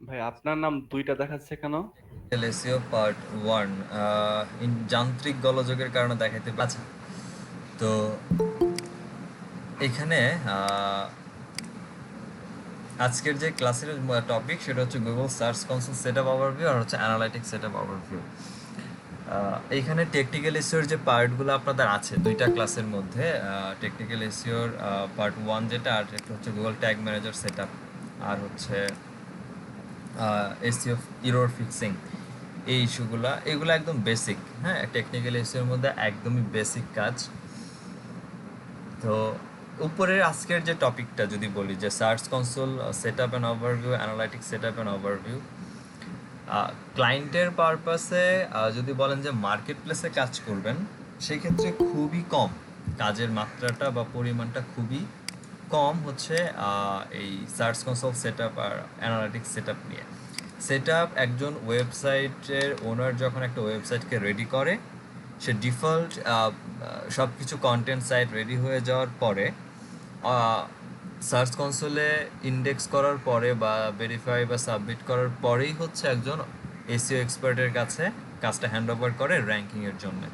ভাই আপনার নাম দুইটা দেখাচ্ছে কেন? এসইও পার্ট ওয়ান যান্ত্রিক গোলযোগের কারণে দেখাইতে আচ্ছা। তো এখানে আহ, আজকের যে ক্লাসের টপিক সেটা হচ্ছে Google search console set up overview আর হচ্ছে অ্যানালাইটিক্স সেট আপ ওভারভিউ। এইখানে টেকনিক্যাল এসইওর যে পার্টগুলো আপনাদের আছে দুইটা ক্লাসের মধ্যে, টেকনিক্যাল এসইওর পার্ট ওয়ান যেটা, আর একটা হচ্ছে Google tag manager set up, আর হচ্ছে এসইও ইরর ফিক্সিং। এই ইস্যুগুলা এগুলো একদম বেসিক, হ্যাঁ, টেকনিক্যাল ইস্যুর মধ্যে একদমই বেসিক কাজ। তো উপরের আজকের যে টপিকটা যদি বলি যে search console set up and overview, analytics set up and overview, ক্লায়েন্টের পারপাসে যদি বলেন যে মার্কেট প্লেসে কাজ করবেন, সেক্ষেত্রে খুবই কম কাজের মাত্রাটা বা পরিমাণটা খুবই কম হচ্ছে এই সার্চ কনসোল সেট আপ আর অ্যানালিটিক্স সেট আপ নিয়ে। সেট আপ একজন ওয়েবসাইটের ওনার যখন একটা ওয়েবসাইটকে রেডি করে, সে ডিফল্ট সব কিছু কন্টেন্ট সাইট রেডি হয়ে যাওয়ার পরে সার্চ কনসোলে ইন্ডেক্স করার পরে বা ভেরিফাই বা সাবমিট করার পরেই হচ্ছে একজন এসইও এক্সপার্টের কাছে কাজটা হ্যান্ড ওভার করে র্যাঙ্কিংয়ের জন্য।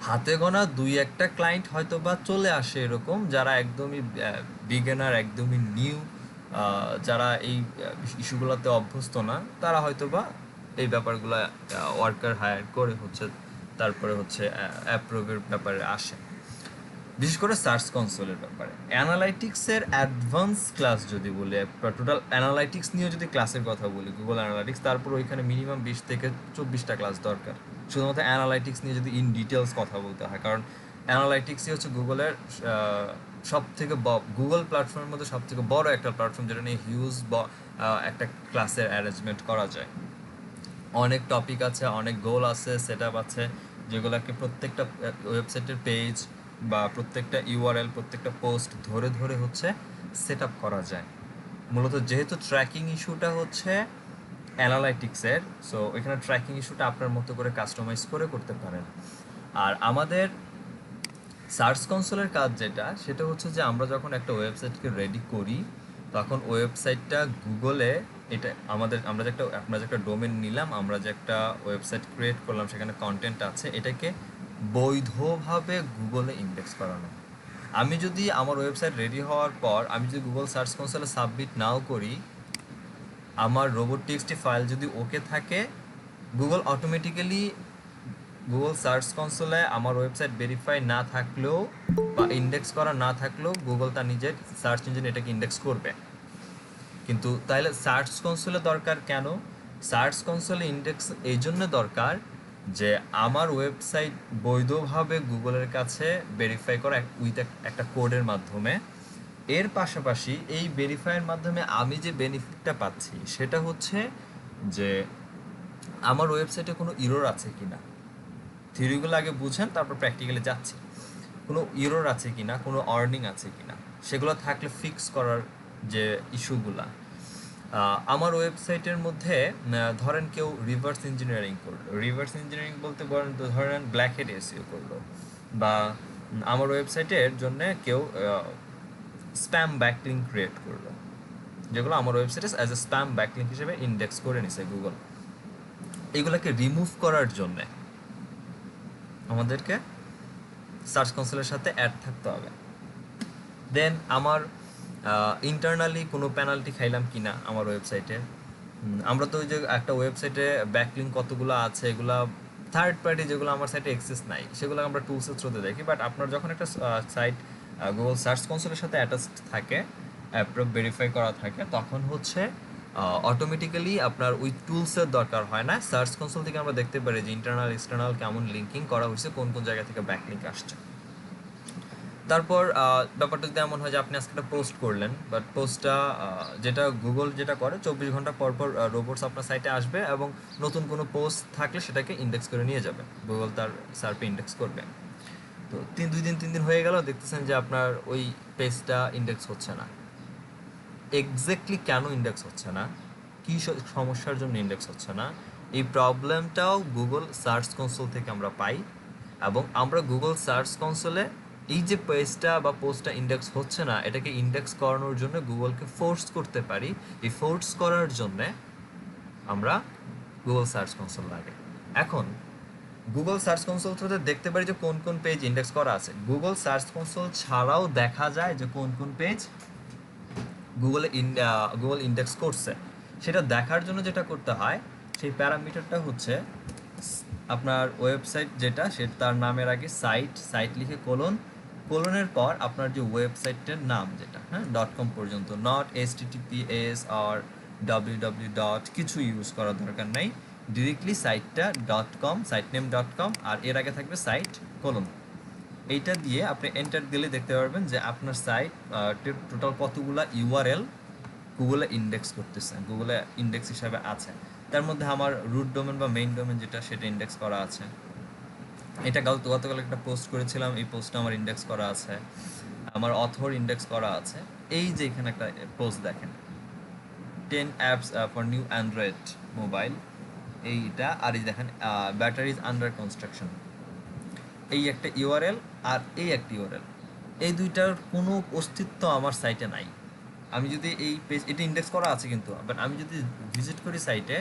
হাতে গোনা দুই একটা ক্লায়েন্ট হয়তো বা চলে আসে এরকম, যারা একদমই বিগিনার, একদমই নিউ, যারা এই ইস্যুগুলোতে অভ্যস্ত না, তারা হয়তো বা এই ব্যাপারগুলো ওয়ার্কার হায়ার করে হচ্ছে তারপরে হচ্ছে অ্যাপ্রুভের ব্যাপারে আসে, বিশেষ করে সার্চ কনসোলের ব্যাপারে। অ্যানালাইটিক্সের অ্যাডভান্স ক্লাস যদি বলি, টোটাল অ্যানালাইটিক্স নিয়ে যদি ক্লাসের কথা বলি, গুগল অ্যানালাইটিক্স, তারপর ওইখানে মিনিমাম 20 থেকে 24টা ক্লাস দরকার শুধুমাত্র অ্যানালাইটিক্স নিয়ে যদি ইন ডিটেলস কথা বলতে হয়। কারণ অ্যানালাইটিক্সই হচ্ছে গুগলের সব থেকে গুগল প্ল্যাটফর্মের মধ্যে সব থেকে বড় একটা প্ল্যাটফর্ম, যেটা নিয়ে হিউজ একটা ক্লাসের অ্যারেঞ্জমেন্ট করা যায়। অনেক টপিক আছে, অনেক গোল আছে, সেট আপ আছে, যেগুলোকে প্রত্যেকটা ওয়েবসাইটের পেজ বা প্রত্যেকটা ইউআরএল, প্রত্যেকটা পোস্ট ধরে ধরে হচ্ছে সেট আপ করা যায়। মূলত যেহেতু ট্র্যাকিং ইস্যুটা হচ্ছে অ্যানালাইটিক্সের, সো এখানে ট্র্যাকিং ইস্যুটা আপনার মতো করে কাস্টমাইজ করে করতে পারেন। আর আমাদের সার্চ কনসোলের কাজ যেটা, সেটা হচ্ছে যে আমরা যখন একটা ওয়েবসাইটকে রেডি করি, তখন ওয়েবসাইটটা গুগলে, এটা আমরা যে একটা ডোমেন নিলাম, আমরা যে একটা ওয়েবসাইট ক্রিয়েট করলাম, সেখানে কন্টেন্ট আছে, এটাকে বৈধভাবে গুগলে ইন্ডেক্স করানো। আমি যদি আমার ওয়েবসাইট রেডি হওয়ার পর আমি যদি গুগল সার্চ কনসোলে সাবমিট নাও করি, আমার রোবট টিএক্সটি ফাইল যদি ওকে থাকে, গুগল অটোমেটিক্যালি গুগল সার্চ কনসোলে আমার ওয়েবসাইট ভেরিফাই না থাকলেও বা ইন্ডেক্স করা না থাকলেও গুগল তার নিজের সার্চ ইঞ্জিন এটাকে ইন্ডেক্স করবে। কিন্তু তাহলে সার্চ কনসোলে দরকার কেন? সার্চ কনসোলে ইন্ডেক্স এই জন্য দরকার যে আমার ওয়েবসাইট বৈধভাবে গুগলের কাছে ভেরিফাই করা উইথ একটা কোডের মাধ্যমে। এর পাশাপাশি এই ভেরিফাইয়ের মাধ্যমে আমি যে বেনিফিটটা পাচ্ছি সেটা হচ্ছে যে আমার ওয়েবসাইটে কোনো ইরর আছে কিনা। থিওরিগুলো আগে বুঝেন, তারপর প্র্যাকটিক্যালি যাচ্ছি। কোনো ইরর আছে কিনা, কোনো আর্নিং আছে কিনা, সেগুলো থাকলে ফিক্স করার যে ইস্যুগুলা। আমার ওয়েবসাইটের মধ্যে ধরেন কেউ রিভার্স ইঞ্জিনিয়ারিং করলো, রিভার্স ইঞ্জিনিয়ারিং বলতে বলেন তো ধরেন ব্ল্যাক হেড এসইও করলো, বা আমার ওয়েবসাইটের জন্য কেউ স্প্যাম ব্যাকলিঙ্ক ক্রিয়েট করলো, যেগুলো আমার ওয়েবসাইটে অ্যাজ এ স্প্যাম ব্যাকলিঙ্ক হিসেবে ইন্ডেক্স করে নিছে গুগল। এগুলোকে রিমুভ করার জন্যে আমাদেরকে সার্চ কনসোলের সাথে অ্যাড থাকতে হবে। দেন আমার ইন্টারনালি কোনো পেনাল্টি খাইলাম কি না আমার ওয়েবসাইটে। আমরা তো ওই যে একটা ওয়েবসাইটে ব্যাকলিঙ্ক কতগুলো আছে, এগুলো থার্ড পার্টি, যেগুলো আমার সাইটে অ্যাক্সেস নাই, সেগুলো আমরা টুলসের থ্রুতে দেখি। বাট আপনার যখন একটা সাইট গুগল সার্চ কনসোলের সাথে অ্যাটাচড থাকে, অ্যাপ্রুভ ভেরিফাই করা থাকে, তখন হচ্ছে অটোমেটিক্যালি আপনার ওই টুলসের দরকার হয় না। সার্চ কনসোল থেকে আমরা দেখতে পারি যে ইন্টারনাল এক্সটার্নাল কেমন লিঙ্কিং করা হয়েছে, কোন কোন জায়গা থেকে ব্যাকলিঙ্ক আসছে। তারপর ব্যাপারটা যদি এমন হয় যে আপনি আজকে একটা পোস্ট করলেন, বাট পোস্টটা যেটা গুগল যেটা করে 24 ঘন্টা পর পর রোবটস আপনার সাইটে আসবে এবং নতুন কোনো পোস্ট থাকলে সেটাকে ইন্ডেক্স করে নিয়ে যাবে, গুগল তার সার্পে ইন্ডেক্স করবে। তো 2 দিন 3 দিন হয়ে গেল, দেখতেছেন যে আপনার ওই পেজটা ইন্ডেক্স হচ্ছে না। এক্স্যাক্টলি কেন ইন্ডেক্স হচ্ছে না, কী সমস্যার জন্য ইন্ডেক্স হচ্ছে না, এই প্রবলেমটাও গুগল সার্চ কনসোল থেকে আমরা পাই। এবং আমরা গুগল সার্চ কনসোলে এই যে পেজটা বা পোস্টটা ইন্ডেক্স হচ্ছে না, এটাকে ইন্ডেক্স করানোর জন্য গুগলকে ফোর্স করতে পারি। এই ফোর্স করার জন্যে আমরা গুগল সার্চ কনসোল লাগে। এখন গুগল সার্চ কনসোল থেকে দেখতে পারি যে কোন কোন পেজ ইন্ডেক্স করা আছে। গুগল সার্চ কনসোল ছাড়াও দেখা যায় যে কোন কোন পেজ গুগল ইন্ডেক্স করছে। সেটা দেখার জন্য যেটা করতে হয়, সেই প্যারামিটারটা হচ্ছে আপনার ওয়েবসাইট যেটা, সেটা তার নামের আগে সাইট লিখে কোলনের পর আপনার যে ওয়েবসাইটের নাম যেটা, হ্যাঁ, .com পর্যন্ত, নট https আর www ডট কিছু ইউজ করার দরকার নাই, ডিরেক্টলি সাইটটা .com, সাইট নেম .com, আর এর আগে থাকবে সাইট কোলন। এইটা দিয়ে আপনি এন্টার দিলে দেখতে পারবেন যে আপনার সাইট টোটাল কতগুলা ইউআরএল গুগলে ইন্ডেক্স করতেছে, গুগলে ইন্ডেক্স হিসাবে আছে। তার মধ্যে আমার রুট ডোমেন বা মেইন ডোমেন যেটা, সেটা ইন্ডেক্স করা আছে। এটা গতকাল একটা পোস্ট করেছিলাম, এই পোস্টটা আমার ইন্ডেক্স করা আছে। আমার অথর ইন্ডেক্স করা আছে। এই যে এখানে একটা পোস্ট দেখেন, 10 apps for new Android mobile, এইটা। আর এই দেখেন ব্যাটারি ইজ আন্ডার কনস্ট্রাকশন, এই একটা ইউআরএল আর এই একটা ইউআরএল, এই দুইটার কোনো অস্তিত্ব আমার সাইটে নাই। আমি যদি এই পেজ, এটা ইন্ডেক্স করা আছে কিন্তু, বাট আমি যদি ভিজিট করি সাইটে,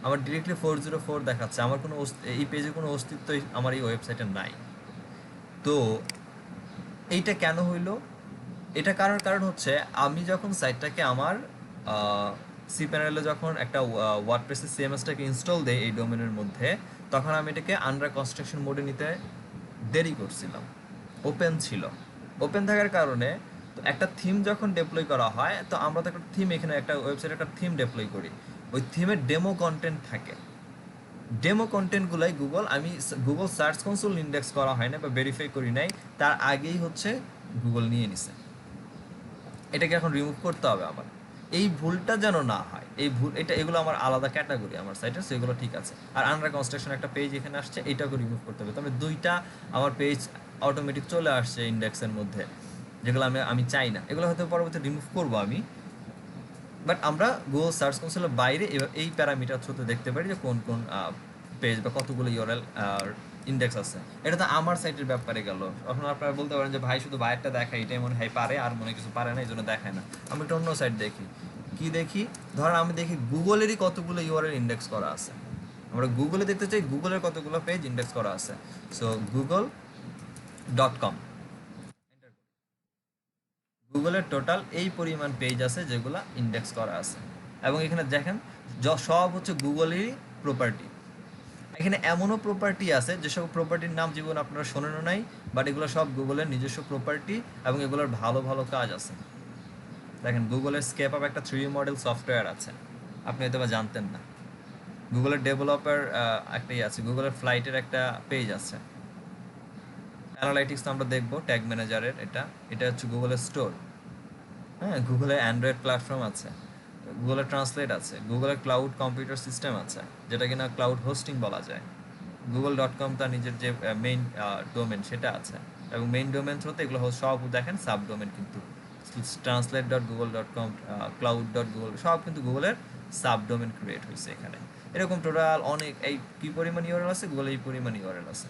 আমার ডিরেক্টলি 404 দেখাচ্ছে। আমার কোনো এই পেজে কোনো অস্তিত্বই আমার এই ওয়েবসাইটে নাই। তো এইটা কেন হইলো? এটা কারণ হচ্ছে, আমি যখন সাইটটাকে আমার সি প্যানেলে যখন একটা ওয়ার্ডপ্রেসের সিএমএসটাকে ইনস্টল দেই এই ডোমেনের মধ্যে, তখন আমি এটাকে আন্ডার কনস্ট্রাকশন মোডে নিতে দেরি করছিলাম, ওপেন ছিল। ওপেন থাকার কারণে তো একটা থিম যখন ডেপ্লয় করা হয়, তো আমরা তো একটা থিম, এখানে একটা ওয়েবসাইটে একটা থিম ডেপ্লয় করি, ওই থিমের ডেমো কন্টেন্ট থাকে। ডেমো কন্টেন্টগুলাই গুগল সার্চ কনসোল ইন্ডেক্স করা হয় না বা ভেরিফাই করি নাই, তার আগেই হচ্ছে গুগল নিয়ে নিছে। এটাকে এখন রিমুভ করতে হবে আবার। এই ভুলটা যেন না হয়, এগুলো আমার আলাদা ক্যাটাগরি আমার সাইটে, সেগুলো ঠিক আছে। আর আন্ডার কনস্ট্রাকশন একটা পেজ এখানে আসছে, এইটাকে রিমুভ করতে হবে। তবে দুইটা আমার পেজ অটোমেটিক চলে আসছে ইন্ডেক্সের মধ্যে, যেগুলো আমি চাই না, এগুলো হয়তো পরবর্তী রিমুভ করবো আমি। বাট আমরা গুগল সার্চ কনসোলের বাইরে এই প্যারামিটার থ্রুতে দেখতে পারি যে কোন কোন পেজ বা কতগুলো ইউআরএল ইন্ডেক্স আছে। এটা তো আমার সাইটের ব্যাপারে গেল। এখন আপনারা বলতে পারেন যে ভাই শুধু বাইরটা দেখায়, এটাই মনে হয় পারে, আর মনে কিছু পারে না, এই জন্য দেখায় না। আমি একটা অন্য সাইট দেখি, কি দেখি, ধরেন আমি দেখি গুগলেরই কতগুলো ইউআরএল ইন্ডেক্স করা আছে। আমরা গুগলে দেখতে চাই গুগলের কতগুলো পেজ ইন্ডেক্স করা আছে। সো google.com, গুগলের টোটাল এই পরিমাণ পেজ আছে যেগুলো ইন্ডেক্স করা আছে। এবং এখানে দেখেন সব হচ্ছে গুগলেরই প্রপার্টি। এখানে এমনও প্রপার্টি আছে যেসব প্রপার্টির নাম জীবন আপনারা শোনেনও নাই, বাট এগুলো সব গুগলের নিজস্ব প্রপার্টি এবং এগুলোর ভালো ভালো কাজ আছে। দেখেন গুগলের স্কেপ আপ একটা 3D মডেল সফটওয়্যার আছে, আপনি হয়তো বা জানতেন না। গুগলের ডেভেলপার একটাই আছে, গুগলের ফ্লাইটের একটা পেজ আছে। অ্যানালাইটিক্স আমরা দেখবো, ট্যাগ ম্যানেজারের এটা হচ্ছে গুগলের স্টোর। হ্যাঁ, গুগলের অ্যান্ড্রয়েড প্ল্যাটফর্ম আছে, গুগলের ট্রান্সলেট আছে, গুগলের ক্লাউড কম্পিউটার সিস্টেম আছে, যেটা কিনা ক্লাউড হোস্টিং বলা যায়। google.com তার নিজের যে মেইন ডোমেন সেটা আছে, এবং মেইন ডোমেন থ্রুতে এগুলো সব দেখেন সাব ডোমেন, কিন্তু translate.google.com, cloud.google সব কিন্তু গুগলের সাব ডোমেন ক্রিয়েট হয়েছে এখানে। এরকম টোটাল অনেক, এই কি পরিমাণ ইউআরএল আছে, গুগলে এই পরিমাণ ইউআরএল আছে।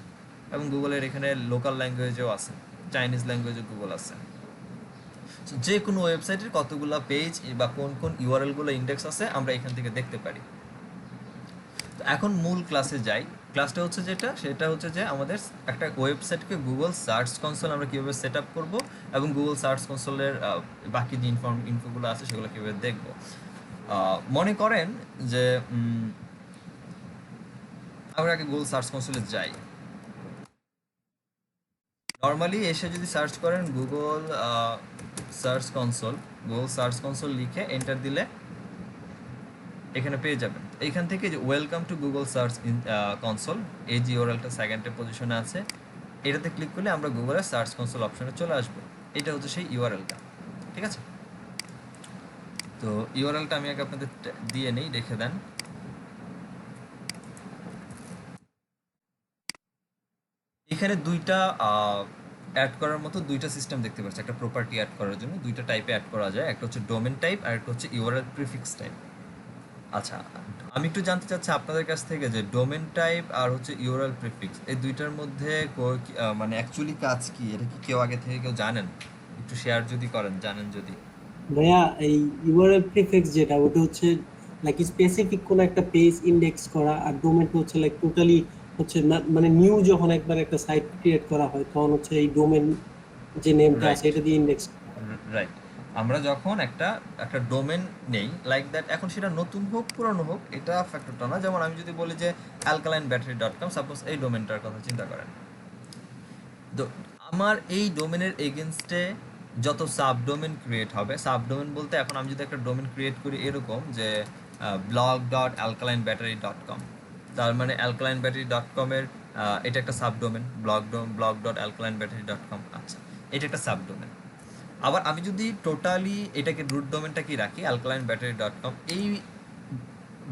এবং গুগলের এখানে লোকাল ল্যাঙ্গুয়েজেও আছে, চাইনিজ ল্যাঙ্গুয়েজও গুগল আছে। যে কোনো ওয়েবসাইটের কতগুলো পেজ বা কোন কোন ইউআরএলগুলো ইন্ডেক্স আছে আমরা এখান থেকে দেখতে পারি। তো এখন মূল ক্লাসে যাই। ক্লাসটা হচ্ছে সেটা হচ্ছে যে আমাদের একটা ওয়েবসাইটকে গুগল সার্চ কনসোল আমরা কীভাবে সেট আপ করবো, এবং গুগল সার্চ কনসোলের বাকি যে ইনফোগুলো আছে সেগুলো কীভাবে দেখবো। মনে করেন যে আমরা আগে গুগল সার্চ কনসোলে যাই। নর্মালি এসে যদি সার্চ করেন গুগল সার্চ কনসোল লিখে এন্টার দিলে এখানে পেয়ে যাবেন। এইখান থেকে যে welcome to Google search console, এই যে ইউআরএলটা সেকেন্ডে পজিশনে আছে, এটাতে ক্লিক করলে আমরা গুগলের সার্চ কনসোল অপশনে চলে আসবো। এটা হচ্ছে সেই ইউআরএলটা, ঠিক আছে? তো ইউআরএলটা আমি আগে আপনাদের দিয়ে নেই, রেখে দেন। এখানে দুইটা অ্যাড করার মতো দুইটা সিস্টেম দেখতে পাচ্ছি। একটা প্রপার্টি অ্যাড করার জন্য দুইটা টাইপে অ্যাড করা যায়, একটা হচ্ছে ডোমেন টাইপ আর একটা হচ্ছে ইউআরএল প্রিফিক্স টাইপ। আচ্ছা, আমি একটু জানতে চাচ্ছি আপনাদের কাছ থেকে যে ডোমেন টাইপ আর হচ্ছে ইউআরএল প্রিফিক্স এই দুইটার মধ্যে মানে অ্যাকচুয়ালি কাজ কি, এটা কি কেউ আগে থেকে কেউ জানেন? একটু শেয়ার যদি করেন, জানেন যদি। ভাইয়া এই ইউআরএল প্রিফিক্স যেটা ওটা হচ্ছে লাইক স্পেসিফিক কোন একটা পেজ ইন্ডেক্স করা, আর ডোমেনটা হচ্ছে লাইক টোটালি হচ্ছে মানে নিউ যখন একবার একটা সাইট ক্রিয়েট করা হয় তখন হচ্ছে এই ডোমেন যে নেমটা আছে রাইট, এটা দিয়ে ইন্ডেক্স করা হয়। রাইট। আমরা যখন একটা একটা ডোমেন নেই লাইক দ্যাট, এখন সেটা নতুন হোক পুরানো হোক এটা ফ্যাক্টরটা না। যেমন আমি যদি বলি যে alkalinebattery.com, সাপোজ এই ডোমেনটার কথা চিন্তা করেন, তো আমার এই ডোমেনের এগেনস্টে যত সাবডোমেন ক্রিয়েট হবে, সাবডোমেন বলতে এখন আমি যদি একটা ডোমেন ক্রিয়েট করি এরকম যে blog.alkalinebattery.com, তার মানে alkalinebattery.com এর এটা একটা সাবডোমেন, blog.alkalinebattery.com। আচ্ছা, এটা একটা সাবডোমেন। আবার আমি যদি টোটালি এটাকে রুট ডোমেনটা কি রাখি alkalinebattery.com, এই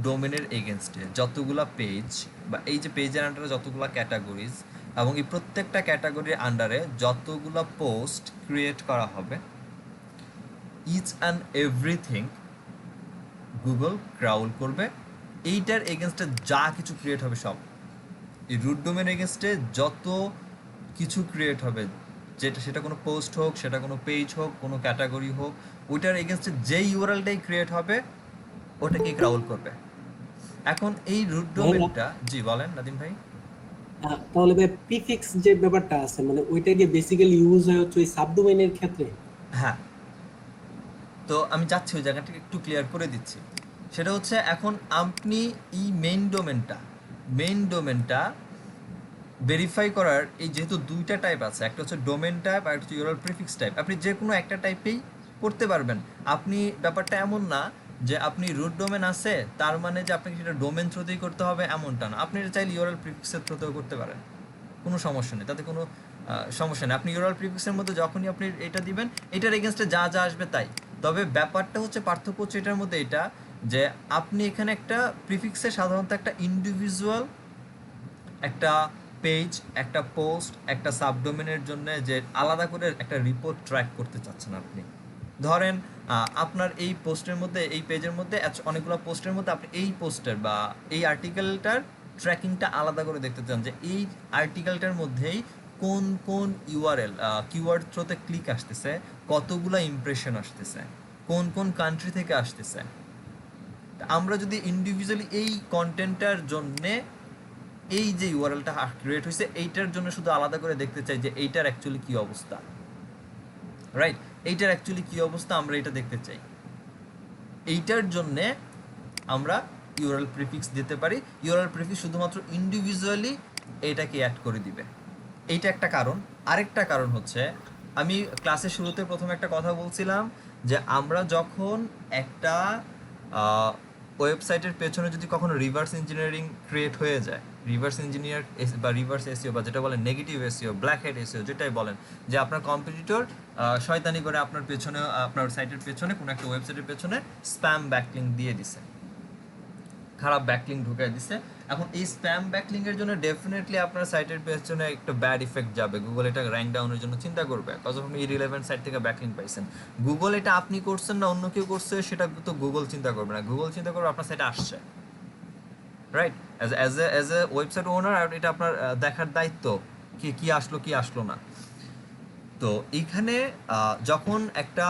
ডোমেনের এগেনস্টে যতগুলা পেজ বা এই যে পেজের আন্ডারে যতগুলা ক্যাটাগরিজ এবং এই প্রত্যেকটা ক্যাটাগরির আন্ডারে যতগুলা পোস্ট ক্রিয়েট করা হবে, each and everything Google crawl করবে। এইটার এগেনস্টে যা কিছু ক্রিয়েট হবে সব, এই রুট ডোমেন এগেনস্টে যত কিছু ক্রিয়েট হবে, যেটা সেটা কোনো পোস্ট হোক, সেটা কোনো পেজ হোক, কোনো ক্যাটাগরি হোক, ওইটার এগেনস্টে যেই ইউআরএলটাই ক্রিয়েট হবে ওটাকে ক্রাউল করবে। এখন এই রুট ভাইয়া ডোমেনটা, জি বলেন নাদিম ভাই। তাহলে ভাই প্রিফিক্স যে ব্যাপারটা আছে মানে ওইটা কি বেসিক্যালি ইউজ হয় হচ্ছে ওই সাবডোমেইনের ক্ষেত্রে? হ্যাঁ, তো আমি যাচ্ছি ওই জায়গাটাকে একটু ক্লিয়ার করে দিচ্ছি। সেটা হচ্ছে এখন আপনি এই মেইন ডোমেনটা ভেরিফাই করার, এই যেহেতু দুইটা টাইপ আছে, একটা হচ্ছে ডোমেন টাইপ আর একটা হচ্ছে ইউআরএল প্রিফিক্স টাইপ, আপনি যে কোনো একটা টাইপেই করতে পারবেন। আপনি ব্যাপারটা এমন না যে আপনি রুট ডোমেন আছে তার মানে যে আপনাকে সেটা ডোমেন থ্রুতেই করতে হবে এমনটা না, আপনি এটা চাইলে ইউআরএল প্রিফিক্সের থ্রুতেও করতে পারেন, কোনো সমস্যা নেই, তাতে কোনো সমস্যা নেই। আপনি ইউআরএল প্রিফিক্সের মধ্যে যখনই আপনি এটা দিবেন এটার এগেনস্টে যা যা আসবে তাই। তবে ব্যাপারটা হচ্ছে, পার্থক্য হচ্ছে এটার মধ্যে এটা যে আপনি এখানে একটা প্রিফিক্সে সাধারণত একটা ইন্ডিভিজুয়াল একটা পেজ, একটা পোস্ট, একটা সাবডোমেনের জন্য যে আলাদা করে একটা রিপোর্ট ট্র্যাক করতে চাচ্ছেন আপনি। ধরেন আপনার এই পোস্টের মধ্যে, এই পেজের মধ্যে অনেকগুলো পোস্টের মধ্যে আপনি এই পোস্টের বা এই আর্টিকেলটার ট্র্যাকিংটা আলাদা করে দেখতে চান যে এই আর্টিকেলটার মধ্যেই কোন কোন ইউআরএল কিওয়ার্ড থ্রোতে ক্লিক আসতেছে, কতগুলো ইমপ্রেশন আসতেছে, কোন কোন কান্ট্রি থেকে আসতেছে। আমরা যদি ইন্ডিভিজুয়ালি এই কন্টেন্টটার জন্যে এই যে ইউআরএলটা ক্রিয়েট হয়েছে এইটার জন্য শুধু আলাদা করে দেখতে চাই যে এইটার অ্যাকচুয়ালি কি অবস্থা, রাইট, এইটার অ্যাকচুয়ালি কি অবস্থা আমরা এটা দেখতে চাই, এইটার জন্যে আমরা ইউআরএল প্রিফিক্স দিতে পারি। ইউআরএল প্রিফিক্স শুধুমাত্র ইন্ডিভিজুয়ালি এটাকে অ্যাড করে দিবে, এইটা একটা কারণ। আরেকটা কারণ হচ্ছে, আমি ক্লাসের শুরুতে প্রথমে একটা কথা বলছিলাম যে আমরা যখন একটা ওয়েবসাইটের পেছনে যদি কখনো রিভার্স ইঞ্জিনিয়ারিং ক্রিয়েট হয়ে যায়, রিভার্স ইঞ্জিনিয়ার বা রিভার্স এসইও বা যেটা বলেন negative SEO, black head SEO, যেটাই বলেন, যে আপনার কম্পিটিটর শয়তানি করে আপনার পেছনে, আপনার সাইটের পেছনে, কোনো একটা ওয়েবসাইটের পেছনে স্প্যাম ব্যাকলিঙ্ক দিয়ে দিছে, খারাপ ব্যাকলিঙ্ক ঢুকাই দিছে। এখন এই স্প্যাম ব্যাকলিঙ্কের জন্য ডেফিনেটলি আপনার সাইটের পেছনে একটা ব্যাড ইফেক্ট যাবে, গুগল এটা র্যাঙ্ক ডাউনের জন্য চিন্তা করবে, কজ আপনি ইরিলেভেন্ট সাইট থেকে ব্যাকলিঙ্ক পাইছেন। গুগল এটা আপনি করছেন না অন্য কেউ করছে সেটা তো গুগল চিন্তা করবে না, গুগল চিন্তা করবে আপনার সাইটে আসছে, রাইট। অ্যাজ এ ওয়েবসাইট ওনার এটা আপনার দেখার দায়িত্ব কি আসলো কি আসলো না। তো এইখানে যখন একটা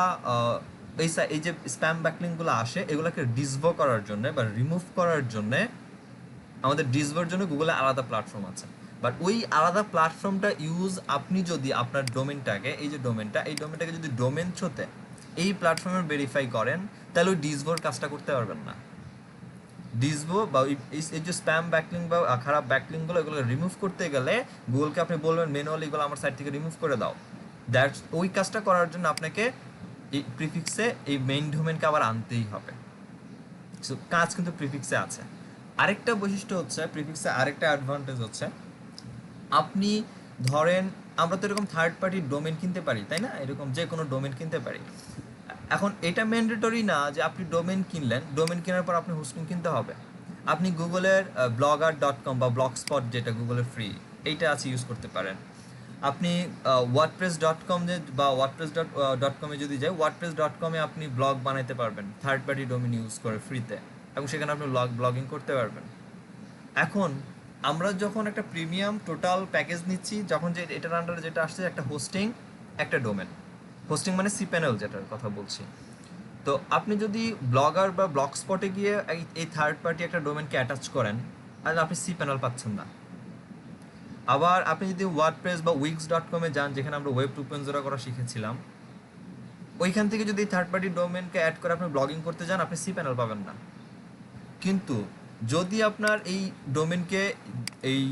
এই যে স্প্যাম ব্যাকলিঙ্কগুলো আসে এগুলোকে ডিসভো করার জন্য বা রিমুভ করার জন্য আমাদের ডিসভোর জন্য গুগলে আলাদা প্ল্যাটফর্ম আছে। বাট ওই আলাদা প্ল্যাটফর্মটা ইউজ আপনি যদি আপনার ডোমেনটাকে, এই যে ডোমেনটাকে যদি ডোমেন থ্রুতে এই প্ল্যাটফর্মে ভেরিফাই করেন তাহলে ওই ডিসভোর কাজটা করতে পারবেন না। ডিসভো বা এই যে স্প্যাম ব্যাকলিঙ্ক বা খারাপ ব্যাকলিঙ্কগুলো এগুলো রিমুভ করতে গেলে গুগলকে আপনি বলবেন ম্যানুয়ালি এগুলো আমার সাইট থেকে রিমুভ করে দাও। দ্যাটস ওই কাজটা করার জন্য আপনাকে এই প্রিফিক্সে এই মেইন ডোমেনকে আবার আনতেই হবে। সো কাজ কিন্তু প্রিফিক্সে আছে। আরেকটা বৈশিষ্ট্য হচ্ছে প্রিফিক্সে, আরেকটা অ্যাডভান্টেজ হচ্ছে, আপনি ধরেন আমরা তো এরকম থার্ড পার্টির ডোমেন কিনতে পারি, তাই না, এরকম যে কোনো ডোমেন কিনতে পারি। এখন এটা ম্যান্ডেটরি না যে আপনি ডোমেন কিনলেন, ডোমেন কেনার পর আপনি হোস্টিং কিনতে হবে। আপনি গুগলের blogger.com বা ব্লগস্পট যেটা গুগলের ফ্রি, এইটা আছে, ইউজ করতে পারেন। আপনি wordpress.com বা wordpress.com যদি যায়, wordpress.com এ আপনি ব্লগ বানাইতে পারবেন থার্ড পার্টি ডোমেন ইউজ করে ফ্রিতে। এবং সেখানে আপনি ব্লগিং করতে পারবেন। এখন আমরা যখন একটা প্রিমিয়াম টোটাল প্যাকেজ নিচ্ছি, যখন যে এটার আন্ডারে যেটা আসছে একটা হোস্টিং, একটা ডোমেন। হোস্টিং মানে সি প্যানেল যেটার কথা বলছি। তো আপনি যদি ব্লগার বা ব্লগ স্পটে গিয়ে এই থার্ড পার্টি একটা ডোমেনকে অ্যাটাচ করেন, তাহলে আপনি সি প্যানেল পাচ্ছেন না। আবার আপনি যদি ওয়ার্ডপ্রেস বা wix.com-এ যান, যেখানে আমরা ওয়েব 2.0 করা শিখেছিলাম, ওইখান থেকে যদি থার্ড পার্টি ডোমেনকে অ্যাড করে আপনি ব্লগিং করতে যান, আপনি সি প্যানেল পাবেন না। কিন্তু যদি আপনার এই ডোমেনকে, এই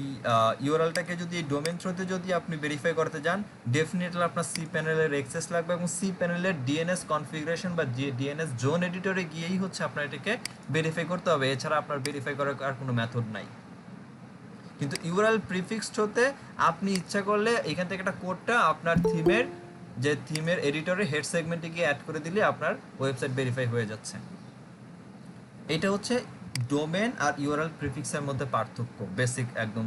ইউআরএলটাকে যদি এই ডোমেন থ্রুতে যদি আপনি ভেরিফাই করতে যান, ডেফিনেটলি আপনার সি প্যানেলের অ্যাক্সেস লাগবে, এবং সি প্যানেলের ডিএনএস কনফিগারেশন বা ডিএনএস জোন এডিটরে গিয়েই হচ্ছে আপনার এটাকে ভেরিফাই করতে হবে। এছাড়া আপনার ভেরিফাই করার আর কোনো মেথড নাই। কিন্তু ইউআরএল প্রিফিক্সড হতে আপনি ইচ্ছা করলে এখান থেকে একটা কোডটা আপনার থিমের এডিটরে হেড সেগমেন্টে গিয়ে অ্যাড করে দিলে আপনার ওয়েবসাইট ভেরিফাই হয়ে যাচ্ছে। এটা হচ্ছে ডোমেন আর ইউআরএল প্রিফিক্সের মধ্যে পার্থক্য, বেসিক একদম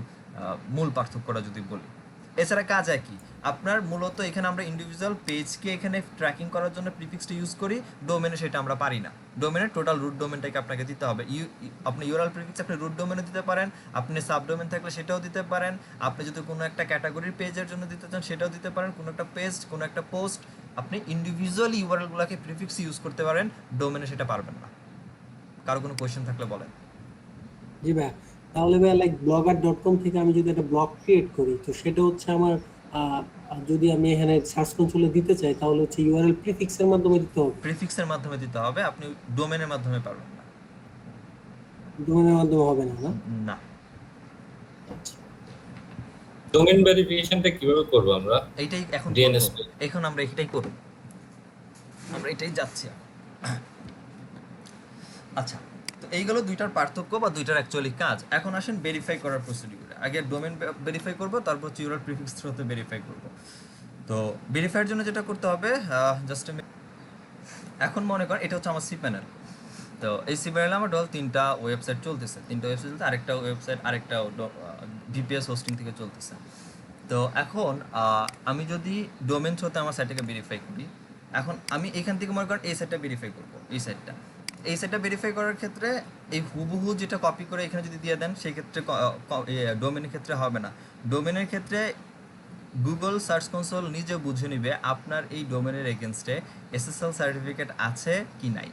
মূল পার্থক্যটা যদি বলি। এছাড়া কাজ একই। আপনার মূলত এখানে আমরা ইন্ডিভিজুয়াল পেজকে এখানে ট্র্যাকিং করার জন্য প্রিফিক্সটা ইউজ করি, ডোমেনে সেটা আমরা পারি না। ডোমেনের টোটাল রুট ডোমেনটাকে আপনাকে দিতে হবে। আপনি ইউআরএল প্রিফিক্স আপনি রুট ডোমেনে দিতে পারেন, আপনি সাব ডোমেন থাকলে সেটাও দিতে পারেন, আপনি যদি কোনো একটা ক্যাটাগরির পেজের জন্য দিতে চান সেটাও দিতে পারেন, কোনো একটা পেজ, কোনো একটা পোস্ট, আপনি ইন্ডিভিজুয়ালি ইউআরএলগুলোকে প্রিফিক্স ইউজ করতে পারেন, ডোমেনে সেটা পারবেন না। কারো কোনো কোয়েশ্চেন থাকলে বলেন। জি ভাই, তাহলে ভাই লাইক blogger.com থেকে আমি যদি একটা ব্লগ ক্রিয়েট করি, তো সেটা হচ্ছে আমার যদি আমি এখানে সার্চ কনসোলে দিতে চাই, তাহলে হচ্ছে ইউআরএল প্রিফিক্সের মাধ্যমে দিতে হবে। প্রিফিক্সের মাধ্যমে দিতে হবে, আপনি ডোমেনের মাধ্যমে পারবেন না। ডোমেনের মাধ্যমে হবে না, না? না। আচ্ছা। ডোমেন ভেরিফিকেশনটা কিভাবে করব আমরা? এইটাই এখন ডিএনএস করব। এখন আমরা এটাই করব, আমরা এটাই যাচ্ছি। আচ্ছা, তো এইগুলো দুইটার পার্থক্য বা দুইটার অ্যাকচুয়ালি কাজ। এখন আসেন ভেরিফাই করার প্রসিডিউরে। আগে ডোমেন ভেরিফাই করব, তারপর ইউআরএল প্রিফিক্স থ্রুতে ভেরিফাই করব। তো ভেরিফাইয়ের জন্য যেটা করতে হবে, জাস্ট এখন মনে করেন এটা হচ্ছে আমার সি প্যানেল। তো এই সি প্যানেলে আমার টোটাল তিনটা ওয়েবসাইট চলতেছে, আরেকটা ওয়েবসাইট আরেকটা ভিপিএস হোস্টিং থেকে চলতেছে। তো এখন আমি যদি ডোমেন থ্রুতে আমার সাইটটাকে ভেরিফাই করি, এখন আমি এখান থেকে মনে করেন এই সাইটটা ভেরিফাই করব। এই সাইটটা ভেরিফাই করার ক্ষেত্রে এই হুবহু যেটা কপি করে এখানে যদি দিয়ে দেন, সেই ক্ষেত্রে ডোমেনের ক্ষেত্রে হবে না। ডোমেনের ক্ষেত্রে গুগল সার্চ কনসোল নিজে বুঝে নিবে আপনার এই ডোমেনের এগেনস্টে এসএসএল সার্টিফিকেট আছে কি নাই।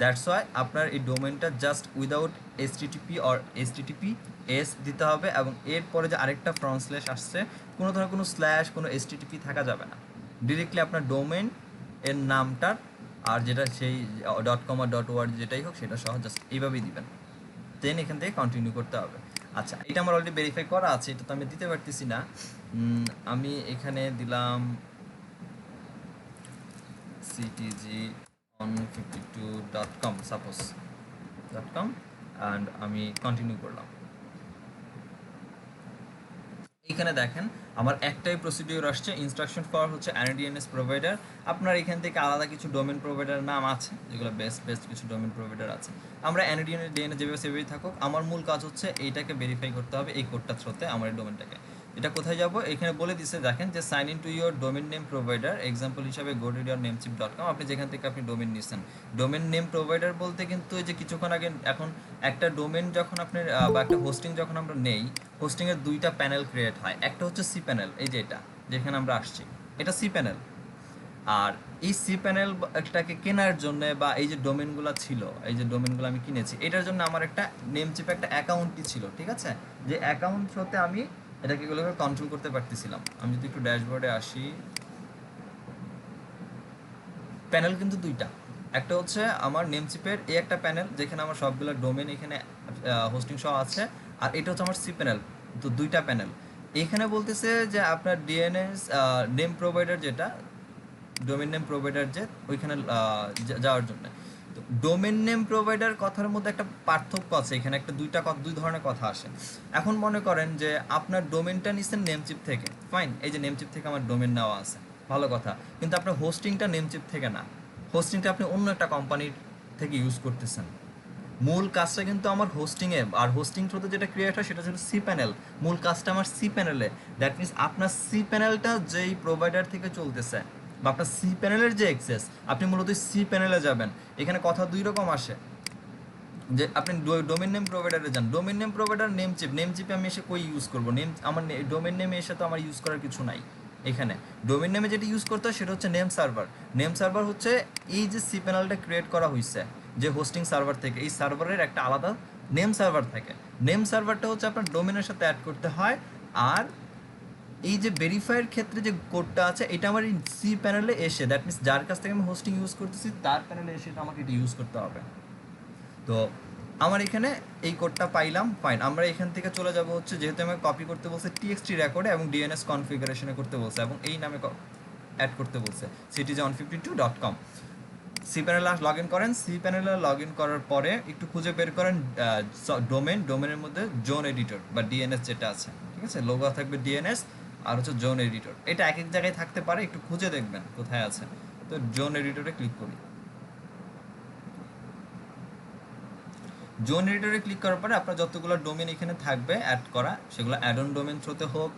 দ্যাটস ওয়াই আপনার এই ডোমেনটা just without HTTP or HTTPS দিতে হবে, এবং এরপরে যে আরেকটা ফ্রন্ট স্ল্যাশ আসছে, কোনো ধরনের কোনো স্ল্যাশ, কোনো এইচটিটিপি থাকা যাবে না। ডিরেক্টলি আপনার ডোমেন এর নামটার আর যেটা সেই .com আর .org যেটাই হোক সেটা সহ জাস্ট এইভাবেই দিবেন, দেন এখান থেকে কন্টিনিউ করতে হবে। আচ্ছা, এটা আমার অলরেডি ভেরিফাই করা আছে, এটা তো আমি দিতে পারতেছি না। আমি এখানে দিলাম ctg152.com সাপোজ .com অ্যান্ড আমি কন্টিনিউ করলাম। এখানে দেখেন আমার একটাই প্রসিডিউর আসছে, ইনস্ট্রাকশন ফর হচ্ছে অ্যানডিএনএস প্রোভাইডার। আপনার এখান থেকে আলাদা কিছু ডোমেন প্রোভাইডার নাম আছে, যেগুলো বেস্ট কিছু ডোমেন প্রোভাইডার আছে। আমরা অ্যানডিএনএস ডিএনএস যেভাবে সেভাবেই থাকুক, আমার মূল কাজ হচ্ছে এইটাকে ভেরিফাই করতে হবে, এই কোডটা থ্রোতে আমার এই ডোমেনটাকে। এটা কোথায় যাব, এখানে বলে দিচ্ছে দেখেন যে sign in to your domain name provider, example হিসাবে go.namecheap.com। আপনি যেখান থেকে আপনি ডোমেন নিচ্ছেন, ডোমেন নেম প্রোভাইডার বলতে কিন্তু এই যে কিছুক্ষণ আগে, এখন একটা ডোমেন যখন আপনার বা একটা হোস্টিং যখন আমরা নেই, হোস্টিংয়ের দুইটা প্যানেল ক্রিয়েট হয়। একটা হচ্ছে সি প্যানেল, এই যে এটা যেখানে আমরা আসছি, এটা সি প্যানেল। আর এই সি প্যানেলটাকে কেনার জন্য বা এই যে ডোমেনগুলো ছিল, এই যে ডোমেনগুলো আমি কিনেছি, এটার জন্য আমার একটা নেমচিপে একটা অ্যাকাউন্টই ছিল, ঠিক আছে? যে অ্যাকাউন্ট হতে আমি এটাকে এগুলোকে কন্ট্রোল করতে পারতেছিলাম। আমি যদি একটু ড্যাশবোর্ডে আসি, প্যানেল কিন্তু দুইটা। একটা হচ্ছে আমার নেমচিপের এই একটা প্যানেল, যেখানে আমার সবগুলো ডোমেন এখানে হোস্টিং সহ আছে, আর এটা হচ্ছে আমার সি প্যানেল। তো দুইটা প্যানেল। এখানে বলতেছে যে আপনার ডিএনএস নেম প্রোভাইডার, যেটা ডোমেন নেম প্রোভাইডার, যে ওইখানে যাওয়ার জন্য। তো ডোমেন নেম প্রোভাইডার কথার মধ্যে একটা পার্থক্য আছে, এখানে একটা দুই ধরনের কথা আসে। এখন মনে করেন যে আপনার ডোমেনটা নিচ্ছেন নেমচিপ থেকে, ফাইন, এই যে নেমচিপ থেকে আমার ডোমেন নেওয়া আছে, ভালো কথা। কিন্তু আপনার হোস্টিংটা নেমচিপ থেকে না, হোস্টিংটা আপনি অন্য একটা কোম্পানির থেকে ইউজ করতেছেন। মূল কাজটা কিন্তু আমার হোস্টিংয়ে, আর হোস্টিং থ্রুতে যেটা ক্রিয়েট হয় সেটা হচ্ছে সি প্যানেল। মূল কাজটা আমার সি প্যানেলে। দ্যাট মিনস আপনার সি প্যানেলটা যেই প্রোভাইডার থেকে চলতেছে, বা আপনার সি প্যানেলের যে অ্যাক্সেস, আপনি মূলত সি প্যানেলে যাবেন। এখানে কথা দুই রকম আসে। যে আপনি ডোমেন নেম প্রোভাইডারে যান, ডোমেন নেম প্রোভাইডার নেম চিপে আমি এসে কই ইউজ করবো? আমার ডোমেন নেমে এসে তো আমার ইউজ করার কিছু নাই এখানে। ডোমেন নেমে যেটা ইউজ করতে হয় সেটা হচ্ছে নেম সার্ভার। নেম সার্ভার হচ্ছে এই যে সি প্যানেলটা ক্রিয়েট করা হয়েছে যে হোস্টিং সার্ভার থেকে, এই সার্ভারের একটা আলাদা নেম সার্ভার থাকে। নেম সার্ভারটা হচ্ছে আপনার ডোমেনের সাথে অ্যাড করতে হয়। আর এই যে ভেরিফাইয়ের ক্ষেত্রে যে কোডটা আছে এটা আমার এই সি প্যানেলে এসে, দ্যাট মিনস যার কাছ থেকে আমি হোস্টিং ইউজ করতেছি তার প্যানেলে এসে আমাকে এটা ইউজ করতে হবে। তো আমার এখানে এই কোডটা পাইলাম, ফাইন। আমরা এখান থেকে চলে যাব হচ্ছে, যেহেতু আমাকে কপি করতে বলছে টিএক্সটি রেকর্ডে এবং ডিএনএস কনফিগারেশনে করতে বলছে এবং এই নামে অ্যাড করতে বলছে citizen152.com। সি প্যানেলে লগ ইন করেন। সি প্যানেলে লগ ইন করার পরে একটু খুঁজে বের করেন ডোমেনের মধ্যে জোন এডিটর বা ডিএনএস যেটা আছে, ঠিক আছে? লোগো থাকবে ডিএনএস আর হচ্ছে জোন এডিটর। এটা এক এক জায়গায় থাকতে পারে, একটু খুঁজে দেখবেন কোথায় আছে। তো জোন এডিটরে ক্লিক করি। জোন এডিটরে ক্লিক করার পরে আপনার যতগুলো ডোমেন এখানে থাকবে অ্যাড করা, সেগুলো অ্যাড অন ডোমেন থ্রুতে হোক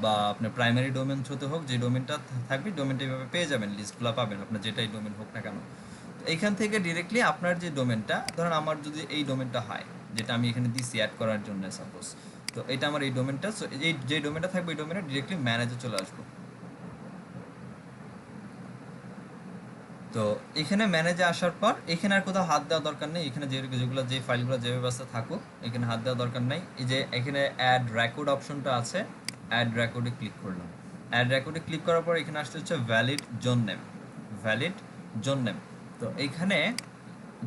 বা আপনার প্রাইমারি ডোমেন থ্রুতে হোক, যে ডোমেনটা থাকবে ডোমেনটা এইভাবে পেয়ে যাবেন, লিস্টগুলো পাবেন আপনার যেটাই ডোমেন হোক না কেন। তো এইখান থেকে ডিরেক্টলি আপনার যে ডোমেনটা, ধরুন আমার যদি এই ডোমেনটা হয় যেটা আমি এখানে দিছি অ্যাড করার জন্য সাপোজ, তো এটা আমার এই ডোমেনটা, সো এই যে ডোমেনটা থাকবে এই ডোমেনে ডিরেক্টলি ম্যানেজে চলে আসবো। তো এখানে ম্যানেজে আসার পর এখানে আর কোথাও হাত দেওয়া দরকার নেই। এখানে যেগুলো যে ফাইলগুলো যে ব্যবস্থা থাকুক এখানে হাত দেওয়া দরকার নেই। এই যে এখানে অ্যাড রেকর্ড অপশনটা আছে, অ্যাড রেকর্ডে ক্লিক করলাম। অ্যাড রেকর্ডে ক্লিক করার পর এখানে আসতে হচ্ছে valid zone name, valid zone name. তো এইখানে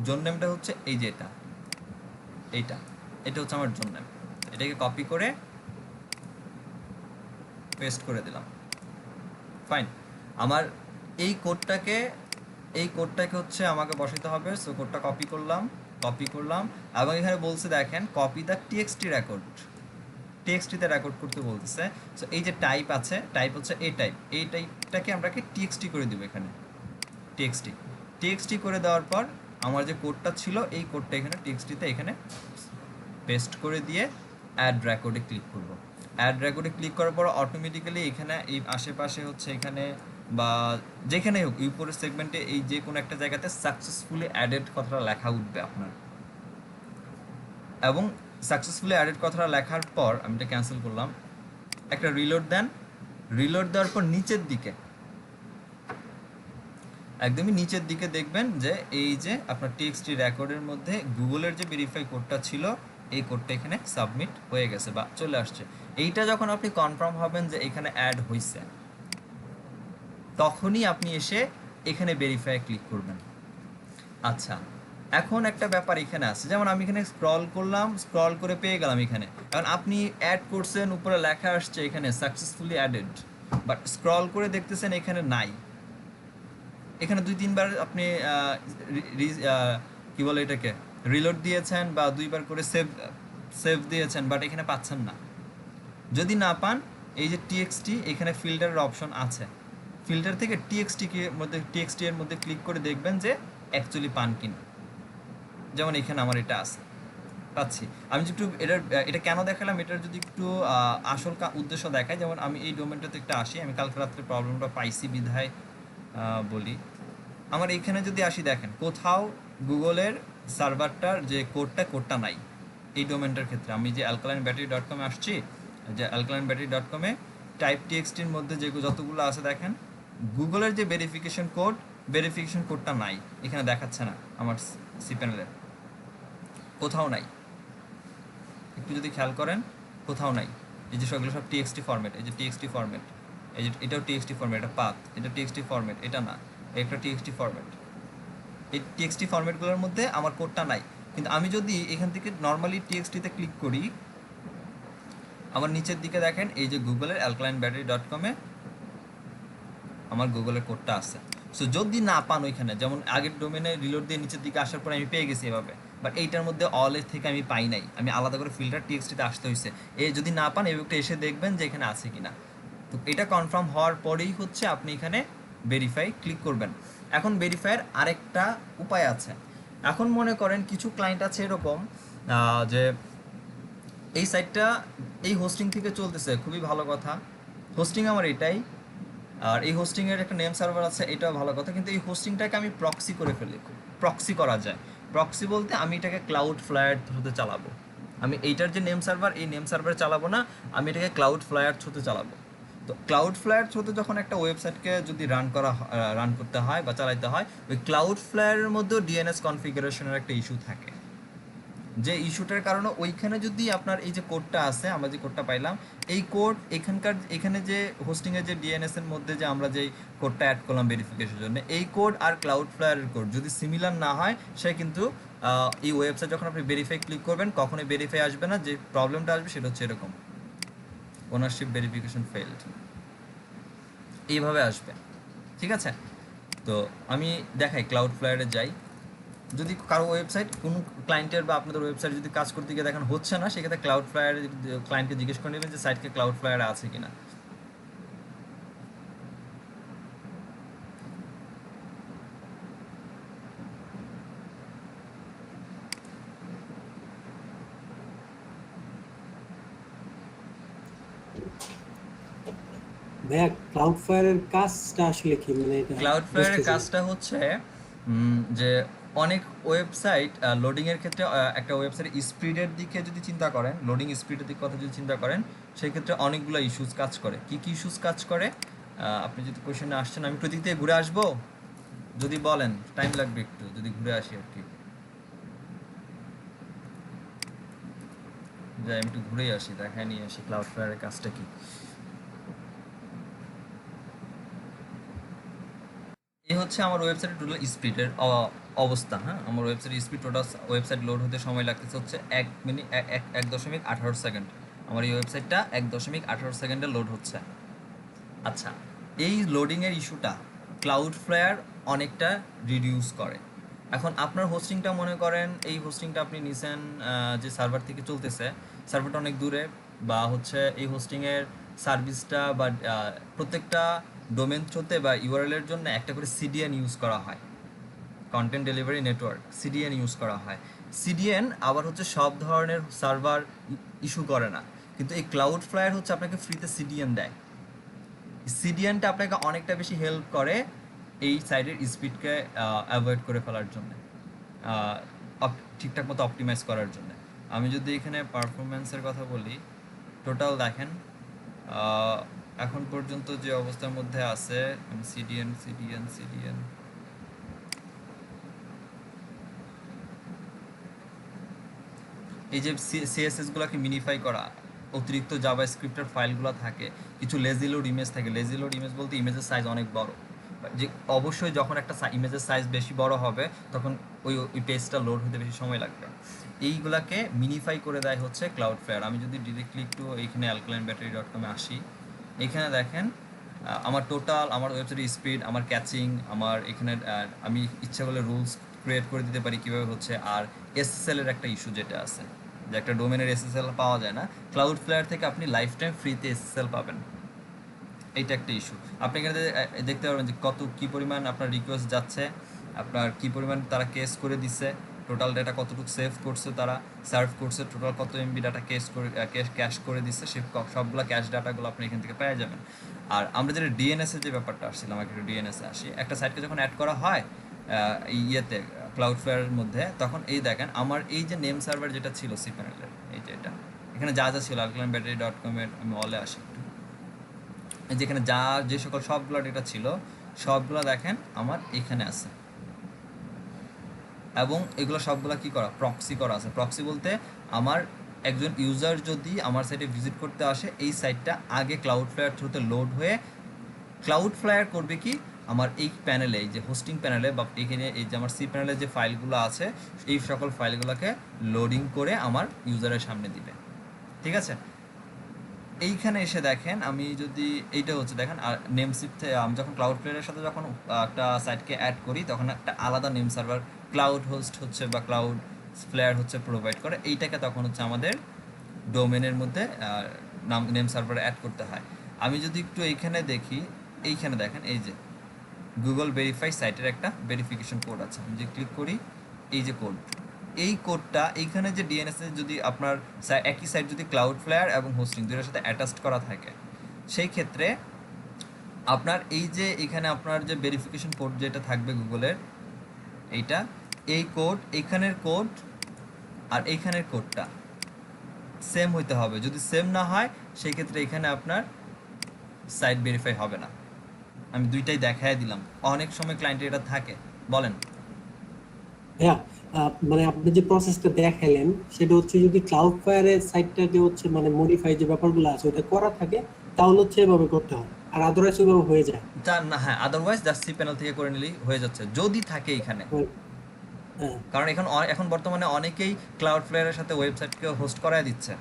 জোন নেমটা হচ্ছে এই যে এটা হচ্ছে আমার জোন নেম। এটাকে কপি করে পেস্ট করে দিলাম, ফাইন। আমার এই কোডটাকে হচ্ছে আমাকে বসাতে হবে। সো কোডটা কপি করলাম এবং এখানে বলছে দেখেন কপি দ্য টিএক্সটি রেকর্ড, টিএক্সটিতে রেকর্ড করতে বলতেছে। সো এই যে টাইপ আছে, টাইপ হচ্ছে এই টাইপটাকে আমরা টিএক্সটি করে দিব। এখানে টিএক্সটি করে দেওয়ার পর আমার যে কোডটা ছিল এই কোডটা এখানে টিএক্সটিতে এখানে পেস্ট করে দিয়ে অ্যাড রেকর্ডে ক্লিক করব। অ্যাড রেকর্ডে ক্লিক করার পর অটোমেটিক্যালি এখানে এই আশেপাশে হচ্ছে এখানে বা যেখানে হোক উপরের সেগমেন্টে এই যে কোনো একটা জায়গাতে সাকসেসফুলি অ্যাডেড কথাটা লেখা উঠবে আপনার। এবং সাকসেসফুলি অ্যাডেড কথাটা লেখার পর আমি এটা ক্যান্সেল করলাম, একটা রিলোড দেন। রিলোড দেওয়ার পর নিচের দিকে, একদমই নিচের দিকে দেখবেন যে এই যে আপনার টিএক্সটি রেকর্ডের মধ্যে গুগলের যে ভেরিফাই কোডটা ছিল এই কোডটা এখানে সাবমিট হয়ে গেছে বা চলে আসছে। এইটা যখন আপনি কনফার্ম হবেন যে এখানে অ্যাড হয়েছে, তখনই আপনি এসে এখানে ভেরিফাই ক্লিক করবেন। আচ্ছা, এখন একটা ব্যাপার এখানে আছে, যেমন আমি এখানে স্ক্রল করলাম, স্ক্রল করে পেয়ে গেলাম এখানে। কারণ আপনি অ্যাড করছেন, উপরে লেখা আসছে এখানে সাকসেসফুলি অ্যাডেড, বাট স্ক্রল করে দেখতেছেন এখানে নাই। এখানে 2-3 বার আপনি কি বলে এটাকে রিলোড দিয়েছেন বা 2 বার করে সেভ দিয়েছেন, বাট এখানে পাচ্ছেন না। যদি না পান, এই যে টিএক্সটি এখানে ফিল্টারের অপশন আছে, ফিল্টার থেকে টিএক্সটি এর মধ্যে ক্লিক করে দেখবেন যে অ্যাকচুয়ালি পান কিনা। যেমন এখানে আমার এটা আছে, পাচ্ছি। আমি যদি একটু এটা কেন দেখালাম, এটার যদি একটু আসল উদ্দেশ্য দেখায়, যেমন আমি এই ডোমেনটাতে একটা আসি, আমি কালকে রাত্রে প্রবলেমটা পাইছি বিধায় বলি। আমার এইখানে যদি আসি, দেখেন কোথাও গুগলের সার্ভারটার যে কোডটা নাই এই ডোমেনটার ক্ষেত্রে। আমি যে alkalinebattery.com আসছি, যে alkalinebattery.com-এ টাইপ টিএক্সটির মধ্যে যে যতগুলো আছে দেখেন গুগলের যে ভেরিফিকেশন কোডটা নাই, এখানে দেখাচ্ছে না আমার সি প্যানেলে, কোথাও নাই। একটু যদি খেয়াল করেন কোথাও নাই। এই যে সবগুলো সব টিএক্সটি ফরম্যাট, এই যে টিএক্সটি ফরম্যাট, এই যে এটাও টিএক্সটি ফরম্যাট, এটা পাথ, এটা টিএক্সটি ফরম্যাট, এটা না, একটা টিএক্সটি ফরম্যাট। এই টিএক্সটি ফরম্যাটগুলোর মধ্যে আমার কোডটা নাই। কিন্তু আমি যদি এখান থেকে নর্মালি টিএক্সটিতে ক্লিক করি, আমার নিচের দিকে দেখেন এই যে গুগলের alkalinebattery.com-এ আমার গুগলের কোডটা আছে। সো যদি না পান ওইখানে, যেমন আগের ডোমেনে রিলোড দিয়ে নিচের দিকে আসার পরে আমি পেয়ে গেছি এভাবে, বাট এইটার মধ্যে অলের থেকে আমি পাই নাই, আমি আলাদা করে ফিল্টার টিএক্সটিতে আসতে হয়েছে। যদি না পান এই এসে দেখবেন যে এখানে আছে কিনা। তো এটা কনফার্ম হওয়ার পরেই হচ্ছে আপনি এখানে ভেরিফাই ক্লিক করবেন। এখন ভেরিফাইয়ের আরেকটা উপায় আছে। এখন মনে করেন কিছু ক্লায়েন্ট আছে এরকম যে এই সাইটটা এই হোস্টিং থেকে চলতেছে, খুবই ভালো কথা, হোস্টিং আমার এটাই, আর এই হোস্টিংয়ের একটা নেম সার্ভার আছে, এটাও ভালো কথা, কিন্তু এই হোস্টিংটাকে আমি প্রক্সি করে ফেলি। প্রক্সি করা যায়, প্রক্সি বলতে আমি এটাকে ক্লাউড ফ্লায়ার থ্রুতে চালাবো। আমি এইটার যে নেম সার্ভার, এই নেম সার্ভারে চালাবো না, আমি এটাকে ক্লাউড ফ্লায়ার থ্রুতে চালাবো। তো ক্লাউড ফ্লায়ার থ্রুতে যখন একটা ওয়েবসাইটকে যদি রান করতে হয় বা চালাতে হয়, ওই ক্লাউড ফ্লায়ারের মধ্যেও ডিএনএস কনফিগারেশনের একটা ইস্যু থাকে, যে ইস্যুটার কারণে ওইখানে যদি আপনার এই যে কোডটা আছে, আমরা যে কোডটা পাইলাম, এই কোড এখানে যে হোস্টিংয়ের যে ডিএনএস এর মধ্যে যে আমরা যে কোডটা অ্যাড করলাম ভেরিফিকেশনের জন্য, এই কোড আর ক্লাউড ফ্লায়ারের কোড যদি সিমিলার না হয়, সে কিন্তু এই ওয়েবসাইট যখন আপনি ভেরিফাই ক্লিক করবেন কখনোই ভেরিফাই আসবে না। যে প্রবলেমটা আসবে সেটা হচ্ছে এরকম, ওনারশিপ ভেরিফিকেশন ফেইলড, এইভাবে আসবে। ঠিক আছে, তো আমি দেখাই ক্লাউড ফ্লায়ারে যাই। যদি কারো ওয়েবসাইট, কোনো ক্লায়েন্টের বা আপনাদের ওয়েবসাইট যদি কাজ করতে গিয়ে দেখেন হচ্ছে না, সেক্ষেত্রে ক্লাউড ফ্লায়ারে ক্লায়েন্টকে জিজ্ঞেস করে নেবেন যে সাইটকে ক্লাউড ফ্লায়ারে আছে কিনা। ভাইয়া ক্লাউড ফায়ারের কাজটা আসলে কি, মানে এটা ক্লাউড ফ্লায়ারের বুঝতেছি না। কাজটা হচ্ছে যে অনেক ওয়েবসাইট লোডিংয়ের ক্ষেত্রে একটা ওয়েবসাইট স্পিডের দিকে যদি চিন্তা করেন, লোডিং স্পিডের দিকে কথা যদি চিন্তা করেন, সেই ক্ষেত্রে অনেকগুলো ইস্যুস কাজ করে। কি কি ইস্যুস কাজ করে? আপনি যদি কোয়েশ্চেনে আসছেন, আমি একটু দিক থেকে ঘুরে আসবো, যদি বলেন টাইম লাগবে একটু, যদি ঘুরে আসি আর কি, যাই আমি একটু ঘুরেই আসি, দেখায় নিয়ে আসি ক্লাউড ফ্লায়ারের কাজটা কি। এই হচ্ছে আমার ওয়েবসাইটের টোটাল স্পিডের অবস্থা। হ্যাঁ, আমার ওয়েবসাইটের স্পিড, টোটাল ওয়েবসাইট লোড হতে সময় লাগতেছে হচ্ছে 1.18 সেকেন্ড। আমার এই ওয়েবসাইটটা 1.18 সেকেন্ডে লোড হচ্ছে। আচ্ছা, এই লোডিংয়ের ইস্যুটা ক্লাউড ফ্লায়ার অনেকটা রিডিউস করে। এখন আপনার হোস্টিংটা মনে করেন, এই হোস্টিংটা আপনি নিছেন যে সার্ভার থেকে চলতেছে, সার্ভারটা অনেক দূরে, বা হচ্ছে এই হোস্টিংয়ের সার্ভিসটা বা প্রত্যেকটা ডোমেন থ্রুতে বা ইউআরএলের জন্য একটা করে সিডিএন ইউজ করা হয়, content delivery network, CDN use করা হয়। সিডিএন আবার হচ্ছে সব ধরনের সার্ভার ইস্যু করে না, কিন্তু এই ক্লাউড ফ্লায়ার হচ্ছে আপনাকে ফ্রিতে সিডিএন দেয়। সিডিএনটা আপনাকে অনেকটা বেশি হেল্প করে এই সাইডের স্পিডকে অ্যাভয়েড করে ফেলার জন্য, ঠিকঠাক মতো অপটিমাইজ করার জন্য। আমি যদি এখানে পারফরমেন্সের কথা বলি, টোটাল দেখেন এখন পর্যন্ত যে অবস্থার মধ্যে আছে, সিডিএন সিডিএন সিডিএন, এই যে সিএসএস গুলোকে মিনিফাই করা, অতিরিক্ত জাভা স্ক্রিপ্টের ফাইলগুলো থাকে, কিছু লেজি লোড ইমেজ থাকে। লেজি লোড ইমেজ বলতে ইমেজের সাইজ অনেক বড়, যে অবশ্যই যখন একটা ইমেজের সাইজ বেশি বড় হবে তখন ওই পেজটা লোড হতে বেশি সময় লাগবে। এইগুলাকে মিনিফাই করে দেয় হচ্ছে ক্লাউড ফ্লায়ার। আমি যদি ডিরেক্টলি একটু এইখানে alkalinebattery.com-এ আসি, এখানে দেখেন আমার টোটাল, আমার ওয়েবসাইটের স্পিড, আমার ক্যাচিং, আমার এখানে আমি ইচ্ছা করলে রুলস ক্রিয়েট করে দিতে পারি কীভাবে হচ্ছে। আর এসএসএল এর একটা ইস্যু যেটা আছে, যে একটা ডোমেনের এসএসএল পাওয়া যায় না, ক্লাউড ফ্লায়ার থেকে আপনি লাইফ টাইম ফ্রিতে এসএসএল পাবেন, এইটা একটা ইস্যু। আপনি এখানে দেখতে পারবেন যে কী পরিমাণ আপনার রিকোয়েস্ট যাচ্ছে, আপনার কী পরিমাণ তারা কেস করে দিচ্ছে, টোটাল ডেটা কতটুকু সেভ করছে, তারা সার্ভ করছে, টোটাল কত এমবি ডাটা ক্যাশ করে দিচ্ছে, সে সবগুলো ক্যাশ ডাটাগুলো আপনি এখান থেকে পেয়ে যাবেন। আর আমরা যেটা ডিএনএসের যে ব্যাপারটা আসছিলাম, আমাকে একটু ডিএনএসে আসি। একটা সাইটকে যখন অ্যাড করা হয় ইয়েতে ক্লাউড ফ্লায়ারের মধ্যে, তখন এই দেখেন আমার এই যে নেম সার্ভার যেটা ছিল cPanel-এর, এই যে এটা এখানে যা যা ছিল alkalinebattery.com-এর, আমি অলে আসি একটু, যেখানে যে সকল সবগুলো ডেটা ছিল সবগুলো দেখেন আমার এখানে আছে, এবং এগুলো সবগুলো কি করা, প্রক্সি করা আছে। প্রক্সি বলতে আমার একজন ইউজার যদি আমার সাইটে ভিজিট করতে আসে, এই সাইটটা আগে ক্লাউড ফ্লায়ার থ্রুতে লোড হয়ে, ক্লাউড ফ্লায়ার করবে কি, আমার এই প্যানেলে, এই যে হোস্টিং প্যানেলে বা এখানে এই যে আমার cPanel-এ যে ফাইলগুলো আছে, এই সকল ফাইলগুলোকে লোডিং করে আমার ইউজারের সামনে দিবে। ঠিক আছে, এইখানে এসে দেখেন, আমি যদি এইটা হচ্ছে দেখেন, আর নেমশিপ আমি যখন ক্লাউড ফ্লায়ারের সাথে যখন একটা সাইটকে অ্যাড করি, তখন একটা আলাদা নেম সার্ভার ক্লাউড হোস্ট হচ্ছে বা ক্লাউড ফ্লায়ার হচ্ছে প্রোভাইড করে, এইটাকে তখন হচ্ছে আমাদের ডোমেনের মধ্যে নেম সার্ভারে অ্যাড করতে হয়। আমি যদি একটু এইখানে দেখি, এইখানে দেখেন এই যে গুগল ভেরিফাই সাইটের একটা ভেরিফিকেশন কোড আছে, আমি যদি ক্লিক করি, এই যে কোড, এই কোডটা এইখানে যে ডিএনএস এ যদি আপনার একই সাইট যদি ক্লাউড ফ্লায়ার এবং হোস্টিং দুটোর সাথে অ্যাটাচড করা থাকে, সেই ক্ষেত্রে আপনার এই যে এখানে আপনার যে ভেরিফিকেশন কোড যেটা থাকবে গুগলের, এইটা এই কোড, এখানের কোড আর এইখানের কোডটা সেম হইতে হবে। যদি সেম না হয় সেই ক্ষেত্রে এখানে আপনার সাইট ভেরিফাই হবে না। আমি দুইটাই দেখায় দিলাম, অনেক সময় ক্লায়েন্টের এটা থাকে। বলেন। হ্যাঁ, মানে আপনি যে প্রসেসটা দেখাইলেন সেটা হচ্ছে যদি ক্লাউডফায়ারের সাইটটা যে হচ্ছে মানে মডিফাই যে ব্যাপারগুলো আছে ওটা করা থাকে তাহলে হচ্ছে এভাবে করতে হয়, আর আদারওয়াইজ ওইভাবে হয়ে যায়। তা না, হ্যাঁ, আদারওয়াইজ জাস্ট সি প্যানেল থেকে করে নিলেই হয়ে যাচ্ছে যদি থাকে এখানে। হ্যাঁ, কারণ এখন বর্তমানে অনেকেই ক্লাউডফ্লায়ারের সাথে ওয়েবসাইটকে হোস্ট করায় দিচ্ছে,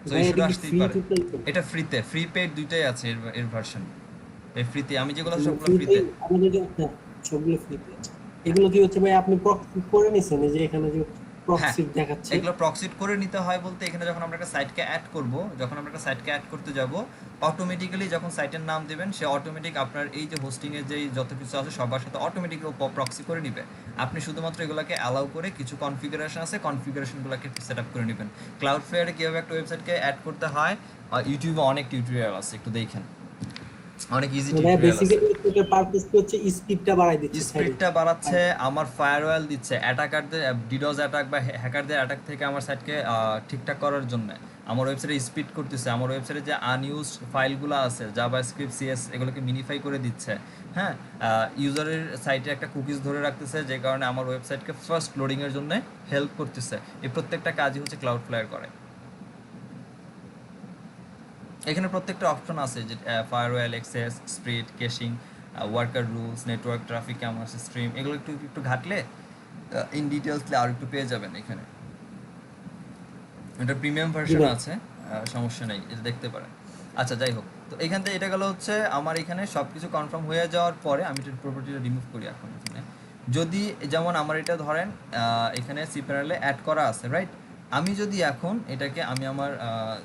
তো ভাই ইস্যুটা এটা কি আসতেই ফ্রি পারে। To play? এটা ফ্রিতে, ফ্রি পেড দুইটাই আছে এর ভার্সন। এই ফ্রিতে আমি যেগুলো সবগুলো ফ্রিতে ফ্রিতে। আমাদের যে হ্যাঁ, সবগুলো ফ্রিতে আছে। এগুলো কি হচ্ছে ভাই আপনি প্রক্সি করে নিছেন, এই যে এখানে যে হ্যাঁ, প্রক্সি দেখাচ্ছে? এগুলো প্রক্সিড করে নিতে হয় বলতে এখানে যখন আমরা একটা সাইটকে অ্যাড করব, যখন আমরা একটা সাইটকে অ্যাড করতে যাব, অটোমেটিক্যালি যখন সাইটের নাম দিবেন সে অটোমেটিক আপনার এই যে হোস্টিং এর যে যত কিছু আছে সবার সাথে অটোমেটিক প্রক্সি করে নিবে। আপনি শুধুমাত্র এগুলোকে অ্যালাউ করে কিছু কনফিগারেশন আছে, কনফিগারেশনগুলোকে সেট আপ করে নেবেন। ক্লাউডফ্লায়ারে কীভাবে একটা ওয়েবসাইটকে অ্যাড করতে হয় ইউটিউবে অনেক টিউটোরিয়াল আছে, একটু দেখেন, অনেক ইজি ভাই টিউটোরিয়াল আছে। বেসিক্যালি এটার পারপাস হচ্ছে স্পিডটা বাড়াই দিচ্ছে সাইডে। স্পিডটা বাড়াচ্ছে, আমার ফায়ারওয়াল দিচ্ছে, অ্যাটাকারদের ডিডোস অ্যাটাক বা হ্যাকারদের অ্যাটাক থেকে আমার সাইটকে ঠিকঠাক করার জন্য আমার ওয়েবসাইটে স্পিড করতেছে, আমার ওয়েবসাইটে যে আনইউজড ফাইলগুলো আছে জাভাস্ক্রিপ্ট সিএস এগুলোকে মিনিফাই করে দিচ্ছে। হ্যাঁ, ইউজারের সাইটে একটা কুকিজ ধরে রাখতেছে, যে কারণে আমার ওয়েবসাইটকে ফার্স্ট লোডিংয়ের জন্য হেল্প করতেছে। এই প্রত্যেকটা কাজই হচ্ছে ক্লাউডফ্লায়ার করে। এখানে প্রত্যেকটা অপশন আছে, যে firewall, access, spread, caching, worker rules, network traffic কেমন আছে, স্ট্রিম, এগুলো একটু একটু ঘাটলে ইন ডিটেলসলে আর একটু পেয়ে যাবেন এখানে। এটা প্রিমিয়াম ভার্সন আছে, সমস্যা নেই, এটা দেখতে পারেন। আচ্ছা, যাই হোক, তো এখান থেকে এটা গেল হচ্ছে আমার এখানে সব কিছু কনফার্ম হয়ে যাওয়ার পরে আমি এটা প্রপার্টিটা রিমুভ করি এখন এখানে। যদি যেমন আমার এটা ধরেন এখানে সি প্যানেলে অ্যাড করা আছে, রাইট? আমি যদি এখন এটাকে আমি আমার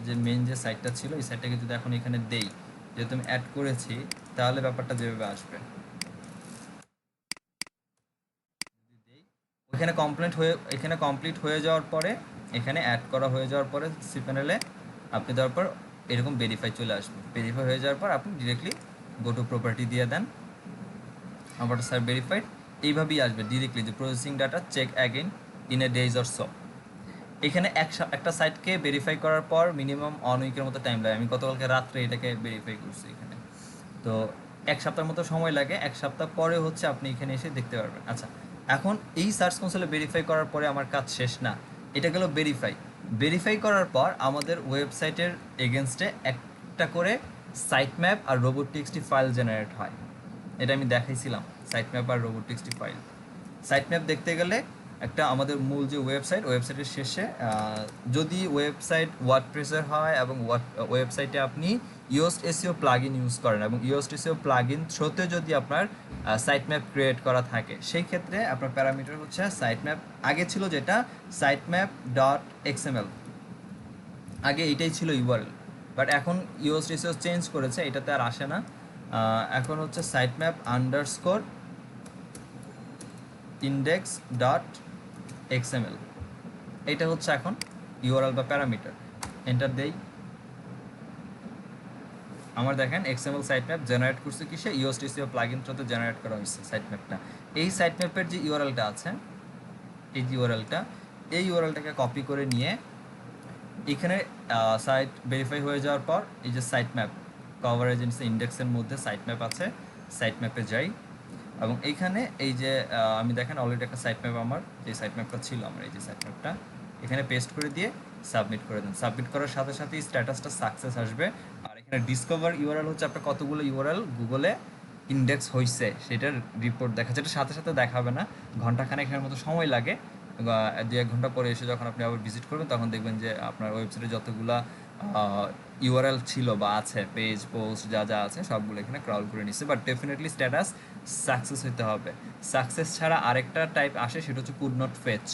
যে মেন যে সাইটটা ছিল এই সাইটটাকে যদি এখন এখানে দেই, যেহেতু আমি অ্যাড করেছি, তাহলে ব্যাপারটা যেভাবে আসবে, এখানে কমপ্লিট হয়ে যাওয়ার পরে, এখানে অ্যাড করা হয়ে যাওয়ার পরে সি প্যানেলে আপনি দেওয়ার পর এরকম ভেরিফাই চলে আসবে। ভেরিফাই হয়ে যাওয়ার পর আপনি ডিরেক্টলি গো টু প্রপার্টি দিয়ে দেন, আমার স্যার ভেরিফাইড, এইভাবেই আসবে ডিরেক্টলি যে processing data check again in a days or so. এখানে একটা সাইটকে ভেরিফাই করার পর মিনিমাম 1 উইকের মতো টাইম লাগে। আমি গতকালকে রাত্রে এটাকে ভেরিফাই করছি এখানে, তো 1 সপ্তাহের মতো সময় লাগে। 1 সপ্তাহ পরে হচ্ছে আপনি এখানে এসে দেখতে পারবেন। আচ্ছা, এখন এই সার্চ কনসোলে ভেরিফাই করার পরে আমার কাজ শেষ না, এটা গেল ভেরিফাই করার পর আমাদের ওয়েবসাইটের এগেনস্টে একটা করে সাইট ম্যাপ আর রোবোটিক্সটি ফাইল জেনারেট হয়। এটা আমি দেখাইছিলাম, সাইট ম্যাপ আর রোবোটিক্সটি ফাইল। সাইট ম্যাপ দেখতে গেলে একটা আমাদের মূল যে ওয়েবসাইটের শেষে যদি ওয়েবসাইট ওয়ার্ডপ্রেসের হয় এবং ওয়েবসাইটে আপনি ইয়োস্ট এসইও প্লাগইন ইউজ করেন এবং ইয়োস্ট এসইও প্লাগইন থ্রুতে যদি আপনার সাইট ম্যাপ ক্রিয়েট করা থাকে, সেই ক্ষেত্রে আপনার প্যারামিটার হচ্ছে সাইট ম্যাপ। আগে ছিল যেটা সাইট ম্যাপ ডট এক্সএমএল, আগে এইটাই ছিল ইউআরএল, বাট এখন ইয়োস্ট এসইও চেঞ্জ করেছে, এটাতে আর আসে না। এখন হচ্ছে sitemap underscore index dot XML, এটা হচ্ছে এখন ইউআরএল বা প্যারামিটার। এন্টার দেই, আমার দেখেন এক্সএমএল সাইট ম্যাপ জেনারেট করছে কিসে, ইয়োস্ট এসইও প্লাগইন থ্রুতে জেনারেট করা হয়েছে সাইট ম্যাপটা। এই সাইট ম্যাপের যে ইউআরএলটা আছে, এই যে ইউআরএলটাকে কপি করে নিয়ে এখানে সাইট ভেরিফাই হয়ে যাওয়ার পর এই যে সাইট ম্যাপ কভারেজ ইন্ডেক্সের মধ্যে সাইট ম্যাপ আছে, সাইট ম্যাপে যাই এবং এইখানে এই যে আমি দেখেন অলরেডি একটা সাইট ম্যাপ, আমার যে সাইট ম্যাপটা ছিল আমার এই যে সাইট ম্যাপটা এখানে পেস্ট করে দিয়ে সাবমিট করে দেন। সাবমিট করার সাথে সাথে স্ট্যাটাসটা সাকসেস আসবে। আর এখানে ডিসকভার ইউআরএল হচ্ছে আপনার কতগুলো ইউআরএল গুগলে ইন্ডেক্স হয়েছে সেটার রিপোর্ট দেখাচ্ছে। এটা সাথে সাথে দেখাবে না, ঘন্টাখানেকের মতো সময় লাগে। 2-1 ঘন্টা পরে এসে যখন আপনি আবার ভিজিট করবেন তখন দেখবেন যে আপনার ওয়েবসাইটে যতগুলা ইউআরএল ছিল বা আছে, পেজ পোস্ট যা যা আছে সবগুলো এখানে ক্রাউল করে নিচ্ছে। বাট ডেফিনেটলি স্ট্যাটাস সাকসেস হতে হবে। সাকসেস ছাড়া আরেকটা টাইপ আসে, সেটা হচ্ছে কুড নট ফেচ।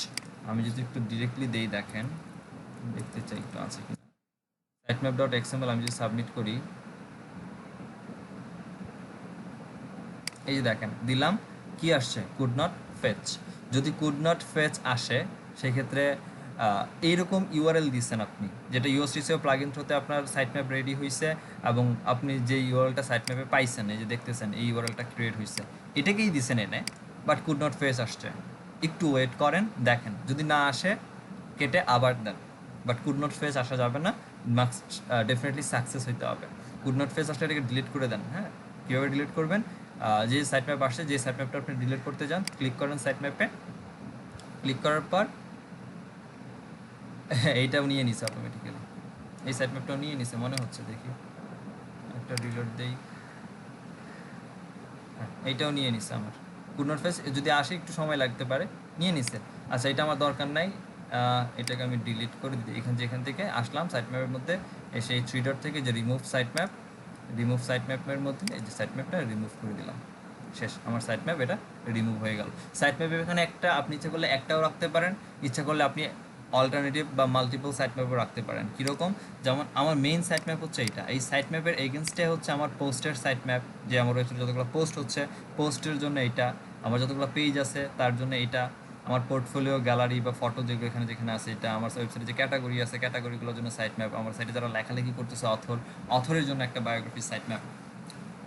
আমি যদি একটু ডিরেক্টলি দেই, দেখেন দেখতে চাই একটু আছে কিনা। সাইটম্যাপ ডট এক্সএমএল আমি যদি সাবমিট করি, এই যে দেখেন দিলাম, কি আসছে, কুড নট ফেচ। যদি কুড নট ফেচ আসে সেক্ষেত্রে এইরকম ইউআরএল দিচ্ছেন আপনি, যেটা ইয়োস্ট এসইও প্লাগইন থ্রুতে আপনার সাইট ম্যাপ রেডি হয়েছে এবং আপনি যে ইউআরএলটা সাইট ম্যাপে পাইছেন, এই যে দেখতেছেন এই ইউআরএলটা ক্রিয়েট হয়েছে, এটাকেই দিচ্ছেন এনে, বাট কুড নট ফেচ আসছে। একটু ওয়েট করেন, দেখেন যদি না আসে কেটে আবার দেন। বাট কুড নট ফেজ আসা যাবে না, মাস্ট ডেফিনেটলি সাকসেস হইতে হবে। কুড নট ফেজ আসলে এটাকে ডিলিট করে দেন। হ্যাঁ, কীভাবে ডিলিট করবেন? যে সাইট ম্যাপ আসছে, যে সাইট ম্যাপটা আপনি ডিলিট করতে চান, ক্লিক করেন সাইট ম্যাপে। ক্লিক করার পর এইটাও নিয়ে নিছে অটোমেটিক্যালি, এই সাইট ম্যাপটাও নিয়ে নিছে মনে হচ্ছে। দেখি একটা রিলোড দেই। হ্যাঁ, এইটাও নিয়ে নিছে আমার। কুড নট ফেজ যদি আসে একটু সময় লাগতে পারে, নিয়ে নিছে। আচ্ছা, এটা আমার দরকার নাই, এটাকে আমি ডিলিট করে দিই। এখান থেকে আসলাম সাইট ম্যাপের মধ্যে, এসে এই থ্রি ডট থেকে যে রিমুভ সাইট ম্যাপের মধ্যে এই যে সাইট ম্যাপটা রিমুভ করে দিলাম। শেষ, আমার সাইট ম্যাপ এটা রিমুভ হয়ে গেল। সাইট ম্যাপের এখানে একটা, আপনি ইচ্ছা করলে একটাও রাখতে পারেন, ইচ্ছা করলে আপনি অল্টারনেটিভ বা মাল্টিপল সাইট ম্যাপও রাখতে পারেন। কীরকম? যেমন আমার মেইন সাইট ম্যাপ হচ্ছে এইটা, এই সাইট ম্যাপের এগেনস্টে হচ্ছে আমার পোস্টের সাইট ম্যাপ, যে আমার ওয়েবসাইটে যতগুলো পোস্ট হচ্ছে পোস্টের জন্য এইটা, আমার যতগুলো পেজ আছে তার জন্য এইটা, আমার পোর্টফোলিও, গ্যালারি বা ফটো যেগুলো যেখানে আছে এটা, আমার ওয়েবসাইটে যে ক্যাটাগরি আছে ক্যাটাগরিগুলোর জন্য সাইট ম্যাপ, আমার সাইটে যারা লেখালেখি করতেছে অথরের জন্য একটা বায়োগ্রাফি সাইট ম্যাপ,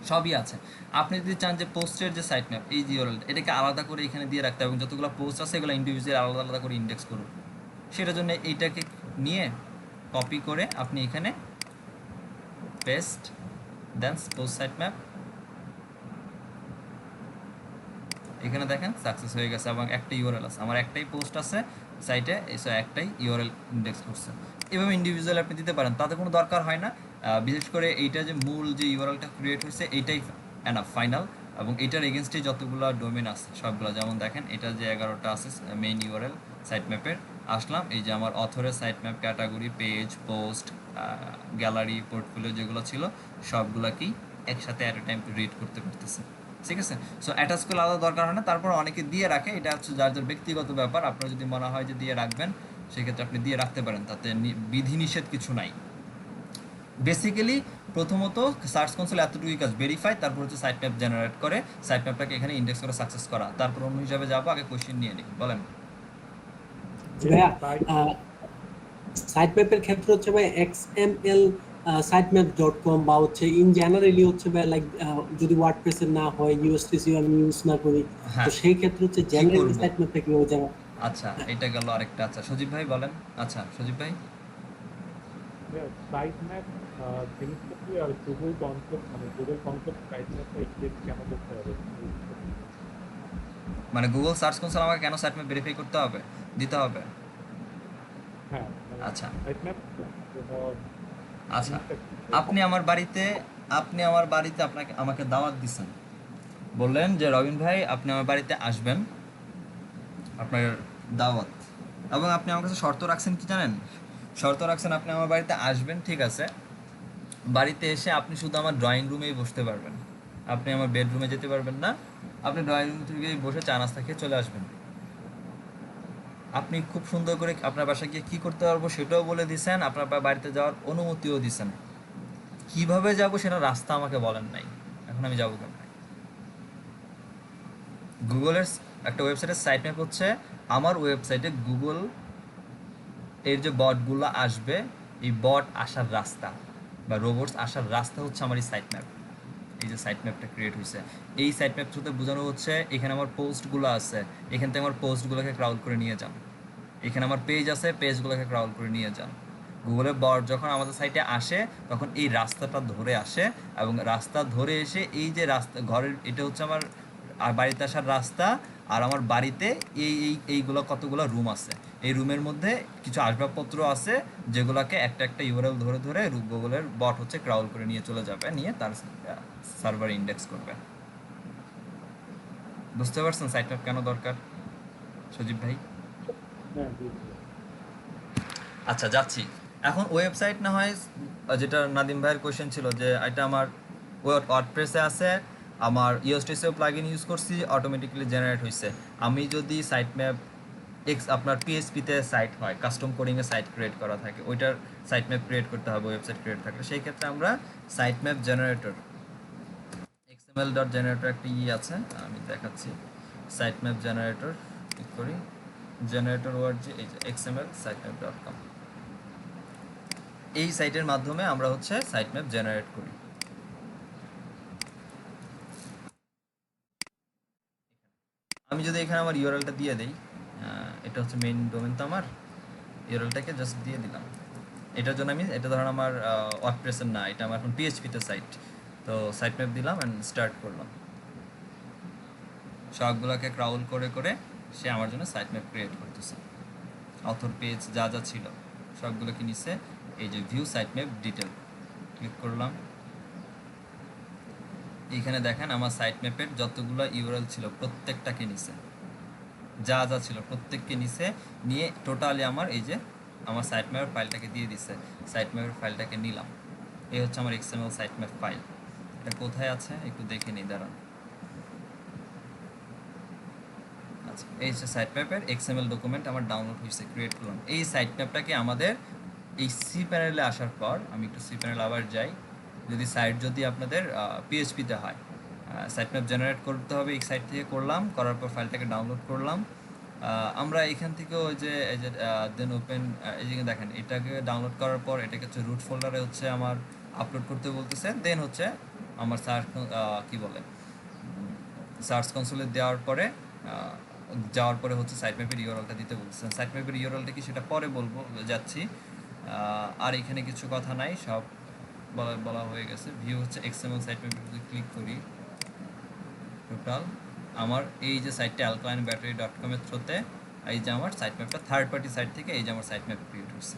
সবই আছে। আপনি যদি চান যে পোস্টের যে সাইট ম্যাপ, এই ইউআরএল এটাকে আলাদা করে এখানে দিয়ে রাখতে, এবং যতগুলো পোস্ট আছে এগুলো ইন্ডিভিজুয়াল আলাদা আলাদা করে ইন্ডেক্স করুন, সেটার জন্য এইটাকে নিয়ে কপি করে আপনি এখানে পেস্ট দেন পোস্ট সাইট ম্যাপ। এখানে দেখেন সাকসেস হয়ে গেছে, এবং একটা ইউআরএল আছে, আমার একটাই পোস্ট আছে সাইটে, এসে একটাই ইউআরএল ইন্ডেক্স করছে। এভাবে ইন্ডিভিজুয়াল আপনি দিতে পারেন, তাতে কোনো দরকার হয় না। বিশেষ করে এইটা যে মূল যে ইউআরএলটা ক্রিয়েট হয়েছে এইটাই এনাফ ফাইনাল, এবং এটার এগেনস্টে যতগুলো ডোমেন আছে সবগুলো, যেমন দেখেন এটা যে 11টা আছে মেইন ইউআরএল সাইট ম্যাপের, আসলাম এই যে আমার অথরের site map, category, page, post, gallery, portfolio যেগুলো ছিল সবগুলোকেই একসাথে অ্যাট এ টাইম রিড করতে পারতেছে। ঠিক আছে, সো অ্যাটাচ করে আলাদা দরকার হয় না। তারপর অনেকে দিয়ে রাখে, এটা হচ্ছে যার যার ব্যক্তিগত ব্যাপার। আপনার যদি মনে হয় যে দিয়ে রাখবেন, সেক্ষেত্রে আপনি দিয়ে রাখতে পারেন, তাতে বিধিনিষেধ কিছু নাই। বেসিক্যালি প্রথমত সার্চ কনসোল এতটুকুই কাজ, ভেরিফাই, তারপর হচ্ছে সাইট ম্যাপ জেনারেট করে সাইট ম্যাপটাকে এখানে ইন্ডেক্স করে সাকসেস করা। তারপর অন্য হিসাবে যাবো, আগে কোশ্চেন নিয়ে নিই, বলেন। সাইট ম্যাপের ক্ষেত্রে হচ্ছে ভাই XML sitemap.com বা হচ্ছে ইন জেনারেলি হচ্ছে ভাই লাইক যদি ওয়ার্ডপ্রেসের না হয়, USTC আমি ইউজ না করি, তো সেই ক্ষেত্রে হচ্ছে জেনারেলি সাইট ম্যাপটা কিভাবে যাবে? আচ্ছা, এটা গেল আরেকটা। আচ্ছা, সজীব ভাই বলেন। আচ্ছা, সজীব ভাই, সাইট ম্যাপ জিনিসটা কি আর গুগল কনসেপ্ট, মানে গুগল কনসেপ্ট সাইট ম্যাপটা ইনডেক্স কেন করতে হবে? মানে গুগল সার্চ কনসোল আমাকে কেন সাইট ম্যাপ ভেরিফাই করতে হবে, দিতে হবে? হ্যাঁ, আচ্ছা সাইট ম্যাপ। আচ্ছা, আপনি আমার বাড়িতে আমাকে দাওয়াত দিচ্ছেন, বললেন যে রবিন ভাই আপনি আমার বাড়িতে আসবেন, আপনার দাওয়াত, এবং আপনি আমার কাছে শর্ত রাখছেন কি জানেন? শর্ত রাখছেন আপনি আমার বাড়িতে আসবেন, ঠিক আছে, বাড়িতে এসে আপনি শুধু আমার ড্রয়িং রুমেই বসতে পারবেন, আপনি আমার বেডরুমে যেতে পারবেন না, আপনি ড্রয়িং রুম থেকে বসে চা নাস্তা খেয়ে চলে আসবেন। আপনি খুব সুন্দর করে আপনার বাসায় গিয়ে কী করতে পারবো সেটাও বলে দিয়েছেন, আপনার বাড়িতে যাওয়ার অনুমতিও দিয়েছেন। কীভাবে যাব সেটা রাস্তা আমাকে বলেন নাই, এখন আমি যাবো কেমন? গুগলের একটা ওয়েবসাইটের সাইট ম্যাপ হচ্ছে আমার ওয়েবসাইটে গুগল এর যে বটগুলো আসবে, এই বট আসার রাস্তা বা রোবটস আসার রাস্তা হচ্ছে আমার এই সাইট ম্যাপ। এই যে সাইট ম্যাপটা ক্রিয়েট হয়েছে, এই সাইট ম্যাপ থ্রুতে বোঝানো হচ্ছে এখানে আমার পোস্টগুলো আছে, এখান থেকে আমার পোস্টগুলোকে ক্রাউড করে নিয়ে যান। এখানে আমার পেজ আছে, পেজগুলোকে ক্রাউড করে নিয়ে যান। গুগলের বট যখন আমাদের সাইটে আসে তখন এই রাস্তাটা ধরে আসে, এবং রাস্তা ধরে এসে এই যে রাস্তা ঘরের, এটা হচ্ছে আমার বাড়িতে আসার রাস্তা, আর আমার বাড়িতে এইগুলো কতগুলো রুম আছে, এই রুমের মধ্যে কিছু আসবাবপত্র আছে যেগুলোকে একটা একটা ইউআরএল ধরে ধরে গুগলের বট হচ্ছে ক্রাউল করে নিয়ে চলে যাবে, নিয়ে তার সার্ভার ইন্ডেক্স করবে। বুঝতে পারছেন সাইট ম্যাপ কেন দরকার, সজীব ভাই? আচ্ছা, যাচ্ছি এখন ওয়েবসাইট। না হয় যেটা নাদিম ভাইয়ের কোয়েশ্চেন ছিল যে এটা আমার ওয়ার্ডপ্রেসে আছে, আমার ইউএসটিসিও প্লাগইন ইউজ করছি, অটোমেটিক্যালি জেনারেট হয়েছে। আমি যদি সাইট ম্যাপ আপনার পিএসপিতে সাইট হয়, কাস্টম কোডিংয়ে সাইট ক্রিয়েট করা থাকে, ওইটার সাইট ম্যাপ ক্রিয়েট করতে হবে ওয়েবসাইট ক্রিয়েট থাকলে, সেই ক্ষেত্রে আমরা সাইট ম্যাপ জেনারেটর xml.generator একটা আছে, আমি দেখাচ্ছি। সাইট ম্যাপ জেনারেটর ক্লিক করি, জেনারেটর ওয়ার্ড যে এই যে xml sitemap.com, এই সাইটের মাধ্যমে আমরা হচ্ছে সাইট ম্যাপ জেনারেট করি। আমি যদি এখানে আমার ইউআরএলটা দিয়ে দেই, এটা হচ্ছে মেইন ডোমেন তো আমার, ইউআরএলটাকে জাস্ট দিয়ে দিলাম। এটার জন্য আমি, এটা ধরেন আমার ওয়ার্ডপ্রেসের না, এটা আমার এখন পিএইচপিতে সাইট, তো সাইট ম্যাপ দিলাম অ্যান্ড স্টার্ট করলাম। সবগুলোকে ক্রাউল করে করে সে আমার জন্য সাইট ম্যাপ ক্রিয়েট করতেছে। অথর পেজ যা যা ছিল সবগুলোকে নিচে এই যে view sitemap detail click করলাম। এইখানে দেখেন আমার সাইট ম্যাপের যতগুলো ইউআরএল ছিল প্রত্যেকটাকে নিচে, যা যা ছিল প্রত্যেককে নিচে নিয়ে টোটালি আমার এই যে আমার সাইট ম্যাপের ফাইলটাকে দিয়ে দিছে। সাইট ম্যাপের ফাইলটাকে নিলাম, এই হচ্ছে আমার এক্সএমএল সাইট ম্যাপ ফাইল। এটা কোথায় আছে একটু দেখে নিই, দাঁড়ান। আচ্ছা, এই হচ্ছে সাইট ম্যাপের এক্সএমএল ডকুমেন্ট আমার ডাউনলোড হয়েছে, ক্রিয়েট করলাম। এই সাইট ম্যাপটাকে আমাদের এই সি প্যানেলে আসার পর, আমি একটু সি প্যানেল আবার যাই, যদি সাইট যদি আপনাদের পিএইচপিতে হয়, সাইট ম্যাপ জেনারেট করতে হবে, এই সাইট থেকে করলাম, করার পর ফাইলটাকে ডাউনলোড করলাম। আমরা এখান থেকে ওই যে এই যে দেন ওপেন, এই যে দেখেন এটাকে ডাউনলোড করার পর এটাকে হচ্ছে রুট ফোল্ডারে হচ্ছে আমার আপলোড করতে বলতেছে। দেন হচ্ছে আমার সার্চ কী বলে সার্চ কনসোলে দেওয়ার পরে যাওয়ার পরে হচ্ছে সাইট ম্যাপের ইউআরএলটা দিতে বলতেছেন। সাইট ম্যাপের ইউআরএলটা কি সেটা পরে বলবো, যাচ্ছি। আর এখানে কিছু কথা নাই, সব বলা হয়ে গেছে। ভিউ হচ্ছে এক্সএমএল সাইট ম্যাপে যদি ক্লিক করি, টোটাল আমার এই যে সাইটটা alkaline-battery.com এর থ্রুতে এই যে আমার সাইট ম্যাপটা থার্ড পার্টি সাইট থেকে এই যে আমার সাইট ম্যাপ ক্রিয়েট হচ্ছে।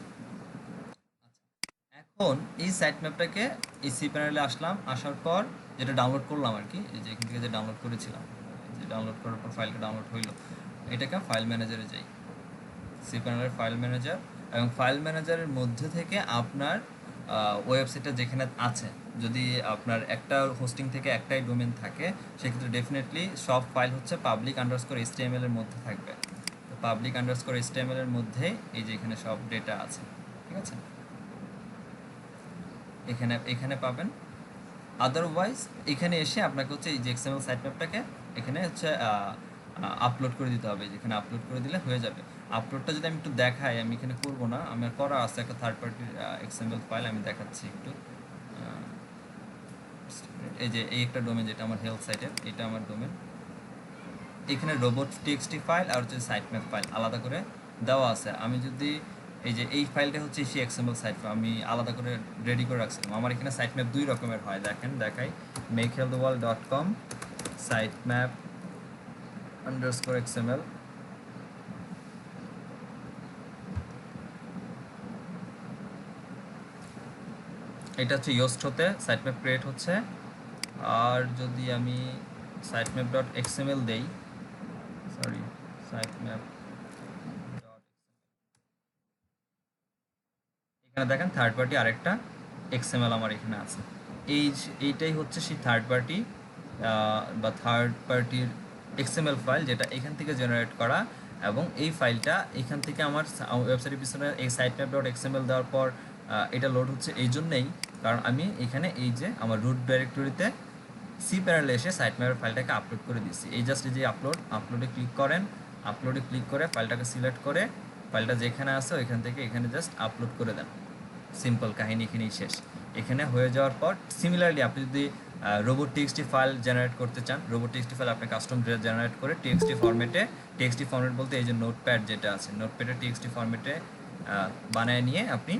এখন এই সাইট ম্যাপটাকে এই সি প্যানেলে আসলাম, আসার পর যেটা ডাউনলোড করলাম আর কি, এই যে এখান থেকে যে ডাউনলোড করেছিলাম, যে ডাউনলোড করার পর ফাইলটা ডাউনলোড হইলো, এটাকে ফাইল ম্যানেজারে যাই, সি প্যানেলের ফাইল ম্যানেজার, এবং ফাইল ম্যানেজারের মধ্যে থেকে আপনার ওয়েবসাইটটা যেখানে আছে, যদি আপনার একটা হোস্টিং থেকে একটাই ডোমেন থাকে সেক্ষেত্রে ডেফিনেটলি সব ফাইল হচ্ছে public_html এর মধ্যে থাকবে। তো public_html এর মধ্যে এই যে এখানে সব ডেটা আছে, ঠিক আছে, এখানে পাবেন। আদারওয়াইজ এখানে এসে আপনাকে হচ্ছে এই যে এক্সএমএল সাইট ম্যাপটাকে এখানে হচ্ছে আপলোড করে দিতে হবে, যেখানে আপলোড করে দিলে হয়ে যাবে। আপলোডটা যদি আমি একটু দেখাই, আমি এখানে করবো না, আমার করা আছে একটা থার্ড পার্টির এক্সএমএল ফাইল, আমি দেখাচ্ছি একটু। এই যে এই একটা ডোমেন যেটা আমার হেলথ সাইটের, এটা আমার ডোমেন। এখানে robots.txt ফাইল আর হচ্ছে সাইট ম্যাপ ফাইল আলাদা করে দেওয়া আছে। আমি যদি এই যে এই ফাইলটা হচ্ছে সেই এক্সএমএল সাইট ফাইল আমি আলাদা করে রেডি করে রাখছিলাম। আমার এখানে সাইট ম্যাপ দুই রকমের হয়, দেখেন দেখাই, makehealthworld.com sitemap_xml, এটা হচ্ছে ইয়োস্ট হতে সাইট ম্যাপ ক্রিয়েট হচ্ছে। আর যদি আমি sitemap.xml দেই, সরি sitemap, এখানে দেখেন থার্ড পার্টি আরেকটা এক্সএমএল আমার এখানে আছে। এইটাই হচ্ছে সেই থার্ড পার্টি বা থার্ড পার্টির এক্সএমএল ফাইল যেটা এখান থেকে জেনারেট করা, এবং এই ফাইলটা এখান থেকে আমার ওয়েবসাইটের পিছনে এই sitemap.xml দেওয়ার পর এটা লোড হচ্ছে এই জন্যেই, কারণ আমি এখানে এই যে আমার রুট ডাইরেক্টরিতে সি প্যানেলে এসে সাইট ম্যাপের ফাইলটাকে আপলোড করে দিচ্ছি। এই জাস্ট এই যে আপলোডে ক্লিক করেন, আপলোডে ক্লিক করে ফাইলটাকে সিলেক্ট করে ফাইলটা যেখানে আছে ওইখান থেকে এখানে জাস্ট আপলোড করে দেন। সিম্পল কাহিনী এখানেই শেষ। এখানে হয়ে যাওয়ার পর সিমিলারলি আপনি যদি robots.txt ফাইল জেনারেট করতে চান, robots.txt ফাইল আপনি কাস্টম জেনারেট করে টিএক্সটি ফরম্যাটে, টিএক্সটি ফরম্যাট বলতে এই যে নোটপ্যাড যেটা আছে, নোটপ্যাডে টিএক্সটি ফরম্যাটে বানায় নিয়ে আপনি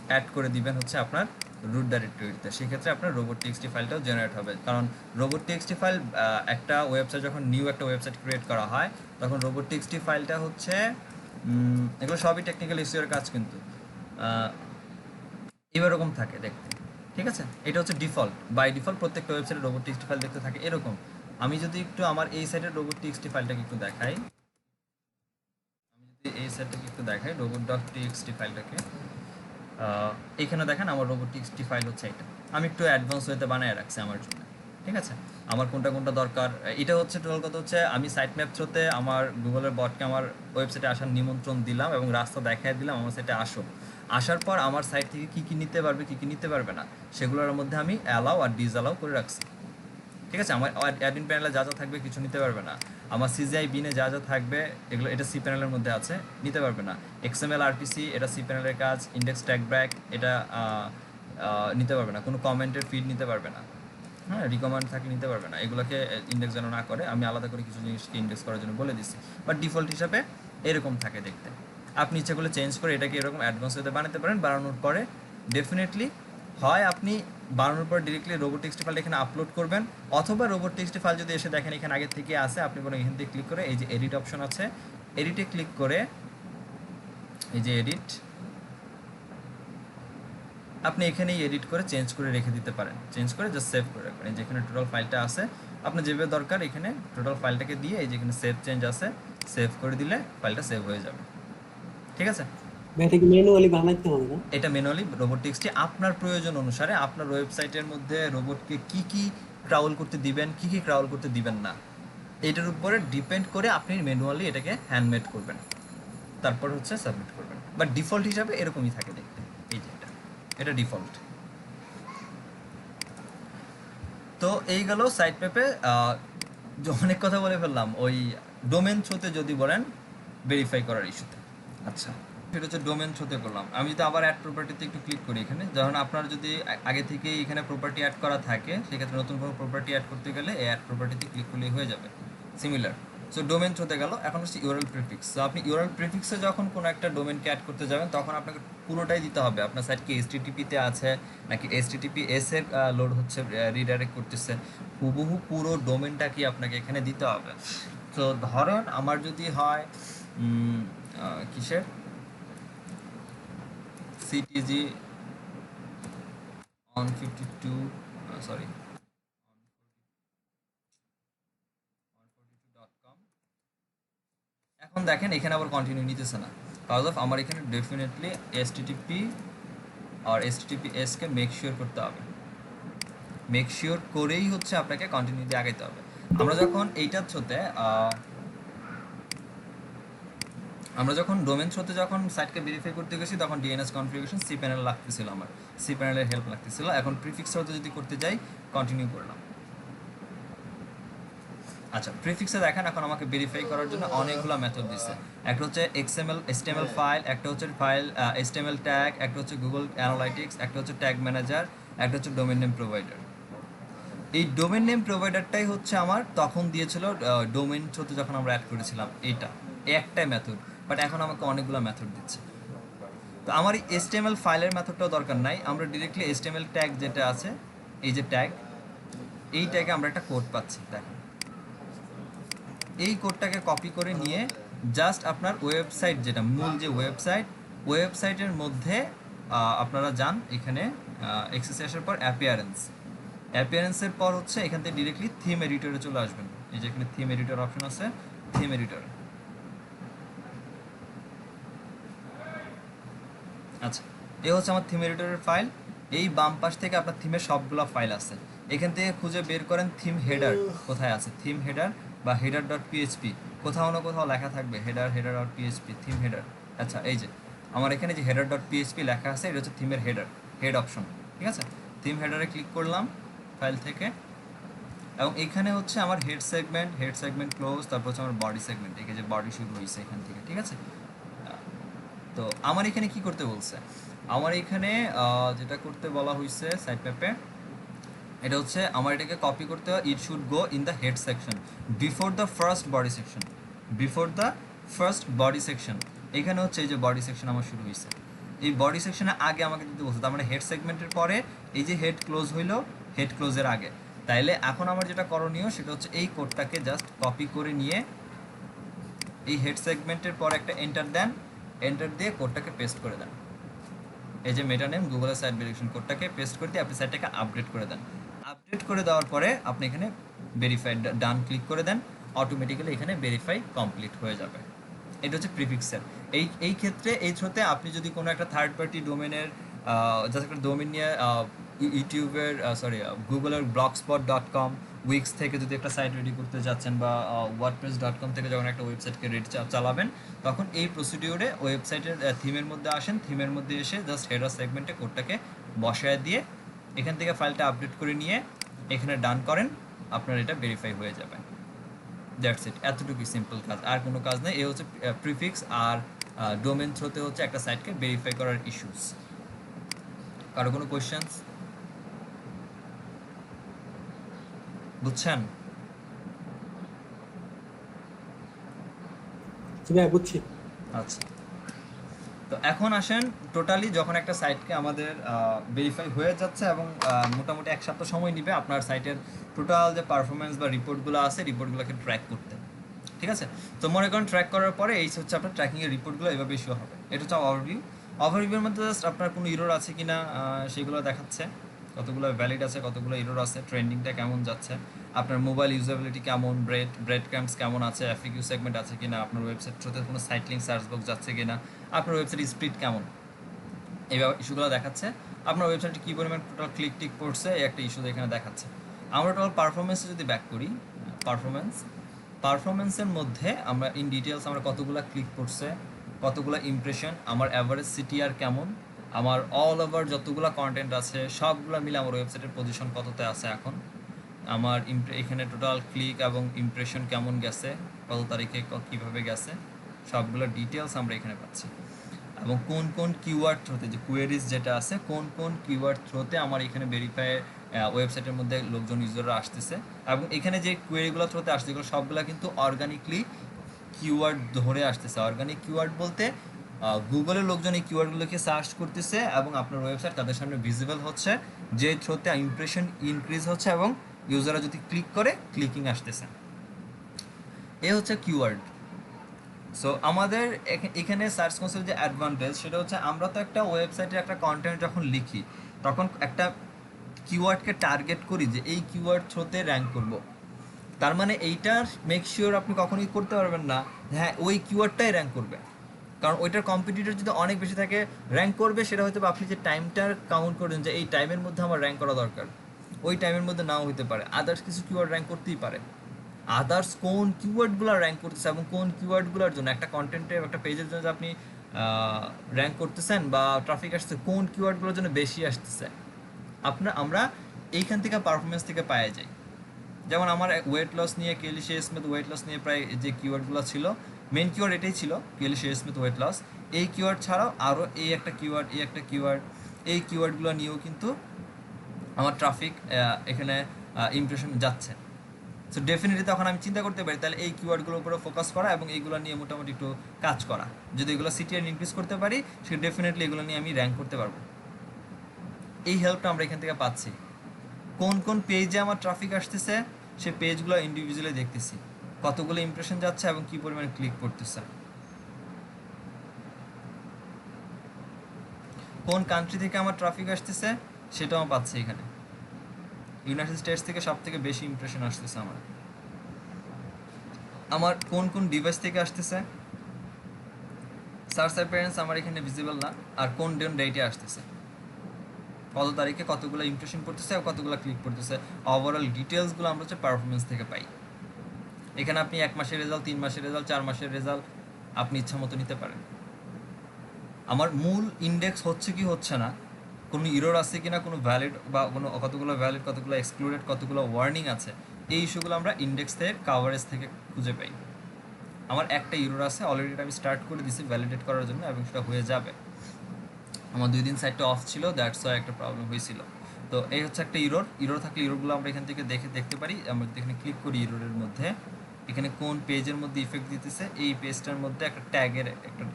অ্যাড করে দিবেন হচ্ছে আপনার রুট ডাইরেক্টরিতে। সেক্ষেত্রে আপনার robots.txt ফাইলটাও জেনারেট হবে, কারণ robots.txt ফাইল একটা ওয়েবসাইট যখন নিউ একটা ওয়েবসাইট ক্রিয়েট করা হয় তখন robots.txt ফাইলটা হচ্ছে এগুলো সবই টেকনিক্যাল ইস্যুর কাজ, কিন্তু এরকম থাকে দেখতে, ঠিক আছে। এটা হচ্ছে ডিফল্ট, বাই ডিফল্ট প্রত্যেকটা ওয়েবসাইটে robots.txt ফাইল দেখতে থাকে এরকম। আমি যদি একটু আমার এই সাইটের robots.txt ফাইলটাকে একটু দেখাই, এই সাইটটাকে একটু দেখাই robot.txt ফাইলটাকে, এখানে দেখেন আমার robots.txt ফাইল হচ্ছে এটা। আমি একটু অ্যাডভান্স ওয়েতে বানিয়ে রাখছি আমার জন্য, ঠিক আছে। আমার কোনটা কোনটা দরকার, এটা হচ্ছে টোটাল কথা হচ্ছে আমি সাইট ম্যাপ থ্রুতে আমার গুগলের বটকে আমার ওয়েবসাইটে আসার নিমন্ত্রণ দিলাম এবং রাস্তা দেখাই দিলাম আমার সাইটে আসো। আসার পর আমার সাইট থেকে কী কী নিতে পারবে কী কী নিতে পারবে না সেগুলোর মধ্যে আমি অ্যালাউ আর ডিসঅ্যালাউ করে রাখছি, ঠিক আছে। আমার অ্যাডমিন প্যানেলে যা যা থাকবে কিছু নিতে পারবে না, আমার সিজিআই বিনে যা যা থাকবে এগুলো এটা সি প্যানেলের মধ্যে আছে, নিতে পারবে না। এক্সএমএল আরপিসি এটা সি প্যানেলের কাজ, ইন্ডেক্স ট্যাগ ব্র্যাক এটা নিতে পারবে না, কোনো কমেন্টের ফিড নিতে পারবে না, হ্যাঁ, রিকমেন্ড থাকলে নিতে পারবে না, এগুলোকে ইন্ডেক্স যেন না করে আমি আলাদা করে কিছু জিনিসকে ইন্ডেক্স করার জন্য বলে দিচ্ছি, বাট ডিফল্ট হিসাবে এরকম থাকে দেখতে। আপনি ইচ্ছা করলে চেঞ্জ করে এটাকে এরকম অ্যাডভান্স হতে বানাতে পারেন। বানানোর পরে ডেফিনেটলি হয় আপনি বানানোর পর ডিরেক্টলি রোবট.txt ফাইল এখানে আপলোড করবেন, অথবা রোবট.txt ফাইল যদি এসে দেখেন এখানে আগে থেকে আছে, আপনি বলেন এখান থেকে ক্লিক করে এই যে এডিট অপশন আছে, এডিটে ক্লিক করে এই যে এডিট, আপনি এখানেই এডিট করে চেঞ্জ করে রেখে দিতে পারেন, চেঞ্জ করে জাস্ট সেভ করে রাখবেন। এই যেখানে টোটাল ফাইলটা আছে আপনার যেভাবে দরকার এখানে টোটাল ফাইলটাকে দিয়ে এই যেখানে সেভ চেঞ্জ আছে সেভ করে দিলে ফাইলটা সেভ হয়ে যাবে। ঠিক আছে, এটা কি ম্যানুয়ালি বানাইতে হবে না? এটা ম্যানুয়ালি রোবট.txt আপনার প্রয়োজন অনুসারে আপনার ওয়েবসাইটের মধ্যে রোবটকে কি কি ক্রাউল করতে দিবেন, কি কি ক্রাউল করতে দিবেন না, এটার উপরে ডিপেন্ড করে আপনি ম্যানুয়ালি এটাকে হ্যান্ডমেড করবেন, তারপর হচ্ছে সাবমিট করবেন। বাট ডিফল্ট হিসাবে এরকমই থাকে দেখতে, এই যে এটা ডিফল্ট। তো এই গেল সাইট ম্যাপে। অনেক কথা বলে ফেললাম ওই ডোমেন থ্রোতে যদি বলেন ভেরিফাই করার ইস্যুতে। আচ্ছা, সেটা হচ্ছে ডোমেন থ্রোতে করলাম। আমি যদি আবার অ্যাড প্রপার্টিতে একটু ক্লিক করি এখানে, যখন আপনার যদি আগে থেকে এখানে প্রপার্টি অ্যাড করা থাকে সেক্ষেত্রে নতুন কোনো প্রপার্টি অ্যাড করতে গেলে এই অ্যাড প্রপার্টিতে ক্লিক করলেই হয়ে যাবে, সিমিলার। সো ডোমেন থ্রোতে গেল। এখন হচ্ছে ইউআরএল প্রিফিক্স। সো আপনি ইউআরএল প্রিফিক্সে যখন কোনো একটা ডোমেনকে অ্যাড করতে যাবেন তখন আপনাকে পুরোটাই দিতে হবে, আপনার সাইট কি এইচটিটিপিতে আছে নাকি এইচটিটিপিএস এর লোড হচ্ছে রিডাইরেক্ট করতেছে, হুবহু পুরো ডোমেনটা কি আপনাকে এখানে দিতে হবে। তো ধরেন আমার যদি হয় কিসের সিটিজি অন 52 সরি এখন দেখেন এখানে আবার কন্টিনিউ নিতেছে না, কজ অফ আমার এখানে ডেফিনেটলি এসটিটিপি আর এসটিটিপিএস কে মেক শিওর করতে হবে, মেক শিওর করেই হচ্ছে আপনাকে কন্টিনিউ দিয়ে আগাইতে হবে। আমরা যখন এইটার থ্রোতে আমরা যখন ডোমেন থ্রোতে যখন সাইটকে ভেরিফাই করতে গেছি তখন ডিএনএস কনফিগারেশন সি প্যানেল লাগতেছিল, আমার সি প্যানেলের হেল্প লাগতেছিল। এখন প্রিফিক্স থ্রোতে যদি করতে যাই কন্টিনিউ করলাম। আচ্ছা, প্রিফিক্সে দেখেন এখন আমাকে ভেরিফাই করার জন্য অনেকগুলো মেথড দিচ্ছে। একটা হচ্ছে HTML ফাইল, একটা হচ্ছে ফাইল HTML ট্যাগ, একটা হচ্ছে গুগল অ্যানালাইটিক্স, একটা হচ্ছে ট্যাগ ম্যানেজার, একটা হচ্ছে ডোমেন নেম প্রোভাইডার। এই ডোমেন নেম প্রোভাইডারটাই হচ্ছে আমার তখন দিয়েছিল ডোমেন থ্রোতে যখন আমরা অ্যাড করেছিলাম, এটা একটাই মেথড, বাট এখন আমাকে অনেকগুলো মেথড দিচ্ছে। তো আমার এই HTML ফাইলের মেথডটাও দরকার নাই, আমরা ডিরেক্টলি HTML ট্যাগ যেটা আছে এই যে ট্যাগ, এই ট্যাগে আমরা একটা কোড পাচ্ছি। দেখেন এই কোডটাকে কপি করে নিয়ে জাস্ট আপনার ওয়েবসাইট যেটা মূল যে ওয়েবসাইটের মধ্যে আপনারা যান, এখানে এক্সেসে আসার পর অ্যাপিয়ারেন্সের পর হচ্ছে এখান থেকে ডিরেক্টলি থিম এডিটরে চলে আসবেন। এই যে এখানে থিম এডিটর অপশন আছে, থিম এডিটর। আচ্ছা, এই হচ্ছে আমার থিম এডিটরের ফাইল। এই বাম পাশ থেকে আপনার থিমের সবগুলো ফাইল আছে, এখান থেকে খুঁজে বের করেন থিম হেডার কোথায় আছে, থিম হেডার বা হেডার ডট পিএইচপি কোথাও না কোথাও লেখা থাকবে, header dot PHP theme header. আচ্ছা, এই যে আমার এখানে যে হেডার ডট পিএইচপি লেখা আছে এটা হচ্ছে থিমের হেড অপশন। ঠিক আছে, থিম হেডারে ক্লিক করলাম ফাইল থেকে, এবং এখানে হচ্ছে আমার হেড সেগমেন্ট ক্লোজ, তারপর হচ্ছে আমার বডি সেগমেন্ট, এই যে বডি শুরু হয়েছে এখান থেকে। ঠিক আছে, তো আমার এখানে কি করতে বলছে, আমার এখানে যেটা করতে বলা হয়েছে সাইট ম্যাপে, এটা হচ্ছে আমার এটাকে কপি করতে হয়, it should go in the head section before the first body section. এখানে হচ্ছে এই যে বডি সেকশন আমার শুরু হয়েছে, এই বডি সেকশনে আগে আমাকে দিতে বলছে, তার মানে হেড সেগমেন্টের পরে এই যে হেড ক্লোজ হইলো, হেড ক্লোজের আগে। তাইলে এখন আমার যেটা করণীয় সেটা হচ্ছে এই কোডটাকে জাস্ট কপি করে নিয়ে এই হেড সেগমেন্টের পর একটা এন্টার দেন, এন্টার দিয়ে কোডটাকে পেস্ট করে দেন। এই যে মেটা নেম গুগলের সাইট ভেরিফিকেশন কোডটাকে পেস্ট করে দিয়ে আপনি সাইটটাকে আপডেট করে দেন। আপডেট করে দেওয়ার পরে আপনি এখানে ভেরিফাই ডান ক্লিক করে দেন, অটোমেটিক্যালি এখানে ভেরিফাই কমপ্লিট হয়ে যাবে। এটা হচ্ছে প্রিফিক্সের। এই ক্ষেত্রে এই থ্রোতে আপনি যদি কোনো একটা থার্ড পার্টি ডোমেনের জাস্ট একটা ডোমেন নিয়ে ইউটিউবের গুগলের blogspot.com উইক্স থেকে যদি একটা সাইট রেডি করতে যাচ্ছেন বা wordpress.com থেকে যখন একটা ওয়েবসাইটকে রেডি চালাবেন, তখন এই প্রসিডিওরে ওয়েবসাইটের থিমের মধ্যে আসেন, থিমের মধ্যে এসে জাস্ট হেডার সেগমেন্টে কোডটাকে বসায় দিয়ে এখান থেকে ফাইলটা আপডেট করে নিয়ে এখানে ডান করেন, আপনার এটা ভেরিফাই হয়ে যাবে। দ্যাটস ইট, এতটুকুই সিম্পল কাজ, আর কোনো কাজ নেই। এই হচ্ছে প্রিফিক্স আর ডোমেন থ্রোতে হচ্ছে একটা সাইটকে ভেরিফাই করার ইস্যুস। কারো কোনো কোয়েশ্চেন্স? বুঝছেন? ভাই বুঝছি। আচ্ছা, তো এখন আসেন টোটালি যখন একটা সাইটকে আমাদের ভেরিফাই হয়ে যাচ্ছে এবং মোটামুটি 1 সপ্তাহ সময় নিবে আপনার সাইটের টোটাল যে পারফরমেন্স বা রিপোর্টগুলো আছে রিপোর্টগুলোকে ট্র্যাক করতে, ঠিক আছে? তো মনে করেন ট্র্যাক করার পরে এই হচ্ছে আপনার ট্র্যাকিংয়ের রিপোর্টগুলো এভাবে ইস্যু হবে। এটা হচ্ছে ওভারভিউ। ওভারভিউর মধ্যে জাস্ট আপনার কোনো ইরোর আছে কি না সেগুলো দেখাচ্ছে, কতগুলো ভ্যালিড আছে, কতগুলো ইরোর আছে, ট্রেন্ডিংটা কেমন যাচ্ছে, আপনার মোবাইল ইউজেবিলিটি কেমন, ব্রেড ক্যাম্পস কেমন আছে, এফএকিউ সেগমেন্ট আছে কিনা, আপনার ওয়েবসাইট থ্রুতে কোনো সাইট লিঙ্ক সার্চ বক্স যাচ্ছে কিনা, আপনার ওয়েবসাইট স্পিড কেমন, এই ইস্যুগুলো দেখাচ্ছে। আপনার ওয়েবসাইটে কী পরিমাণ টোটাল ক্লিক টিক পড়ছে এই একটা ইস্যু এখানে দেখাচ্ছে। আমরা টোটাল পারফরমেন্সে যদি ব্যাক করি, পারফরমেন্সের মধ্যে আমরা ইন ডিটেলস আমরা কতগুলো ক্লিক পড়ছে, কতগুলো ইমপ্রেশন, আমার অ্যাভারেজ সিটিআর কেমন, আমার অল ওভার যতগুলো কন্টেন্ট আছে সবগুলো মিলে আমার ওয়েবসাইটের পজিশন কততে আছে এখন, আমার এখানে টোটাল ক্লিক এবং ইমপ্রেশন কেমন গেছে, কত তারিখে কীভাবে গেছে, সবগুলো ডিটেলস আমরা এখানে পাচ্ছি। এবং কোন কোন কিওয়ার্ড থ্রোতে, যে কোয়েরিজ যেটা আছে, কোন কোন কিওয়ার্ড থ্রোতে আমার এখানে ভেরিফাই ওয়েবসাইটের মধ্যে লোকজন ইউজাররা আসতেছে, এবং এখানে যে কোয়েরিগুলো থ্রোতে আসছে এগুলো সবগুলো কিন্তু অর্গানিকলি কিওয়ার্ড ধরে আসতেছে। অর্গানিক কিওয়ার্ড বলতে গুগলের লোকজন এই কিওয়ার্ডগুলোকে সার্চ করতেছে এবং আপনার ওয়েবসাইট তাদের সামনে ভিজিবল হচ্ছে, যে থ্রোতে ইমপ্রেশন ইনক্রিজ হচ্ছে এবং ইউজাররা যদি ক্লিক করে ক্লিকিং আসতেছে। এ হচ্ছে কিওয়ার্ড। সো আমাদের এখানে সার্চ কনসোল যে অ্যাডভান্টেজ সেটা হচ্ছে আমরা তো একটা ওয়েবসাইটে একটা কন্টেন্ট যখন লিখি তখন একটা কিওয়ার্ডকে টার্গেট করি যে এই কিওয়ার্ড থ্রোতে র্যাঙ্ক করব। তার মানে এইটার মেক শিওর আপনি কখনোই করতে পারবেন না হ্যাঁ ওই কিওয়ার্ডটাই র্যাঙ্ক করবে, কারণ ওইটার কম্পিটিটর যদি অনেক বেশি থাকে র্যাঙ্ক করবে সেটা হয়তো আপনি যে টাইমটার কাউন্ট করেন যে এই টাইমের মধ্যে আমার র্যাঙ্ক করা দরকার, ওই টাইমের মধ্যে নাও হতে পারে, আদার্স কিছু কিওয়ার্ড র্যাঙ্ক করতেই পারে। আদার্স কোন কিওয়ার্ডগুলো র্যাঙ্ক করতেছে এবং কোন কিওয়ার্ডগুলোর জন্য একটা কন্টেন্টে একটা পেজের জন্য আপনি র্যাঙ্ক করতেছেন বা ট্রাফিক আসছে, কোন কিওয়ার্ডগুলোর জন্য বেশি আসতেছে আমরা এইখান থেকে পারফরমেন্স থেকে পাওয়া যাই। যেমন আমার ওয়েট লস নিয়ে কেলি স্মিথ ওয়েট লস নিয়ে প্রায় যে কিওয়ার্ডগুলো ছিল মেন কিওয়ার্ড এটাই ছিল কেলি স্মিথ ওয়েট লস। এই কিওয়ার্ড ছাড়াও আরও এই একটা কিওয়ার্ড এই কিওয়ার্ডগুলো নিয়েও কিন্তু আমার ট্রাফিক এখানে ইমপ্রেশন যাচ্ছে। সো ডেফিনেটলি তখন আমি চিন্তা করতে পারি তাহলে এই কিওয়ার্ডগুলোর উপরে ফোকাস করা এবং এইগুলো নিয়ে মোটামুটি একটু কাজ করা। যদি এগুলো সিটিআর ইনক্রিজ করতে পারি সে ডেফিনেটলি এগুলো নিয়ে আমি র্যাঙ্ক করতে পারবো। এই হেল্পটা আমরা এখান থেকে পাচ্ছি। কোন কোন পেজে আমার ট্রাফিক আসতেছে সে পেজগুলো ইন্ডিভিজুয়ালি দেখতেছি, কতগুলো ইমপ্রেশন যাচ্ছে এবং কী পরিমাণ ক্লিক করতেছে। কোন কান্ট্রি থেকে আমার ট্রাফিক আসতেছে সেটাও আমি পাচ্ছি এখানে। ইউনাইটেড স্টেটস থেকে সব থেকে বেশি ইমপ্রেশন আসতেছে আমার কোন কোন ডিভাইস থেকে আসতেছে, সার্চ অ্যাপিয়ারেন্স আমার এখানে ভিজিবল না, আর কোন ডেটে আসতেছে, কত তারিখে কতগুলো ইমপ্রেশন পড়তেছে আর কতগুলো ক্লিক করতেছে, ওভারঅল ডিটেলসগুলো আমরা হচ্ছে পারফরমেন্স থেকে পাই। এখানে আপনি 1 মাসের রেজাল্ট, 3 মাসের রেজাল্ট, 4 মাসের রেজাল্ট আপনি ইচ্ছা মতো নিতে পারেন। আমার মূল ইন্ডেক্স হচ্ছে কি হচ্ছে না, কোনো ইরোর আছে কিনা, কোনো ভ্যালিড বা কোনো কতগুলো ভ্যালিড, কতগুলো এক্সক্লুডেড, কতগুলো ওয়ার্নিং আছে, এই ইস্যুগুলো আমরা ইন্ডেক্স থেকে কাভারেজ থেকে খুঁজে পাই। আমার একটা ইরোর আছে অলরেডি, আমি স্টার্ট করে দিছি ভ্যালিডেট করার জন্য এবং সেটা হয়ে যাবে। আমার 2 দিন সাইটটা অফ ছিল, দ্যাটস ওয়াই একটা প্রবলেম হয়েছিল। তো এই হচ্ছে একটা ইরোর থাকলে ইরোরগুলো আমরা এখান থেকে দেখতে পারি। আমরা যদি এখানে ক্লিক করি ইরোরের মধ্যে, এখানে কোন পেজের মধ্যে ইফেক্ট দিতেছে, এই পেজটার মধ্যে একটা ট্যাগের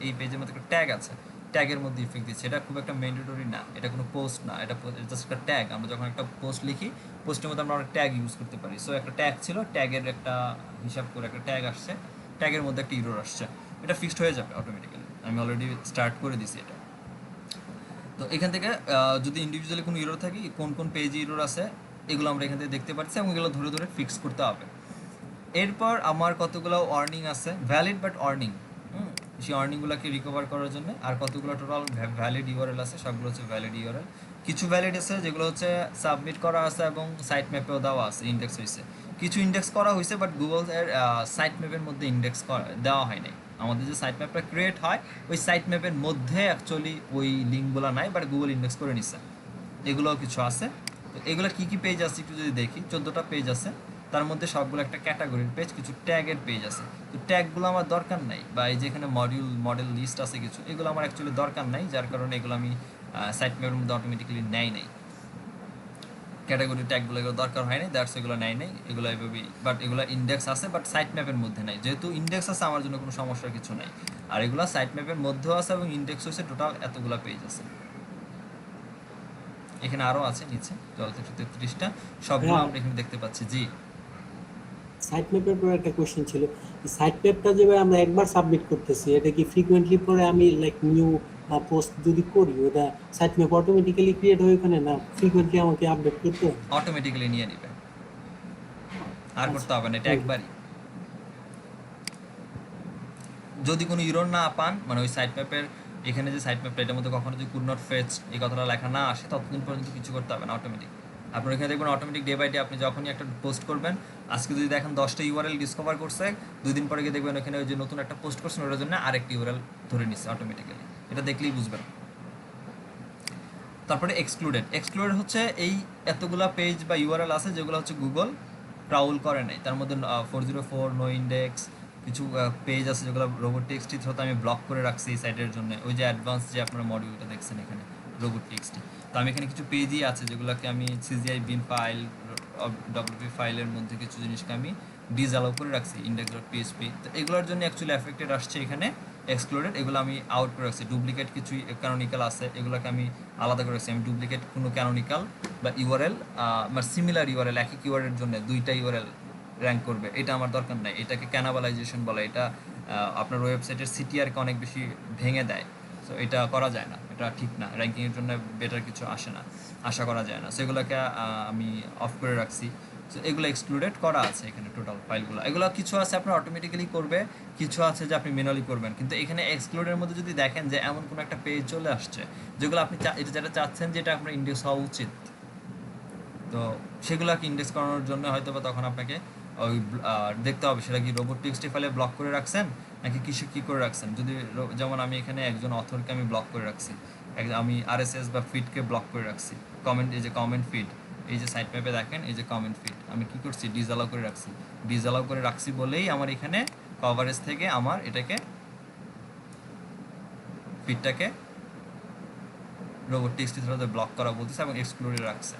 এই পেজের মধ্যে একটা ট্যাগ আছে, ট্যাগের মধ্যে ইফেক্ট দিচ্ছে। এটা খুব একটা ম্যান্ডেটরি না, এটা কোনো পোস্ট না, এটা জাস্ট একটা ট্যাগ। আমরা যখন একটা পোস্ট লিখি পোস্টের মধ্যে আমরা অনেক ট্যাগ ইউজ করতে পারি। সো একটা ট্যাগ ছিল, ট্যাগের একটা হিসাব করে একটা ট্যাগ আসছে, ট্যাগের মধ্যে একটা ইরোর আসছে, এটা ফিক্সড হয়ে যাবে অটোমেটিক্যালি। আমি অলরেডি স্টার্ট করে দিছি এটা। তো এখান থেকে যদি ইন্ডিভিজুয়ালি কোনো ইরোর থাকে, কোন কোন পেজে ইরোর আছে এগুলো আমরা এখান থেকে দেখতে পাচ্ছি এবং এগুলো ধরে ধরে ফিক্স করতে হবে। এরপর আমার কতগুলো ওয়ার্নিং আছে, ভ্যালিড বাট ওয়ার্নিং, সেই ওয়ার্নিংগুলোকে রিকভার করার জন্য। আর কতগুলো টোটাল ভ্যালিড ইউআরএল আছে, সবগুলো হচ্ছে ভ্যালিড ইউআরএল। কিছু ভ্যালিড আছে যেগুলো হচ্ছে সাবমিট করা আছে এবং সাইট ম্যাপেও দেওয়া আছে, ইন্ডেক্স হয়েছে। কিছু ইন্ডেক্স করা হয়েছে বাট গুগল এর সাইট ম্যাপের মধ্যে ইন্ডেক্স দেওয়া হয় নাই। আমাদের যে সাইট ম্যাপটা ক্রিয়েট হয় ওই সাইট ম্যাপের মধ্যে অ্যাকচুয়ালি ওই লিঙ্কগুলো নাই, বাট গুগল ইন্ডেক্স করে নিছে। এগুলোও কিছু আছে। তো এগুলো কী কী পেজ আছে একটু যদি দেখি, 14টা পেজ আছে, তার মধ্যে সবগুলো একটা ক্যাটাগরির পেজ, কিছু ট্যাগের পেজ আছে। তো ট্যাগগুলো আমার দরকার নাই, বা এই যেখানে মডেল লিস্ট আছে কিছু, এগুলো আমার অ্যাকচুয়ালি দরকার নাই, যার কারণে এগুলো আমি সাইট ম্যাপের মধ্যে অটোমেটিক্যালি নাই। ক্যাটাগরি ট্যাগগুলো এগুলো দরকার হয় না, দ্যাটস এগুলো নেয় নাই, এগুলো এভাবেই, বাট এগুলো ইন্ডেক্স আছে বাট সাইট ম্যাপের মধ্যে নাই। যেহেতু ইন্ডেক্স আছে আমার জন্য কোনো সমস্যার কিছু নাই, আর এগুলো সাইট ম্যাপের মধ্যেও আছে এবং ইন্ডেক্স হচ্ছে টোটাল এতগুলো পেজ আছে। এখানে আরও আছে নিচে 133টা, সবগুলো হ্যাঁ। আমরা এখানে দেখতে পাচ্ছি। জি সাইট ম্যাপের পরে একটা কোশ্চেন ছিল, সাইট ম্যাপটা যেভাবে আমরা একবার সাবমিট করতেছি, এটা কি ফ্রিকোয়েন্টলি পরে আমি লাইক নিউ পোস্ট যদি করি, ওটা সাইট ম্যাপ অটোমেটিক্যালি ক্রিয়েট হয়ে ওখানে, না ফ্রিকোয়েন্টলি আমাকে আপডেট করতে হবে? অটোমেটিক্যালি নিয়ে নিবে, আর করতে হবে না, এটা একবারই। যদি কোনো ইরর না পান, মানে ওই সাইট ম্যাপের এখানে যে সাইট ম্যাপটা এটার মধ্যে কখনো যদি কুড নট ফেচ এই কথাটা লেখা না আসে, ততদিন পর্যন্ত কিছু করতে হবে না, অটোমেটিক। আপনার এখানে দেখবেন অটোমেটিক ডে বাই ডে আপনি যখনই একটা পোস্ট করবেন, আজকে যদি দেখেন 10টা ইউআরএল ডিসকভার করছে, 2 দিন পরে গিয়ে দেখবেন ওখানে ওই যে নতুন একটা পোস্ট করছেন ওটার জন্য আরেকটি ইউআরএল ধরে নিচ্ছে অটোমেটিক্যালি, এটা দেখলেই বুঝবেন। তারপরে এক্সক্লুডেড হচ্ছে এই এতগুলা পেজ বা ইউআরএল আছে যেগুলো হচ্ছে গুগল ক্রাউল করে নাই, তার মধ্যে 404 নো ইন্ডেক্স কিছু পেজ আছে যেগুলো রোবোটিক্সটি থ্রুতে আমি ব্লক করে রাখছি এই সাইটের জন্য। ওই যে অ্যাডভান্স যে আপনার মডিউলটা দেখছেন এখানে রোবোটিক্সটি, তো আমি এখানে কিছু পেজই আছে যেগুলোকে আমি সিজিআই বিন ফাইল ডব্লিউপি ফাইলের মধ্যে কিছু জিনিসকে আমি ডিসঅ্যালাউ করে রাখছি ইন্ডেক্স ডট পিএইচপি। তো এগুলোর জন্য অ্যাকচুয়ালি এফেক্টেড আসছে এখানে এক্সক্লুডেড, এগুলো আমি আউট করে রাখছি। ডুপ্লিকেট কিছু ক্যানোনিক্যাল আছে এগুলোকে আমি আলাদা করে রাখছি। আমি ডুপ্লিকেট কোনো ক্যানোনিক্যাল বা ইউআরএল বা সিমিলার ইউআরএল একই কিওয়ার্ডের জন্য 2টা ইউআরএল র্যাঙ্ক করবে, এটা আমার দরকার নাই। এটাকে ক্যানাবালাইজেশন বলে, এটা আপনার ওয়েবসাইটের সিটিআরকে অনেক বেশি ভেঙে দেয়। সো এটা করা যায় না, এটা ঠিক না, র্যাঙ্কিংয়ের জন্য বেটার কিছু আসে না, আশা করা যায় না। সেগুলোকে আমি অফ করে রাখছি। সো এগুলো এক্সক্লুডেড করা আছে এখানে টোটাল ফাইলগুলো। এগুলো কিছু আছে আপনার অটোমেটিক্যালি করবে, কিছু আছে যে আপনি ম্যানুয়ালি করবেন। কিন্তু এখানে এক্সক্লুডের মধ্যে যদি দেখেন যে এমন কোনো একটা পেজ চলে আসছে যেগুলো আপনি এটা যেটা চাচ্ছেন যে এটা আপনার ইন্ডেক্স হওয়া উচিত, তো সেগুলোকে ইন্ডেক্স করানোর জন্য হয়তো বা তখন আপনাকে ওই দেখতে হবে সেটা কি রোবোটিক্সটি ফাইলে ব্লক করে রাখছেন নাকি কিছু কী করে রাখছেন। যদি যেমন আমি এখানে একজন অথরকে আমি ব্লক করে রাখছি, আমি আরএসএস বা ফিডকে ব্লক করে রাখছি, কমেন্ট এই যে কমেন্ট ফিড, এই যে সাইট ম্যাপে দেখেন এই যে কমেন্ট ফিড আমি কী করছি ডিসঅ্যালাউ করে রাখছি। ডিসঅ্যালাউ করে রাখছি বলেই আমার এখানে কভারেজ থেকে আমার এটাকে ফিডটাকে রোবোটিক্সটি থ্রুতে ব্লক করা বলতেছে এবং এক্সক্লুডে রাখছে।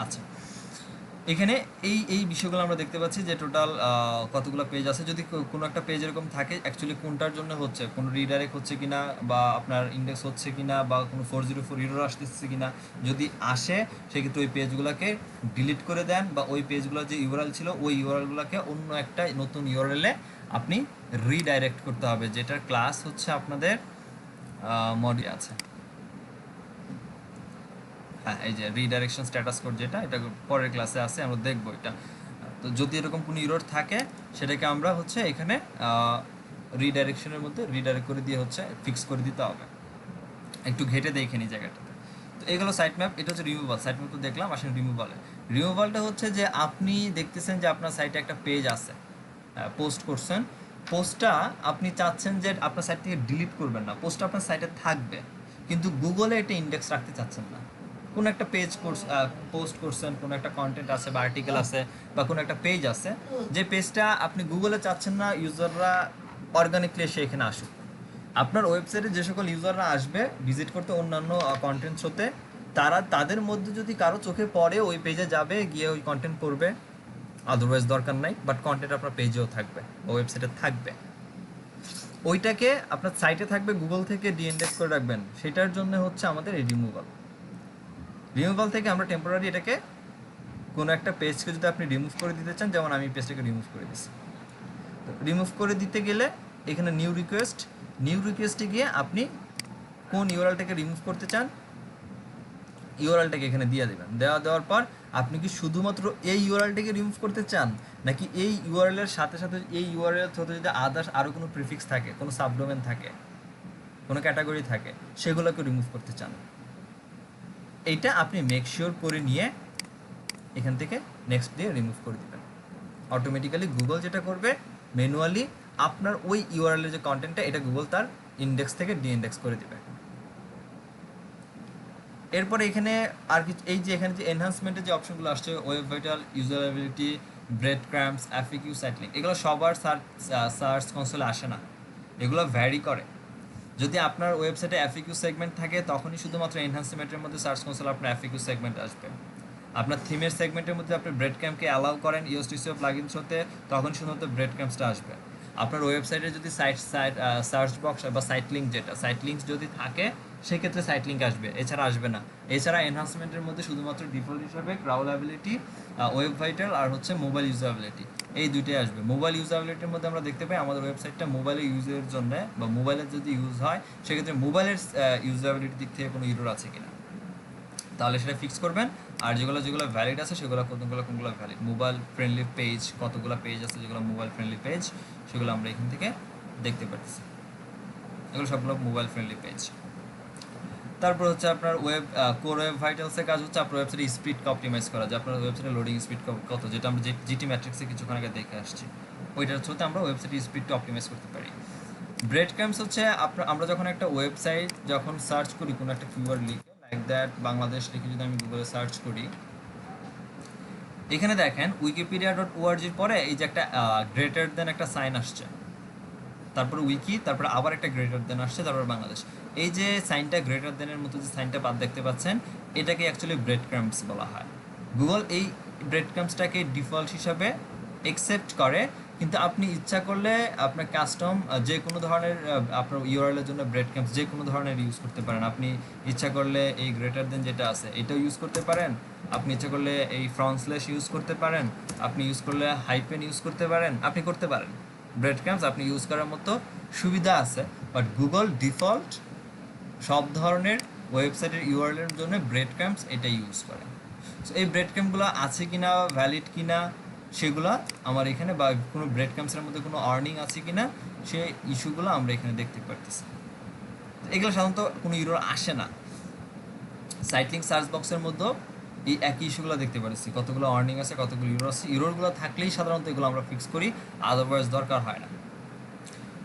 আচ্ছা, এখানে এই বিষয়গুলো আমরা দেখতে পাচ্ছি যে টোটাল কতগুলো পেজ আছে। যদি কোনো একটা পেজ এরকম থাকে অ্যাকচুয়ালি কোনটার জন্য হচ্ছে, কোনো রিডাইরেক্ট হচ্ছে কিনা বা আপনার ইন্ডেক্স হচ্ছে কিনা বা কোনো 404 ইরর আসতেছে কিনা, যদি আসে সেক্ষেত্রে ওই পেজগুলোকে ডিলিট করে দেন বা ওই পেজগুলো যে ইউআরএল ছিল ওই ইউআরএলগুলোকে অন্য একটা নতুন ইউআরএলে আপনি রিডাইরেক্ট করতে হবে, যেটার ক্লাস হচ্ছে আপনাদের মডি আছে। হ্যাঁ, এই যে রিডাইরেকশন স্ট্যাটাস কোড যেটা, এটা পরের ক্লাসে আছে, আমরা দেখবো এটা। তো যদি এরকম কোনো ইরর থাকে সেটাকে আমরা হচ্ছে এখানে রিডাইরেকশনের মধ্যে রিডাইরেক্ট করে দিয়ে হচ্ছে ফিক্স করে দিতে হবে। একটু ঘেটে দেখে নিই জায়গাটাতে। তো এগুলো সাইট ম্যাপ, এটা হচ্ছে রিমুভাল। সাইট ম্যাপ তো দেখলাম, আসলে রিমুভালটা হচ্ছে যে আপনি দেখতেছেন যে আপনার সাইটে একটা পেজ আছে, পোস্ট করছেন, পোস্টটা আপনি চাচ্ছেন যে আপনার সাইট থেকে ডিলিট করবেন না, পোস্টটা আপনার সাইটে থাকবে, কিন্তু গুগলে এটা ইন্ডেক্স রাখতে চাচ্ছেন না। কোনো একটা পেজ পোস্ট করছেন, কোনো একটা কন্টেন্ট আছে বা আর্টিকেল আছে বা কোনো একটা পেজ আছে, যে পেজটা আপনি গুগলে চাচ্ছেন না ইউজাররা অর্গানিকলি এসে এখানে আসুক। আপনার ওয়েবসাইটে যে সকল ইউজাররা আসবে ভিজিট করতে অন্যান্য কন্টেন্টস হতে, তাদের মধ্যে যদি কারো চোখে পড়ে ওই পেজে যাবে, গিয়ে ওই কন্টেন্ট পড়বে, আদারওয়াইজ দরকার নাই। বাট কন্টেন্ট আপনার পেজেও থাকবে, ওয়েবসাইটে থাকবে, ওইটাকে আপনার সাইটে থাকবে, গুগল থেকে ডিইন্ডেক্স করে রাখবেন। সেটার জন্য হচ্ছে আমাদের এই রিমুভাল থেকে আমরা টেম্পোরারি এটাকে কোনো একটা পেজকে যদি আপনি রিমুভ করে দিতে চান, যেমন আমি পেজটাকে রিমুভ করে দিচ্ছি, রিমুভ করে দিতে গেলে এখানে নিউ রিকোয়েস্টে গিয়ে আপনি কোন ইউআরএলটাকে রিমুভ করতে চান ইউআরএলটাকে এখানে দিয়ে দেবেন। দেওয়ার পর আপনি কি শুধুমাত্র এই ইউআরএলটাকে রিমুভ করতে চান, নাকি এই ইউআরএলের সাথে সাথে এই ইউআরএল থ্রুতে যদি আদার্স আরও কোনো প্রিফিক্স থাকে, কোনো সাবডোমেন থাকে, কোনো ক্যাটাগরি থাকে, সেগুলোকে রিমুভ করতে চান। এইটা আপনি মেক শিওর করে নিয়ে এখান থেকে নেক্সট দিয়ে রিমুভ করে দিবেন। অটোমেটিক্যালি গুগল যেটা করবে, ম্যানুয়ালি আপনার ওই ইউআরএল এর যে কন্টেন্টটা, এটা গুগল তার ইন্ডেক্স থেকে ডিইন্ডেক্স করে দিবে। এরপরে এখানে আর কিছু, এই যে এখানে যে এনহান্সমেন্টের যে অপশনগুলো আসছে, web vital, usability, breadcrumbs, FAQ, site link, এগুলো সবার সার্চ কনসোলে আসে না, এগুলো ভ্যারি করে। যদি আপনার ওয়েবসাইটে এফএকিউ সেগমেন্ট থাকে তখনই শুধুমাত্র এনহান্সমেন্টের মধ্যে সার্চ কনসোল আপনার এফএকিউ সেগমেন্ট আসবে। আপনার থিমের সেগমেন্টের মধ্যে আপনি ব্রেড ক্যাম্পকে অ্যালাউ করেন ইউএসটিসিও প্লাগইনস হতে, তখন শুধুমাত্র ব্রেড ক্যাম্পসটা আসবে। আপনার ওয়েবসাইটে যদি সার্চ বক্স বা সাইট লিঙ্ক, যেটা সাইট লিঙ্ক যদি থাকে সেক্ষেত্রে সাইট লিঙ্ক আসবে, এছাড়া আসবে না। এছাড়া এনহান্সমেন্টের মধ্যে শুধুমাত্র ডিফল্ট হিসাবে ক্রাউলেবিলিটি, ওয়েব ভাইটাল আর হচ্ছে মোবাইল ইউজাবিলিটি, এই দুইটাই আসবে। মোবাইল ইউজাবিলিটির মধ্যে আমরা দেখতে পাই আমাদের ওয়েবসাইটটা মোবাইলের ইউজের জন্য বা মোবাইলের যদি ইউজ হয় সেক্ষেত্রে মোবাইলের ইউজাবিলিটির দিক থেকে কোনো ইরর আছে কিনা, তাহলে সেটা ফিক্স করবেন। আর যেগুলো ভ্যালিড আছে সেগুলো কোনগুলো ভ্যালিড, মোবাইল ফ্রেন্ডলি পেজ কতগুলো পেজ আছে যেগুলো মোবাইল ফ্রেন্ডলি পেজ, সেগুলো আমরা এখান থেকে দেখতে পাচ্ছি। এগুলো সবগুলো মোবাইল ফ্রেন্ডলি পেজ। তারপর হচ্ছে আপনার কোর ওয়েব ভাইটালসের কাজ হচ্ছে আপনার ওয়েবসাইটে স্পিডকে অপটিমাইজ করা, যে আপনার ওয়েবসাইটের লোডিং স্পিড কত, যেটা আমরা জিটি ম্যাট্রিক্সে কিছুক্ষণ আগে দেখে আসছি, ওইটার থ্রুতে আমরা ওয়েবসাইটের স্পিডটা অপটিমাইজ করতে পারি। ব্রেড ক্যাম্পস হচ্ছে আমরা যখন একটা ওয়েবসাইট যখন সার্চ করি কোনো একটা কিওয়ার্ড লিখে, লাইক দ্যাট বাংলাদেশ লিখে যদি আমি গুগলে সার্চ করি, এখানে দেখেন wikipedia.org-র পরে এই যে একটা গ্রেটার দেন একটা সাইন আসছে, তারপর উইকি, তারপর আবার একটা গ্রেটার দেন আসছে, তারপর বাংলাদেশ। এই যে সাইনটা গ্রেটার দেনের মতো যে সাইনটা দেখতে পাচ্ছেন, এটাকে অ্যাকচুয়ালি ব্রেড ক্রাম্পস বলা হয়। গুগল এই ব্রেড ক্রাম্পসটাকে ডিফল্ট হিসাবে একসেপ্ট করে, কিন্তু আপনি ইচ্ছা করলে আপনার কাস্টম যে কোনো ধরনের আপনার ইউআরএলের জন্য ব্রেড ক্রাম্পস যে কোনো ধরনের ইউজ করতে পারেন। আপনি ইচ্ছা করলে এই গ্রেটার দেন যেটা আছে এটাও ইউজ করতে পারেন, আপনি ইচ্ছা করলে এই ফ্রন্ট স্ল্যাশ ইউজ করতে পারেন, আপনি ইউজ করলে হাইপেন ইউজ করতে পারেন, আপনি করতে পারেন। ব্রেড ক্রাম্পস আপনি ইউজ করার মতো সুবিধা আছে, বাট গুগল ডিফল্ট সব ধরনের ওয়েবসাইটের ইউআরএলের জন্য ব্রেড ক্রাম্পস এটা ইউজ করে। সো এই ব্রেড ক্রাম্পগুলো আছে কিনা, ভ্যালিড কিনা, সেগুলো আমার এখানে, বা কোনো ব্রেড ক্রাম্পসের মধ্যে কোনো আর্নিং আছে কিনা, সেই ইস্যুগুলো আমরা এখানে দেখতে পারতেছি। এগুলো সাধারণত কোনো ইউরো আসে না। সাইট লিঙ্ক সার্চ বক্সের মধ্যেও এই একই ইস্যুগুলো দেখতে পাচ্ছি, কতগুলো আর্নিং আছে, কতগুলো ইউরো আছে। ইউরোগুলো থাকলেই সাধারণত এগুলো আমরা ফিক্স করি, আদারওয়াইজ দরকার হয় না।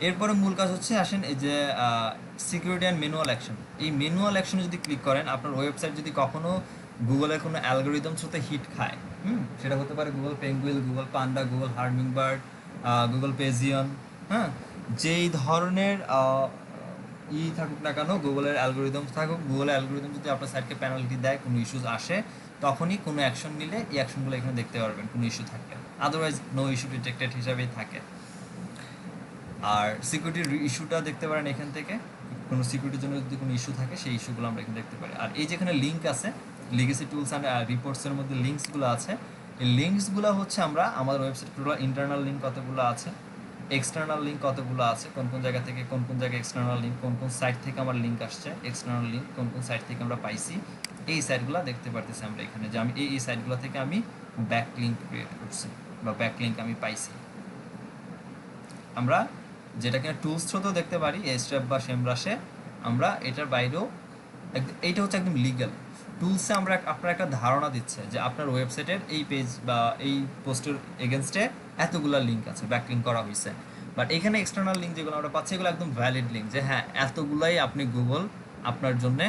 এরপরে মূল কাজ হচ্ছে আসেন এই যে সিকিউরিটি অ্যান্ড ম্যানুয়াল অ্যাকশন। এই ম্যানুয়াল অ্যাকশনে যদি ক্লিক করেন, আপনার ওয়েবসাইট যদি কখনো গুগলের কোনো অ্যালগোরিদমস হতে হিট খায়, সেটা হতে পারে Google Penguin, Google Panda, Google Hummingbird, Google Pigeon, হ্যাঁ, যেই ধরনের থাকুক না কেন, গুগলের অ্যালগোরিদমস থাকুক, গুগলের অ্যালগোরিদম যদি আপনার সাইটকে পেনাল্টি দেয়, কোনো ইস্যুস আসে, তখনই কোনো অ্যাকশন নিলে এই অ্যাকশনগুলো এখানে দেখতে পারবেন কোনো ইস্যু থাকলে, আদারওয়াইজ নো ইস্যু ডিটেক্টেড হিসাবেই থাকে। আর সিকিউরিটির ইস্যুটা দেখতে পারেন এখান থেকে, কোনো সিকিউরিটির জন্য যদি কোনো ইস্যু থাকে সেই ইস্যুগুলো আমরা এখানে দেখতে পারি। আর এই যেখানে লিঙ্ক আছে, লিগেসি টুলস অ্যান্ড রিপোর্টসের মধ্যে লিঙ্কসগুলো আছে, এই লিঙ্কসগুলো হচ্ছে আমরা আমাদের ওয়েবসাইট টোটাল ইন্টারনাল লিঙ্ক কতগুলো আছে, এক্সটার্নাল লিঙ্ক কতগুলো আছে, কোন কোন জায়গা থেকে কোন কোন জায়গায় এক্সটার্নাল লিঙ্ক, কোন কোন সাইট থেকে আমার লিঙ্ক আসছে, এক্সটার্নাল লিঙ্ক কোন কোন সাইট থেকে আমরা পাইছি, এই সাইটগুলো দেখতে পারতেছি আমরা এখানে, যে আমি এই সাইটগুলো থেকে আমি ব্যাক লিঙ্ক ক্রিয়েট করছি বা ব্যাক লিঙ্ক আমি পাইছি। আমরা যেটা কিনা টুলস থ্রুতেও দেখতে পারি, স্টেপ বা সেমব্রাশে, আমরা এটার বাইরেও, এইটা হচ্ছে একদম লিগ্যাল। টুলসে আমরা আপনার একটা ধারণা দিচ্ছে যে আপনার ওয়েবসাইটের এই পেজ বা এই পোস্টের এগেনস্টে এতগুলা লিঙ্ক আছে, ব্যাক লিঙ্ক করা হয়েছে। বাট এখানে এক্সটার্নাল লিঙ্ক যেগুলো আমরা পাচ্ছি এগুলো একদম ভ্যালিড লিঙ্ক, যে হ্যাঁ এতগুলাই আপনি গুগল আপনার জন্য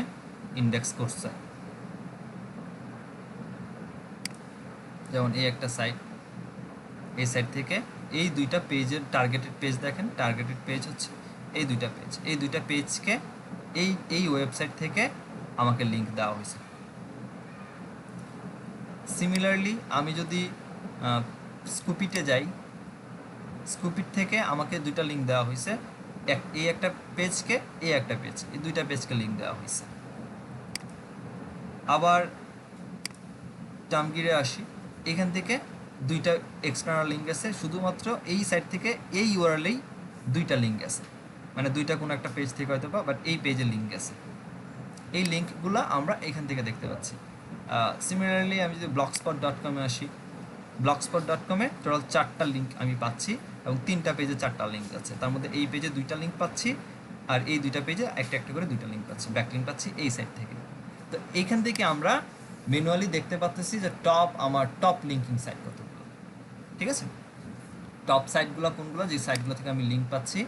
ইন্ডেক্স করছে। যেমন এই একটা সাইট, এই সাইট থেকে এই দুইটা পেজের টার্গেটেড পেজ দেখেন, টার্গেটেড পেজ হচ্ছে এই দুইটা পেজ, এই দুইটা পেজকে এই ওয়েবসাইট থেকে আমাকে লিঙ্ক দেওয়া হয়েছে। সিমিলারলি আমি যদি স্কুপিটে যাই, স্কুপিট থেকে আমাকে দুইটা লিঙ্ক দেওয়া হয়েছে, এই একটা পেজকে, এই একটা পেজ, এই দুইটা পেজকে লিঙ্ক দেওয়া হয়েছে। আবার টামগিরে আসি, এখান থেকে দুইটা এক্সটার্নাল লিঙ্ক আছে, শুধুমাত্র এই সাইট থেকে এই ইউআরএলেই দুইটা লিঙ্ক আছে, মানে দুইটা কোনো একটা পেজ থেকে হয়তো বা, বাট এই পেজে লিঙ্ক আছে। এই লিঙ্কগুলো আমরা এখান থেকে দেখতে পাচ্ছি। সিমিলারলি আমি যদি blogspot.com-এ আসি, blogspot.com-এ টোটাল 4টা লিঙ্ক আমি পাচ্ছি এবং 3টা পেজে 4টা লিঙ্ক আছে, তার মধ্যে এই পেজে 2টা লিঙ্ক পাচ্ছি আর এই 2টা পেজে একটা একটা করে 2টা লিঙ্ক পাচ্ছি, ব্যাক লিঙ্ক পাচ্ছি এই সাইট থেকে। তো এইখান থেকে আমরা ম্যানুয়ালি দেখতে পাচ্ছি যে আমার টপ লিঙ্কিং সাইট কতগুলো, ঠিক আছে, টপ সাইটগুলো কোনগুলো, যে সাইটগুলো থেকে আমি লিঙ্ক পাচ্ছি,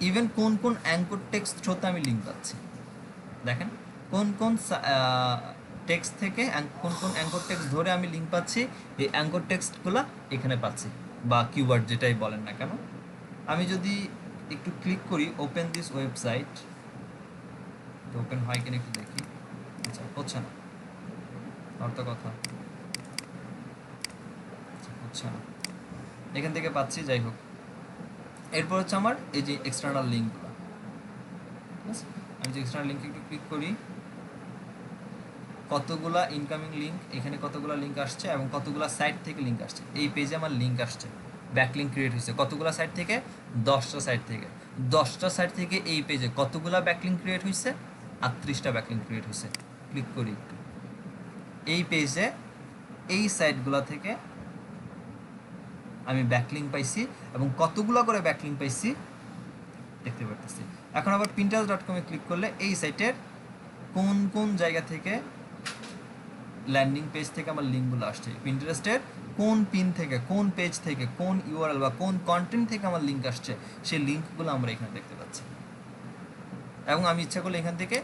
ইভেন কোন কোন অ্যাঙ্কর টেক্সট থ্রুতে আমি লিঙ্ক পাচ্ছি। দেখেন কোন কোন টেক্সট থেকে, কোন কোন অ্যাঙ্কর টেক্সট ধরে আমি লিঙ্ক পাচ্ছি, এই অ্যাঙ্কর টেক্সটগুলো এখানে পাচ্ছি, বা কিওয়ার্ড যেটাই বলেন না কেন। আমি যদি একটু ক্লিক করি ওপেন দিস ওয়েবসাইট, ওপেন হয় কিনা একটু দেখি। আচ্ছা হচ্ছে না, অর্থ কথা হচ্ছে না, এখান থেকে পাচ্ছি। যাই হোক, এরপর হচ্ছে আমার এই যে এক্সটার্নাল লিঙ্কগুলো, ঠিক আছে? আমি যে এক্সটার্নাল লিঙ্কে একটু ক্লিক করি, কতগুলা ইনকামিং লিঙ্ক, এখানে কতগুলা লিঙ্ক আসছে এবং কতগুলা সাইট থেকে লিঙ্ক আসছে। এই পেজে আমার লিঙ্ক আসছে, ব্যাকলিঙ্ক ক্রিয়েট হয়েছে কতগুলা সাইট থেকে, 10টা সাইট থেকে। 10টা সাইট থেকে এই পেজে কতগুলা ব্যাকলিঙ্ক ক্রিয়েট হয়েছে, 38টা ব্যাকলিঙ্ক ক্রিয়েট হয়েছে। ক্লিক করি একটু, এই পেজে এই সাইটগুলা থেকে আমি ব্যাকলিঙ্ক পাইছি এবং কতগুলা করে ব্যাকলিঙ্ক পাইছি দেখতে পারতেছি। এখন আবার pinterest.com-এ ক্লিক করলে এই সাইটের কোন কোন জায়গা থেকে, ল্যান্ডিং পেজ থেকে আমার লিঙ্কগুলো আসছে, পিন্টারেস্টের কোন পিন থেকে, কোন পেজ থেকে, কোন ইউআরএল বা কোন কন্টেন্ট থেকে আমার লিঙ্ক আসছে, সেই লিঙ্কগুলো আমরা এখানে দেখতে পাচ্ছি। এবং আমি ইচ্ছা করলে এখান থেকে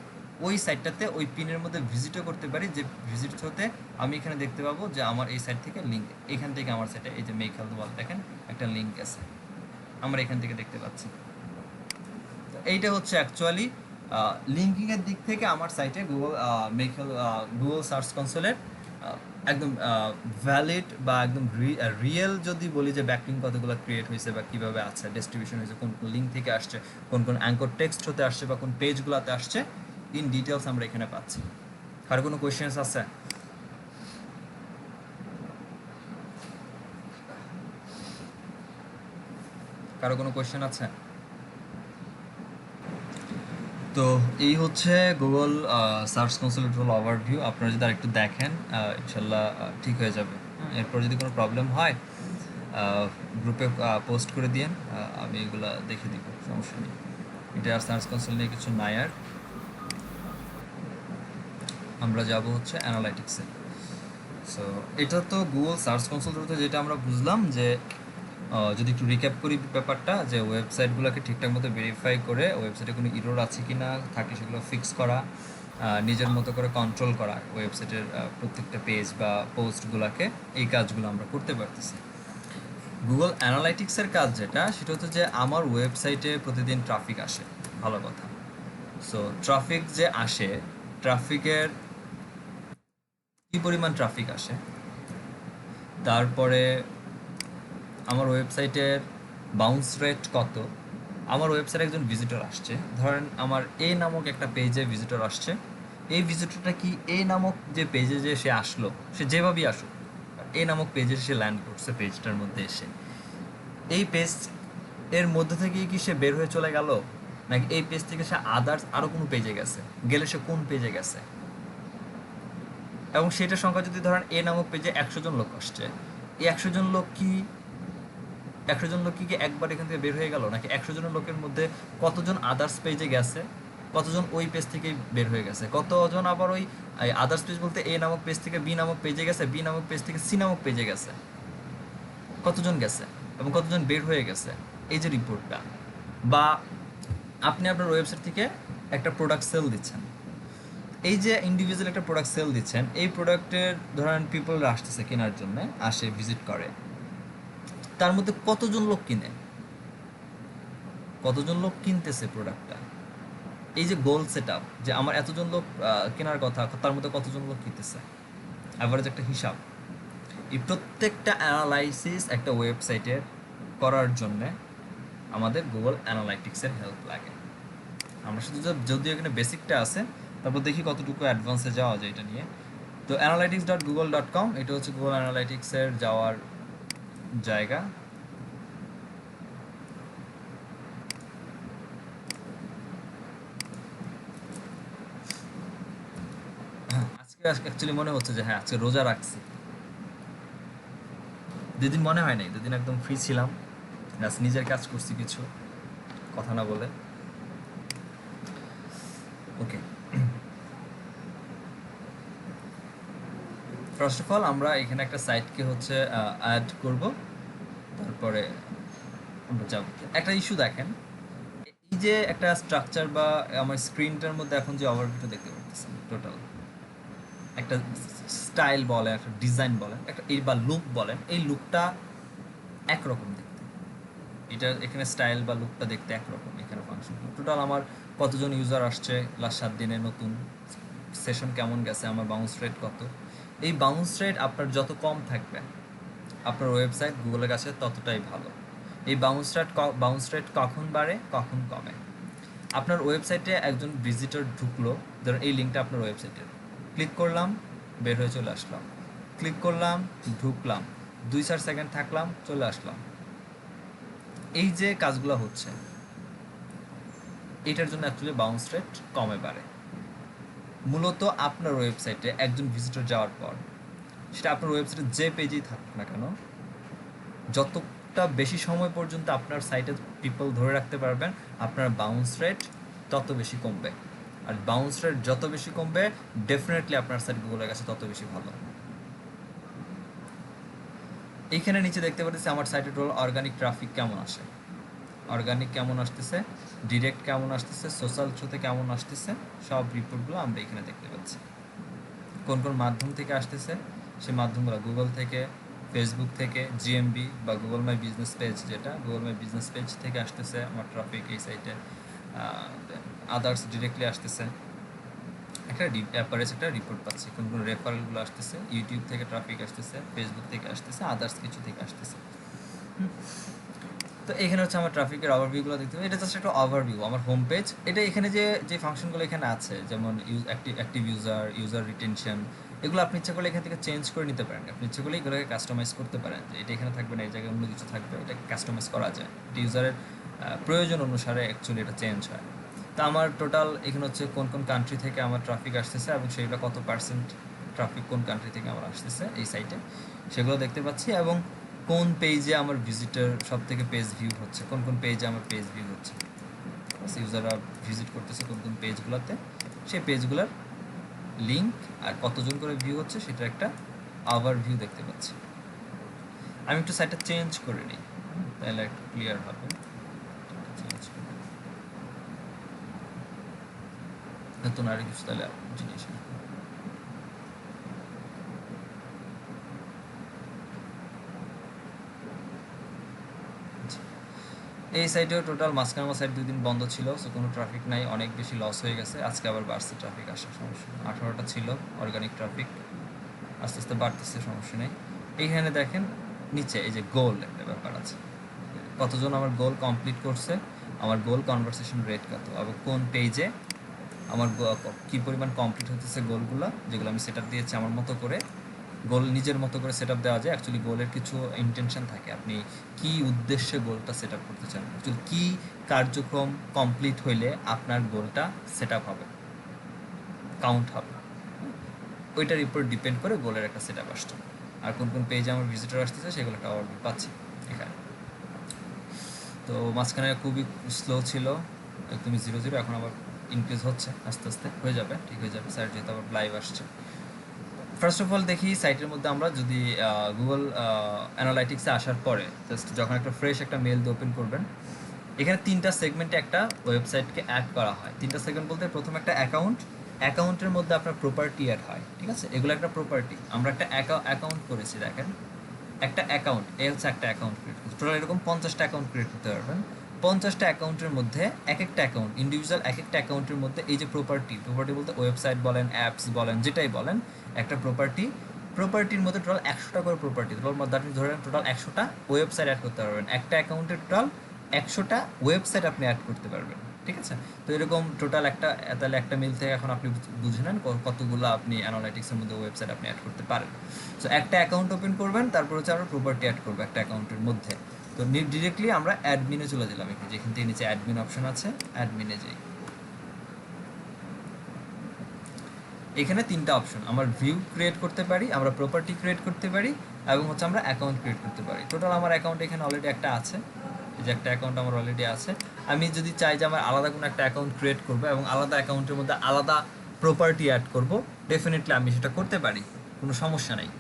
ওই সাইটটাতে ওই পিনের মধ্যে ভিজিটও করতে পারি, যে ভিজিট হতে আমি এখানে দেখতে পাবো যে আমার এই সাইট থেকে লিঙ্ক, এখান থেকে আমার সাইটে এই যে মেক হেলথ ওয়াল দেখেন একটা লিঙ্ক আছে, আমরা এখান থেকে দেখতে পাচ্ছি। তো এইটা হচ্ছে অ্যাকচুয়ালি লিঙ্কিংয়ের দিক থেকে আমার সাইটে গুগল সার্চ কনসোলের একদম ভ্যালিড বা একদম রিয়েল যদি বলি যে ব্যাকলিঙ্ক কতগুলো ক্রিয়েট হয়েছে বা কীভাবে আছে, ডিস্ট্রিবিউশন হয়েছে, কোন কোন লিঙ্ক থেকে আসছে, কোন কোন অ্যাঙ্কর টেক্সট হতে আসছে বা কোন পেজগুলোতে আসছে, ইন ডিটেলস আমরা এখানে পাচ্ছি। কারো কোনো কোয়েশ্চেন্স আছে? কারো কোনো কোয়েশ্চেন আছে? তো এই হচ্ছে গুগল সার্চ কনসোলের টোটাল ওভারভিউ। আপনারা যদি আরেকটু দেখেন ইনশাল্লাহ ঠিক হয়ে যাবে। এরপর যদি কোনো প্রবলেম হয় গ্রুপে পোস্ট করে দিন, আমি এগুলা দেখে দিব, সমস্যা নেই। এটা আর সার্চ কনসোল নিয়ে কিছু নাই। আর আমরা যাব হচ্ছে অ্যানালাইটিক্সে। সো এটা তো গুগল সার্চ কনসোল ধরতে যেটা আমরা বুঝলাম যে যদি একটু রিক্যাপ করি ব্যাপারটা, যে ওয়েবসাইটগুলোকে ঠিকঠাক মতো ভেরিফাই করে ওয়েবসাইটে কোনো ইরোর আছে কি না, থাকলে সেগুলো ফিক্স করা, নিজের মতো করে কন্ট্রোল করা ওয়েবসাইটের প্রত্যেকটা পেজ বা পোস্টগুলোকে, এই কাজগুলো আমরা করতে পারতেছি। গুগল অ্যানালাইটিক্সের কাজ যেটা, সেটা হচ্ছে যে আমার ওয়েবসাইটে প্রতিদিন ট্রাফিক আসে, ভালো কথা। সো ট্রাফিক যে আসে, ট্রাফিকের কী পরিমাণ ট্রাফিক আসে, তারপরে আমার ওয়েবসাইটের বাউন্স রেট কত, আমার ওয়েবসাইটে একজন ভিজিটর আসছে, ধরেন আমার এ নামক একটা পেজে ভিজিটর আসছে, এই ভিজিটরটা কি এ নামক যে পেজে যে সে আসলো, সে যেভাবেই আসুক, এ নামক পেজে সে ল্যান্ড করছে, পেজটার মধ্যে এসে এই পেজ এর মধ্যে থেকে কি সে বের হয়ে চলে গেল, নাকি এই পেজ থেকে সে আদার্স আরও কোনো পেজে গেছে, গেলে সে কোন পেজে গেছে, এবং সেটার সংখ্যা যদি ধরেন এ নামক পেজে 100 জন লোক আসছে, এই 100 জন লোক কি একবার এখান থেকে বের হয়ে গেল, নাকি 100 জনের লোকের মধ্যে কতজন আদার্স পেজে গেছে, কতজন ওই পেজ থেকে বের হয়ে গেছে, কতজন আবার ওই আদার্স পেজ বলতে এ নামক পেজ থেকে বি নামক পেজে গেছে, বি নামক পেজ থেকে সি নামক পেজে গেছে, কতজন গেছে এবং কতজন বের হয়ে গেছে, এই যে রিপোর্টটা। বা আপনি আপনার ওয়েবসাইট থেকে একটা প্রোডাক্ট সেল দিচ্ছেন, এই যে ইন্ডিভিজুয়াল একটা প্রোডাক্ট সেল দিচ্ছেন, এই প্রোডাক্টের ধরেন পিপলরা আসতেছে কেনার জন্য, আসে ভিজিট করে, তার মধ্যে কতজন লোক কিনে, কতজন লোক কিনতেছে প্রোডাক্টটা, এই যে গোল সেট আপ, যে আমার এতজন লোক কেনার কথা, তার মধ্যে কতজন লোক কিনতেছে, অ্যাভারেজ একটা হিসাব। এই প্রত্যেকটা অ্যানালাইসিস একটা ওয়েবসাইটের করার জন্যে আমাদের গুগল অ্যানালাইটিক্সের হেল্প লাগে। আমরা শুধু যদি এখানে বেসিকটা আছে, তারপর দেখি কতটুকু অ্যাডভান্সে যাওয়া যায় এটা নিয়ে। তো analytics.google.com, এটা হচ্ছে গুগল অ্যানালাইটিক্সের যাওয়ার জায়গা। আজকে অ্যাকচুয়ালি মনে হচ্ছে যে হ্যাঁ আজকে রোজা রাখছি, দুদিন মনে হয় নাই, দুদিন একদম ফ্রি ছিলাম, নিজের কাজ করছি কিছু, কথা না বলে। ওকে, ফার্স্ট অফ অল আমরা এখানে একটা সাইটকে হচ্ছে অ্যাড করব, তারপরে আমরা যাব। একটা ইস্যু দেখেন, এই যে একটা স্ট্রাকচার বা আমার স্ক্রিনটার মধ্যে এখন যে ওভারভিউটা দেখতে পাচ্ছেন, টোটাল একটা স্টাইল বলেন, একটা ডিজাইন বলেন, একটা এই বা লুক বলেন, এই লুকটা একরকম দেখতে, এটা এখানে স্টাইল বা লুকটা দেখতে একরকম, এখানে ফাংশন টোটাল আমার কতজন ইউজার আসছে লাস্ট 7 দিনে, নতুন সেশন কেমন গেছে, আমার বাউন্স রেট কত। এই বাউন্স রেট আপনার যত কম থাকবে আপনার ওয়েবসাইট গুগলের কাছে ততটাই ভালো। এই বাউন্স রেট কখন বাড়ে কখন কমে। আপনার ওয়েবসাইটে একজন ভিজিটর ঢুকলো, ধরুন এই লিঙ্কটা আপনার ওয়েবসাইটের, ক্লিক করলাম বের হয়ে চলে আসলাম, ক্লিক করলাম ঢুকলাম, 2-4 সেকেন্ড থাকলাম চলে আসলাম, এই যে কাজগুলো হচ্ছে এটার জন্য অ্যাকচুয়ালি বাউন্স রেট কমে বাড়ে। মূলত আপনার ওয়েবসাইটে একজন ভিজিটর যাওয়ার পর সেটা আপনার ওয়েবসাইটে যে পেজেই থাকুক না কেন, যতটা বেশি সময় পর্যন্ত আপনার সাইটে পিপল ধরে রাখতে পারবেন আপনার বাউন্স রেট তত বেশি কমবে। আর বাউন্স রেট যত বেশি কমবে ডেফিনেটলি আপনার সাইট গুগলের কাছে তত বেশি ভালো। এইখানে নিচে দেখতে পাচ্ছি আমার সাইটে টোটাল অর্গানিক ট্রাফিক কেমন আসে, অর্গানিক কেমন আসতেছে, ডিরেক্ট কেমন আসতেছে, সোশ্যাল থ্রুতে কেমন আসতেছে, সব রিপোর্টগুলো আমরা এখানে দেখতে পাচ্ছি। কোন কোন মাধ্যম থেকে আসতেছে সেই মাধ্যমগুলো গুগল থেকে, ফেসবুক থেকে, জিএমবি বা গুগল মাই বিজনেস পেজ, যেটা গুগল মাই বিজনেস পেজ থেকে আসতেছে আমার ট্রাফিক এই সাইটে, আদার্স ডিরেক্টলি আসতেছে। একটা অ্যাপারেজ একটা রিপোর্ট পাচ্ছি কোন কোন রেফারেলগুলো আসতেছে, ইউটিউব থেকে ট্রাফিক আসতেছে, ফেসবুক থেকে আসতেছে, আদার্স কিছু থেকে আসতেছে। তো এখানে হচ্ছে আমার ট্রাফিকের ওভারভিউগুলো দেখতে পাই, এটা জাস্ট একটা ওভারভিউ আমার হোম পেজ। এটা এখানে যে ফাংশনগুলো এখানে আছে যেমন অ্যাক্টিভ ইউজার রিটেনশন, এগুলো আপনি ইচ্ছা করলে এখান থেকে চেঞ্জ করে নিতে পারেন। আপনি ইচ্ছা করলে এগুলোকে কাস্টমাইজ করতে পারেন যে এটা এখানে থাকবে না, এই জায়গায় অন্য কিছু থাকবে, এটা কাস্টমাইজ করা যায়। এটা ইউজারের প্রয়োজন অনুসারে অ্যাকচুয়ালি এটা চেঞ্জ হয়। তো আমার টোটাল এখানে হচ্ছে কোন কোন কান্ট্রি থেকে আমার ট্রাফিক আসতেছে এবং সেগুলো কত পার্সেন্ট ট্রাফিক কোন কান্ট্রি থেকে আমার আসতেছে এই সাইটে সেগুলো দেখতে পাচ্ছি, এবং কোন পেজে আমার ভিজিটর সব থেকে পেজ ভিউ হচ্ছে, কোন কোন পেজে আমার পেজ ভিউ হচ্ছে, ইউজাররা ভিজিট করতেছে কোন কোন পেজগুলোতে, সেই পেজগুলোর লিঙ্ক আর কতজন করে ভিউ হচ্ছে সেটার একটা ওভারভিউ দেখতে পাচ্ছি। আমি একটু সাইটটা চেঞ্জ করে নিই তাহলে একটু ক্লিয়ার হবে। চেঞ্জ করে নতুন আর কিছু তাহলে জিনিস এই সাইটেও টোটাল মাঝখানে আমার সাইট 2 দিন বন্ধ ছিল, সো কোনো ট্রাফিক নাই, অনেক বেশি লস হয়ে গেছে। আজকে আবার বাড়ছে ট্রাফিক, আসার সমস্যা 18টা ছিল অর্গানিক ট্রাফিক, আস্তে আস্তে বাড়তেছে, সমস্যা নেই। এইখানে দেখেন নিচে এই যে গোল একটা ব্যাপার আছে, কতজন আমার গোল কমপ্লিট করছে, আমার গোল কনভারসেশন রেট কত, এবং কোন পেজে আমার কী পরিমাণ কমপ্লিট হতেছে গোলগুলো, যেগুলো আমি সেট আপ দিয়েছি আমার মতো করে। গোল নিজের মতো করে সেট আপ দেওয়া যায়, অ্যাকচুয়ালি গোলের কিছু ইন্টেনশন থাকে, আপনি কি উদ্দেশ্যে গোলটা সেট আপ করতে চান, অ্যাকচুয়ালি কী কার্যক্রম কমপ্লিট হইলে আপনার গোলটা সেট আপ হবে, কাউন্ট হবে, ওইটার উপর ডিপেন্ড করে গোলের একটা সেট আপ আসছে। আর কোন কোন পেজে আমার ভিজিটর আসতেছে সেগুলো একটা ওভারভিউ পাচ্ছি এখানে। তো মাঝখানে খুবই স্লো ছিল, একদমই 0-0, এখন আবার ইনক্রিজ হচ্ছে, আস্তে আস্তে হয়ে যাবে, ঠিক হয়ে যাবে সাইট যেহেতু আবার লাইভ আসছে। ফার্স্ট অফ অল দেখি সাইটের মধ্যে আমরা যদি গুগল অ্যানালাইটিক্সে আসার পরে জাস্ট যখন একটা ফ্রেশ একটা মেল দিয়ে ওপেন করবেন, এখানে 3টা সেগমেন্টে একটা ওয়েবসাইটকে অ্যাড করা হয়। 3টা সেগমেন্ট বলতে প্রথম একটা অ্যাকাউন্টের মধ্যে আপনার প্রপার্টি অ্যাড হয়, ঠিক আছে, এগুলো একটা প্রপার্টি। আমরা একটা অ্যাকাউন্ট করেছি, দেখেন একটা অ্যাকাউন্ট, এ হচ্ছে একটা অ্যাকাউন্ট ক্রিয়েট করছি, টোটাল এরকম 50টা অ্যাকাউন্ট ক্রিয়েট করতে পারবেন। 50টা অ্যাকাউন্টের মধ্যে এক একটা অ্যাকাউন্ট ইন্ডিভিজুয়াল, এক একটা অ্যাকাউন্টের মধ্যে এই যে প্রপার্টি বলতে ওয়েবসাইট বলেন, অ্যাপস বলেন, যেটাই বলেন, একটা প্রপার্টির মধ্যে টোটাল 100টা করে প্রপার্টি, টোটাল মধ্যে আপনি ধরেন টোটাল 100টা ওয়েবসাইট অ্যাড করতে পারবেন। একটা অ্যাকাউন্টে টোটাল 100টা ওয়েবসাইট আপনি অ্যাড করতে পারবেন, ঠিক আছে। তো এরকম টোটাল তাহলে একটা মেল থেকে এখন আপনি বুঝে নেন কতগুলো আপনি অ্যানালাইটিক্সের মধ্যে ওয়েবসাইট আপনি অ্যাড করতে পারেন। সো একটা অ্যাকাউন্ট ওপেন করবেন, তারপর হচ্ছে আমরা প্রপার্টি অ্যাড করবো একটা অ্যাকাউন্টের মধ্যে। তো ডিরেক্টলি আমরা অ্যাডমিনে চলে গেলাম, যেখান থেকে নিচে অ্যাডমিন অপশন আছে, অ্যাডমিনে যাই। এখানে 3টা অপশন, আমার ভিউ ক্রিয়েট করতে পারি, আমরা প্রপার্টি ক্রিয়েট করতে পারি, এবং হচ্ছে আমরা অ্যাকাউন্ট ক্রিয়েট করতে পারি। টোটাল আমার অ্যাকাউন্ট এখানে অলরেডি একটা আছে, এই যে একটা অ্যাকাউন্ট আমার অলরেডি আছে। আমি যদি চাই যে আমার আলাদা কোনো একটা অ্যাকাউন্ট ক্রিয়েট করবো এবং আলাদা অ্যাকাউন্টের মধ্যে আলাদা প্রপার্টি অ্যাড করব, ডেফিনেটলি আমি সেটা করতে পারি, কোনো সমস্যা নেই।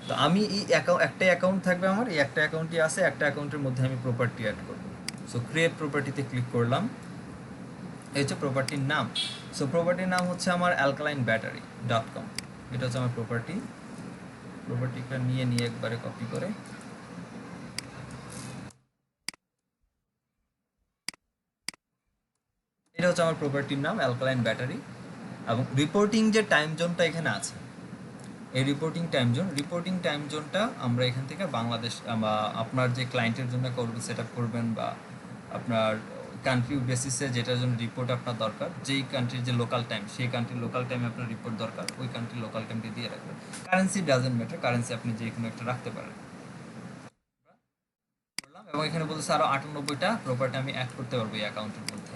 তো আমি এই একটা অ্যাকাউন্ট থাকবে আমার, এই একটা অ্যাকাউন্টই আছে, একটা অ্যাকাউন্টের মধ্যে আমি প্রপার্টি অ্যাড করব। সো ক্রিয়েট প্রপার্টিতে ক্লিক করলাম, এই হচ্ছে প্রপার্টির নাম। সো প্রপার্টির নাম হচ্ছে আমার alkalinebattery.com, এটা হচ্ছে আমার প্রপার্টিটা নিয়ে একবারে কপি করে এটা হচ্ছে আমার প্রপার্টির নাম অ্যালকালাইন ব্যাটারি। এবং রিপোর্টিং যে টাইম জোনটা এখানে আছে, এই রিপোর্টিং টাইম জোনটা আমরা এখান থেকে বাংলাদেশ বা আপনার যে ক্লায়েন্টের জন্য সেট আপ করবেন বা আপনার কান্ট্রি বেসিসে যেটার জন্য রিপোর্ট আপনার দরকার, যেই কান্ট্রির যে লোকাল টাইম, সেই কান্ট্রির লোকাল টাইমে আপনার রিপোর্ট দরকার, ওই কান্ট্রির লোকাল টাইমটি দিয়ে রাখবেন। কারেন্সি ডাজেন্ট ম্যাটার, কারেন্সি আপনি যে কোনো একটা রাখতে পারেন। এবং এখানে বলতেছে আরও 98টা প্রপার্টি আমি অ্যাড করতে পারবো এই অ্যাকাউন্টের মধ্যে,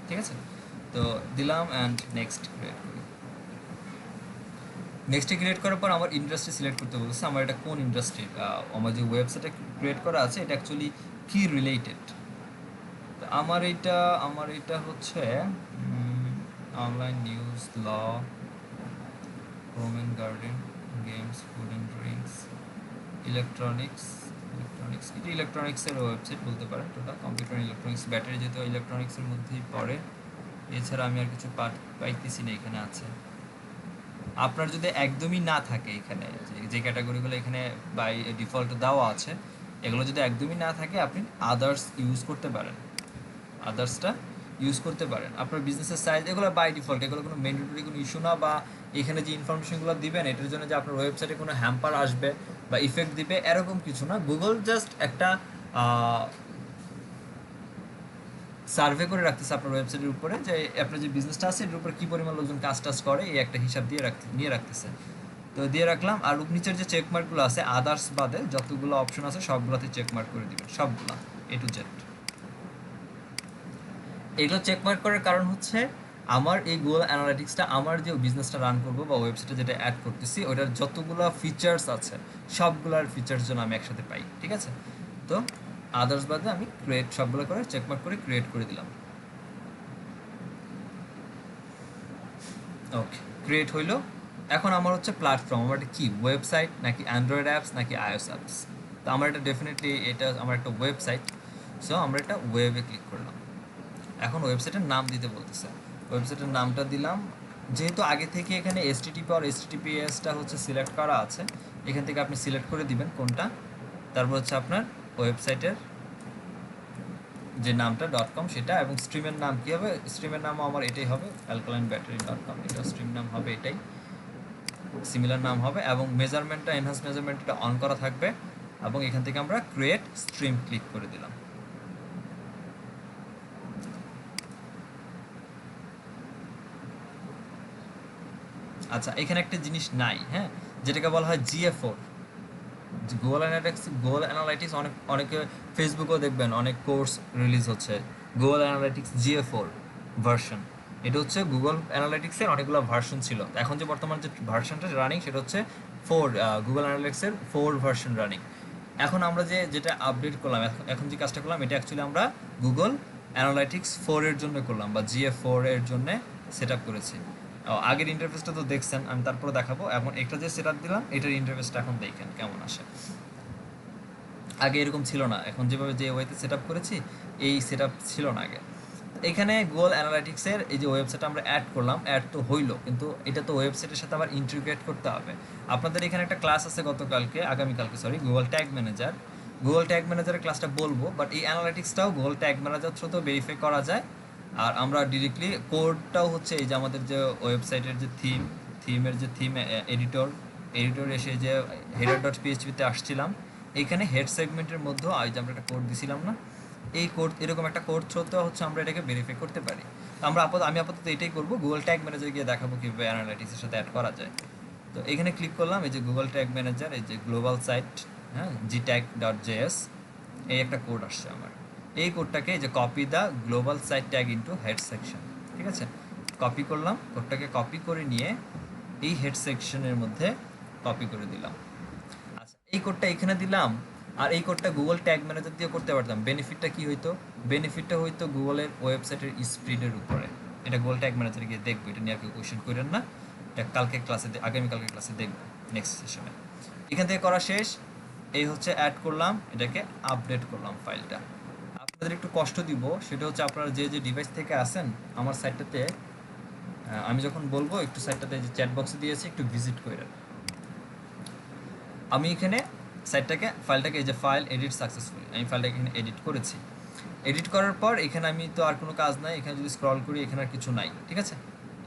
ঠিক আছে? তো দিলাম অ্যান্ড নেক্সট ক্রিয়েট করি। নেক্সটে ক্রিয়েট করার পর আমার ইন্ডাস্ট্রি সিলেক্ট করতে বলতেছে। আমার এটা কোন ইন্ডাস্ট্রি, আমার যে ওয়েবসাইটে ক্রিয়েট করা আছে এটা অ্যাকচুয়ালি কি রিলেটেড। তো আমার এটা হচ্ছে online news, law, home and garden, games, food and drinks, electronics. এটা ইলেকট্রনিক্সের ওয়েবসাইট বলতে পারেন। টোটাল কম্পিউটার ইলেকট্রনিক্স, ব্যাটারি যেহেতু ইলেকট্রনিক্সের মধ্যেই পড়ে। এছাড়া আমি আর কিছু পাইতেছি না এখানে আছে। আপনার যদি একদমই না থাকে এখানে যে ক্যাটাগরিগুলো এখানে বাই ডিফল্ট দেওয়া আছে, এগুলো যদি একদমই না থাকে আপনি আদার্স ইউজ করতে পারেন, আপনার বিজনেসের সাইজ এগুলো বাই ডিফল্ট, এগুলো কোনো ম্যান্ডেটরি কোনো ইস্যু না। বা এখানে যে ইনফরমেশনগুলো দিবেন এটার জন্য যে আপনার ওয়েবসাইটে কোনো হ্যাম্পার আসবে বা ইফেক্ট দিবে এরকম কিছু না। গুগল জাস্ট একটা সার্ভে করে রাখতেছে আপনার ওয়েবসাইটের উপরে যে আপনার যে বিজনেসটা আছে এর উপরে কী পরিমাণ লোকজন কাজ করে, এই একটা হিসাব নিয়ে রাখতেছে। তো দিয়ে রাখলাম। আর নিচের যে চেকমার্কগুলো আছে আদার্স বাদে যতগুলো অপশন আছে সবগুলোতে চেকমার্ক করে দিবেন, সবগুলো A to Z। এগুলো চেকমার্ক করার কারণ হচ্ছে আমার এই গুগল অ্যানালাইটিক্সটা আমার যে বিজনেসটা রান করবো বা ওয়েবসাইটে যেটা অ্যাড করতেছি ওটার যতগুলো ফিচার্স আছে সবগুলোর ফিচার্স যেন আমি একসাথে পাই, ঠিক আছে? তো আদার্স বাদে আমি ক্রিয়েট সবগুলো করে চেকমার্ক করে ক্রিয়েট করে দিলাম। ওকে, ক্রিয়েট হইলো। এখন আমার হচ্ছে প্ল্যাটফর্ম, আমার এটা কি ওয়েবসাইট নাকি অ্যান্ড্রয়েড অ্যাপস নাকি iOS অ্যাপস? তো আমার এটা ডেফিনেটলি এটা আমার একটা ওয়েবসাইট। সো আমরা এটা ওয়েবে ক্লিক করলাম। এখন ওয়েবসাইটের নাম দিতে বলতেছে, ওয়েবসাইটের নামটা দিলাম। যেহেতু আগে থেকে এখানে HTTP আর HTTPSটা হচ্ছে সিলেক্ট করা আছে, এখান থেকে আপনি সিলেক্ট করে দিবেন কোনটা। তারপর হচ্ছে আপনার ওয়েবসাইটের যে নামটা .com সেটা, এবং স্ট্রিমের নাম কী হবে, স্ট্রিমের নামও আমার এটাই হবে alkalinebattery.com, এটা স্ট্রিম নাম হবে, এটাই সিমিলার নাম হবে। এবং মেজারমেন্টটা এনহান্স মেজারমেন্টটা অন করা থাকবে। এবং এখান থেকে আমরা ক্রিয়েট স্ট্রিম ক্লিক করে দিলাম। আচ্ছা, এখানে একটা জিনিস নাই, হ্যাঁ, যেটাকে বলা হয় GA4 গুগল অ্যানালাইটিক্স। অনেকে ফেসবুকেও দেখবেন অনেক কোর্স রিলিজ হচ্ছে গুগল অ্যানালাইটিক্স GA4 ভার্সন। এটা হচ্ছে গুগল অ্যানালাইটিক্সের অনেকগুলো ভার্সন ছিল। এখন যে বর্তমান যে ভার্সনটা রানিং সেটা হচ্ছে গুগল অ্যানালাইটিক্সের 4 ভার্সন রানিং। এখন আমরা যেটা আপডেট করলাম, এখন যে কাজটা করলাম এটা অ্যাকচুয়ালি আমরা গুগল অ্যানালাইটিক্স 4 এর জন্য করলাম বা GA4 এর জন্য সেট আপ করেছি। আগের ইন্টারফেসটা তো দেখছেন, আমি তারপরে দেখাবো। এখন একটা যে সেট আপ দিলাম এটার ইন্টারফেসটা এখন দেখেন কেমন আসে। আগে এরকম ছিল না, এখন যেভাবে যে ওয়েতে সেট আপ করেছি এই সেট আপ ছিল না আগে। এখানে গুগল অ্যানালাইটিক্সের এই যে ওয়েবসাইট আমরা অ্যাড করলাম, অ্যাড তো হইলো, কিন্তু এটা তো ওয়েবসাইটের সাথে আবার ইন্টিগ্রেট করতে হবে। আপনাদের এখানে একটা ক্লাস আছে আগামীকালকে গুগল ট্যাগ ম্যানেজারের ক্লাসটা বলবো। বাট এই অ্যানালাইটিক্সটাও গুগল ট্যাগ ম্যানেজার থ্রুতেও ভেরিফাই করা যায়। আর আমরা ডিরেক্টলি কোডটাও হচ্ছে এই যে আমাদের যে ওয়েবসাইটের যে থিমের যে এডিটর এসে যে header.php-তে আসছিলাম, এইখানে হেড সেগমেন্টের মধ্যেও যে আমরা একটা কোড দিছিলাম না, এই কোড এরকম একটা কোড থ্রুতেও হচ্ছে আমরা এটাকে ভেরিফাই করতে পারি। তো আমি আপাতত এটাই করবো, গুগল ট্যাগ ম্যানেজার গিয়ে দেখাবো কীভাবে অ্যানালাইটিক্সের সাথে অ্যাড করা যায়। তো এখানে ক্লিক করলাম, এই যে গুগল ট্যাগ ম্যানেজার, এই যে গ্লোবাল সাইট, হ্যাঁ, gtag.js, এই একটা কোড আসছে আমার। এই কোডটাকে এই যে copy the global site tag into head section, ঠিক আছে? কপি করলাম, কোডটাকে কপি করে নিয়ে এই হেড সেকশনের মধ্যে কপি করে দিলাম। আচ্ছা, এই কোডটা এখানে দিলাম। আর এই কোডটা গুগল ট্যাগ ম্যানেজার দিয়ে করতে পারতাম। বেনিফিটটা কি হইতো? বেনিফিটটা হইতো গুগলের ওয়েবসাইটের স্পিডের উপরে। এটা গুগল ট্যাগ ম্যানেজারে গিয়ে দেখবো, এটা নিয়ে আর কেউ কোয়েশ্চেন করেন না। এটা আগামীকালকে ক্লাসে দেখবো নেক্সট সেশনে। এখান থেকে করা শেষ। এই হচ্ছে অ্যাড করলাম, এটাকে আপডেট করলাম ফাইলটা। আপনাদের একটু কষ্ট দিব, সেটা হচ্ছে আপনারা যে ডিভাইস থেকে আসেন আমার সাইটটাতে, আমি যখন বলবো একটু সাইটটাতে যে চ্যাট বক্সে দিয়েছি একটু ভিজিট করেন। আমি এখানে ফাইলটাকে এই যে ফাইল এডিট সাকসেসফুলি, আমি ফাইলটাকে এখানে এডিট করেছি। এডিট করার পর এখানে আমি তো আর কোনো কাজ নাই, এখানে যদি স্ক্রল করি এখানে আর কিছু নাই, ঠিক আছে?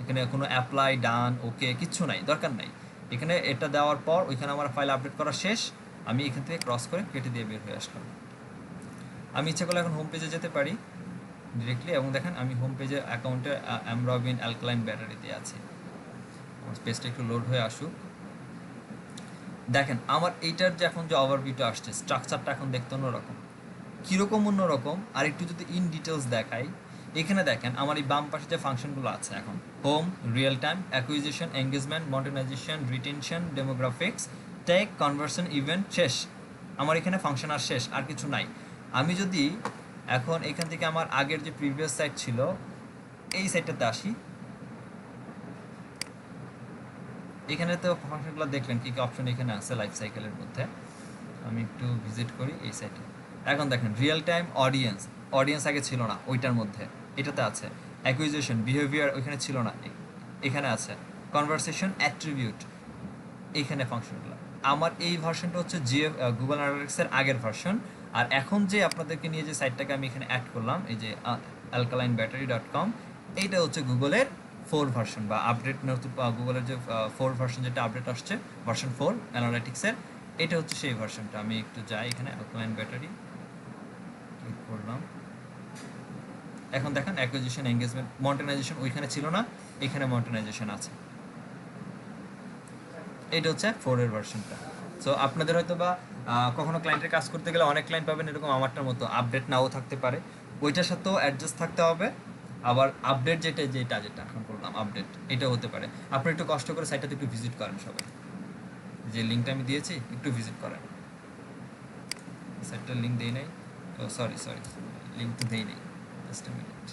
এখানে কোনো অ্যাপ্লাই ডান ওকে কিচ্ছু নাই, দরকার নাই। এখানে এটা দেওয়ার পর ওইখানে আমার ফাইল আপডেট করা শেষ, আমি এখান থেকে ক্রস করে কেটে দিয়ে বের হয়ে আসলাম। আমি ইচ্ছা করলে এখন হোম পেজে যেতে পারি ডিরেক্টলি, এবং দেখেন আমি হোম পেজে অ্যাকাউন্টে অ্যামরবিন অ্যালকালাইন ব্যাটারিতে আছি। আমার পেজটা একটু লোড হয়ে আসুক। দেখেন আমার এইটার যে এখন যে ওভারভিউটা আসছে, স্ট্রাকচারটা এখন দেখতে অন্যরকম। কীরকম অন্যরকম আর একটু যদি ইন ডিটেলস দেখাই, এখানে দেখেন আমার এই বাম পাশে যে ফাংশনগুলো আছে এখন, home, real time, acquisition, engagement, monetization, retention, demographics, tech, conversion, event, শেষ। আমার এখানে ফাংশন আর শেষ, আর কিছু নাই। আমি যদি এখন এখান থেকে আমার আগের যে প্রিভিয়াস সাইট ছিল এই সাইটটাতে আসি, এখানে তো ফাংশনগুলো দেখলেন কী কী অপশন এখানে আছে লাইফ সাইকেলের মধ্যে। আমি একটু ভিজিট করি এই সাইটে। এখন দেখেন রিয়েল টাইম অডিয়েন্স, অডিয়েন্স আগে ছিল না ওইটার মধ্যে, এটাতে আছে। অ্যাকুইজিশন বিহেভিয়ার ওইখানে ছিল না, এখানে আছে। কনভারসেশন অ্যাট্রিবিউট, এইখানে ফাংশনগুলো। আমার এই ভার্সনটা হচ্ছে গুগল অ্যানালিটিক্সের আগের ভার্সন। আর এখন যে আপনাদেরকে নিয়ে যে সাইটটাকে আমি এখানে অ্যাড করলাম, এই যে alkalinebattery.com, এইটা হচ্ছে গুগলের 4 ভার্সন বা আপডেট, নতুন গুগলের যে 4 ভার্সন যেটা আপডেট আসছে, ভার্সন 4 অ্যানালিটিক্সের, এটা হচ্ছে সেই ভার্সনটা। আমি একটু যাই এখানে অ্যালকালাইন ব্যাটারি ক্লিক করলাম। এখন দেখেন অ্যাকুইজিশন, এঙ্গেজমেন্ট, মনিটাইজেশন ওইখানে ছিল না, এখানে মনিটাইজেশন আছে। এটা হচ্ছে 4 এর ভার্সনটা। সো আপনাদের হয়তো বা কখনো ক্লায়েন্টের কাজ করতে গেলে অনেক ক্লায়েন্ট পাবেন এরকম আমারটার মতো আপডেট নাও থাকতে পারে, ওইটার সাথেও অ্যাডজাস্ট থাকতে হবে। আবার আপডেট যেটা এখন করলাম আপডেট, এটা হতে পারে। আপনি একটু কষ্ট করে সাইটটাতে একটু ভিজিট করেন সবাই, যে লিঙ্কটা আমি দিয়েছি একটু ভিজিট করেন। সাইটটার লিঙ্ক দেই নাই, ও সরি লিঙ্ক তো দেই নাই, জাস্ট আ মিনিট।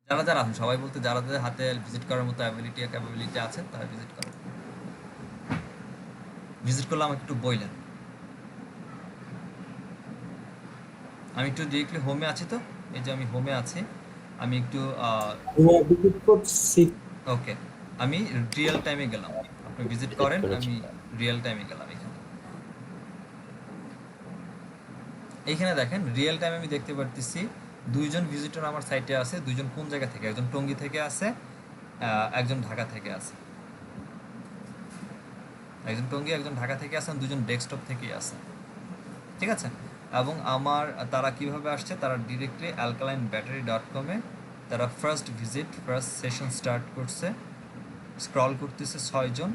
যারা যারা আছেন সবাই বলতে, যারা যাদের হাতে ভিজিট করার মতো ক্যাপাবিলিটি আছে তারা ভিজিট করেন। ভিজিট করলে আমাকে একটু বললেন। আমি একটু ডিরেক্টলি হোমে আছি, তো এই যে আমি হোমে আছি, আমি একটু ওকে, আমি রিয়েল টাইমে গেলাম। আপনি ভিজিট করেন, আমি রিয়েল টাইমে গেলাম। এইখানে দেখেন রিয়েল টাইমে আমি দেখতে পারতেছি 2জন ভিজিটর আমার সাইটে আছে। 2জন কোন জায়গা থেকে? একজন টঙ্গী থেকে আছে, একজন ঢাকা থেকে আছে। একজন টঙ্গী, একজন ঢাকা থেকে আছেন, 2জন ডেস্কটপ থেকেই আছে, ঠিক আছে? এবং আমার তারা কিভাবে আসছে, তারা ডিরেক্টলি alkalinebattery.com এ তারা ফার্স্ট সেশন স্টার্ট করছে, স্ক্রল করতেছে 6জন,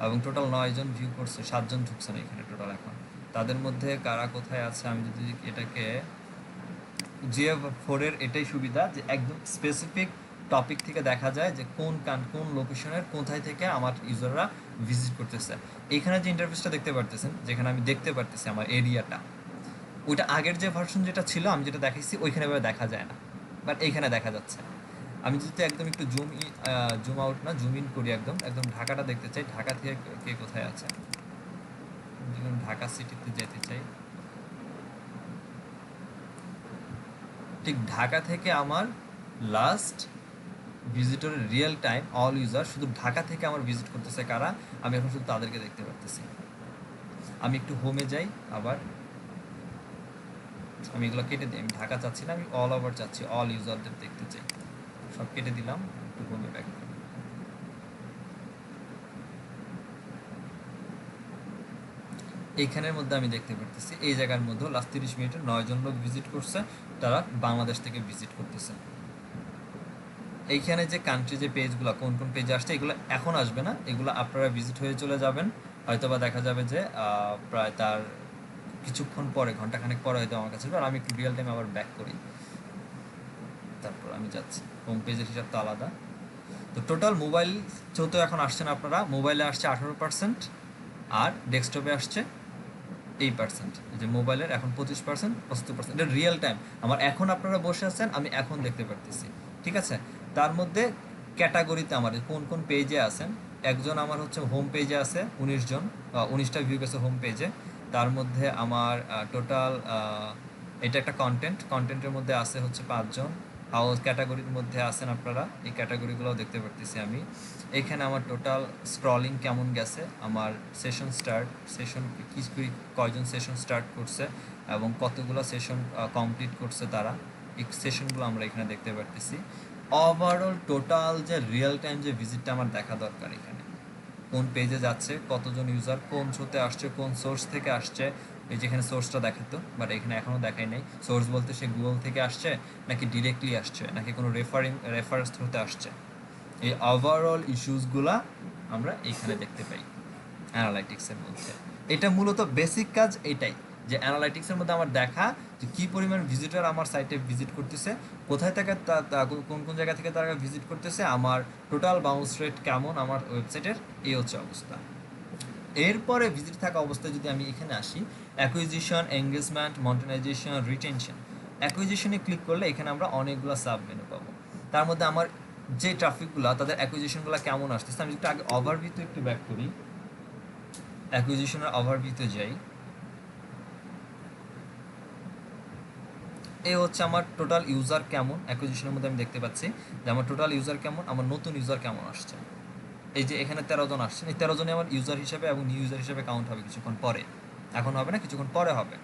এবং টোটাল 9জন ভিউ করছে, 7জন ঢুকছেন এখানে টোটাল। এখন তাদের মধ্যে কারা কোথায় আছে, আমি যদি এটাকে GF4 এর এটাই সুবিধা যে একদম স্পেসিফিক টপিক থেকে দেখা যায় যে কোন লোকেশনের কোথায় থেকে আমার ইউজাররা ভিজিট করতেছে। এখানে যে ইন্টারফেসটা দেখতে পারতেছেন, যেখানে আমি দেখতে পারতেছি আমার এরিয়াটা, ওইটা আগের যে ভার্সন যেটা ছিল আমি যেটা দেখাইছি ওইখানে দেখা যায় না, বাট এইখানে দেখা যাচ্ছে। আমি যদি একদম একটু জুম আউট না জুম ইন করি, একদম ঢাকাটা দেখতে চাই, ঢাকা থেকে কে কোথায় আছে, ঢাকা সিটিতে যেতে চাই। ঠিক ঢাকা থেকে আমার লাস্ট ভিজিটরের রিয়েল টাইম অল ইউজার শুধু ঢাকা থেকে আমার ভিজিট করতেছে কারা, আমি এখন শুধু তাদেরকে দেখতে পারতেছি। আমি একটু হোমে যাই, আবার আমি এগুলো কেটে দিই। আমি ঢাকা চাচ্ছি না, আমি অল ওভার চাচ্ছি, অল ইউজারদের দেখতে চাই। সব কেটে দিলাম, একটু হোমে ব্যাক করি। এইখানের মধ্যে আমি দেখতে পারতেছি এই জায়গার মধ্যে লাস্ট 30 মিনিটে 9জন লোক ভিজিট করছে, তারা বাংলাদেশ থেকে ভিজিট করতেছে। এইখানে যে কান্ট্রি যে পেজগুলো কোন কোন পেজে আসছে এগুলো এখন আসবে না, এগুলো আপনারা ভিজিট হয়ে চলে যাবেন, হয়তো বা দেখা যাবে যে প্রায় তার কিছুক্ষণ পরে, ঘন্টাখানেক পরে হয়তো আমার কাছে। আর আমি একটু রিয়েল টাইম আবার ব্যাক করি, তারপর আমি যাচ্ছি। হোম পেজের হিসাব তো আলাদা। তো টোটাল মোবাইল তো এখন আসছেন আপনারা, মোবাইলে আসছে 18%, আর ডেস্কটপে আসছে 8%। যে মোবাইলের এখন 25%, 75%। এটা রিয়েল টাইম আমার, এখন আপনারা বসে আছেন, আমি এখন দেখতে পারতেছি, ঠিক আছে? তার মধ্যে ক্যাটাগরিতে আমার কোন কোন পেজে আছেন, একজন আমার হচ্ছে হোম পেজে আছে 19টা ভিউ গেছে হোম পেজে। তার মধ্যে আমার টোটাল এটা একটা কন্টেন্টের মধ্যে আছে হচ্ছে 5জন। হাউস ক্যাটাগরির মধ্যে আছেন আপনারা, এই ক্যাটাগরিগুলোও দেখতে পারতেছি আমি। এখানে আমার টোটাল স্ক্রলিং কেমন গেছে, আমার সেশন কয়জন সেশন স্টার্ট করছে এবং কতগুলো সেশন কমপ্লিট করছে তারা, এই সেশনগুলো আমরা এখানে দেখতে পারতেছি। ওভারঅল টোটাল যে রিয়েল টাইম যে ভিজিটটা আমার দেখা দরকার, এখানে কোন পেজে যাচ্ছে, কতজন ইউজার কোন শোতে আসছে, কোন সোর্স থেকে আসছে, এই যেখানে সোর্সটা দেখাতো বাট এখানে এখনও দেখাই নাই। সোর্স বলতে সে গুগল থেকে আসছে নাকি ডিরেক্টলি আসছে নাকি কোনো রেফারেন্স থ্রুতে আসছে, এই ওভারঅল ইস্যুসগুলা আমরা এখানে দেখতে পাই অ্যানালাইটিক্সের মধ্যে। এটা মূলত বেসিক কাজ এটাই, যে অ্যানালাইটিক্সের মধ্যে আমার দেখা যে কী পরিমাণ ভিজিটর আমার সাইটে ভিজিট করতেছে, কোথায় থেকে কোন কোন জায়গা থেকে তারা ভিজিট করতেছে, আমার টোটাল বাউন্স রেট কেমন আমার ওয়েবসাইটের, এই হচ্ছে অবস্থা। এরপরে ভিজিট থাকা অবস্থায় যদি আমি এখানে আসি, অ্যাকুইজিশন, এঙ্গেজমেন্ট, মনিটাইজেশন, রিটেনশন। অ্যাকুইজিশনে ক্লিক করলে এখানে আমরা অনেকগুলো সাব মেনু পাবো। তার মধ্যে আমার যে ট্রাফিকগুলো তাদের অ্যাকুইজিশনগুলো কেমন আসতেছে, আমি একটু আগে ওভারভিউতে একটু ব্যাক করি, অ্যাকুইজিশনের ওভারভিউতে যাই। এই হচ্ছে আমার টোটাল ইউজার কেমন, অ্যাকুইজিশনের মধ্যে আমি দেখতে পাচ্ছি যে আমার টোটাল ইউজার কেমন, আমার নতুন ইউজার কেমন আসছে। এই যে এখানে 13 জন আসছেন, এই 13 জনই আমার ইউজার হিসেবে এবং নিউ ইউজার হিসেবে কাউন্ট হবে কিছুক্ষণ পরে, এখন হবে না, কিছুক্ষণ পরে হবে।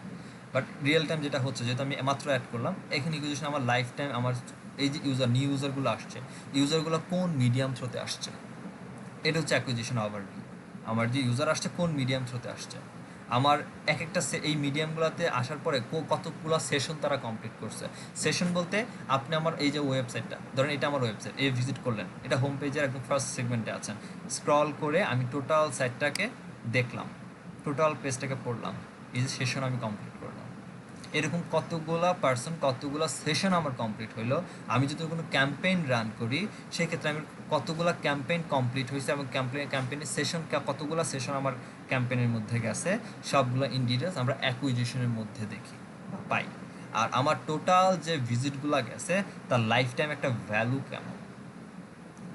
বাট রিয়েল টাইম যেটা হচ্ছে, যেহেতু আমি মাত্র অ্যাড করলাম, এখানে ইকুইজিশন আমার লাইফ টাইম, আমার এই যে নিউ ইউজারগুলো আসছে, ইউজারগুলো কোন মিডিয়াম থ্রোতে আসছে, এটা হচ্ছে অ্যাকুইজিশন ওভারভিউ। আমার যে ইউজার আসছে কোন মিডিয়াম থ্রোতে আসছে, আমার এক একটা এই মিডিয়ামগুলোতে আসার পরে কতগুলো সেশন তারা কমপ্লিট করছে। সেশন বলতে আপনি আমার এই যে ওয়েবসাইটটা ধরেন, এটা আমার ওয়েবসাইট, এই ভিজিট করলেন, এটা হোম পেজের একদম ফার্স্ট সেগমেন্টে আছেন, স্ক্রল করে আমি টোটাল সাইটটাকে দেখলাম, টোটাল পেজটাকে পড়লাম, এই যে সেশন আমি কমপ্লিট করলাম, এরকম কতগুলা পার্সন কতগুলো সেশন আমার কমপ্লিট হইলো। আমি যদি কোনো ক্যাম্পেইন রান করি সেক্ষেত্রে আমি কতগুলো ক্যাম্পেইন কমপ্লিট হয়েছে এবং ক্যাম্পেইনের সেশন কতগুলো সেশন আমার ক্যাম্পেইনের মধ্যে গেছে, সবগুলো ইন ডিটেলস আমরা অ্যাকুইজিশনের মধ্যে দেখি বা পাই। আর আমার টোটাল যে ভিজিটগুলো গেছে তার লাইফ টাইম একটা ভ্যালু কেমন,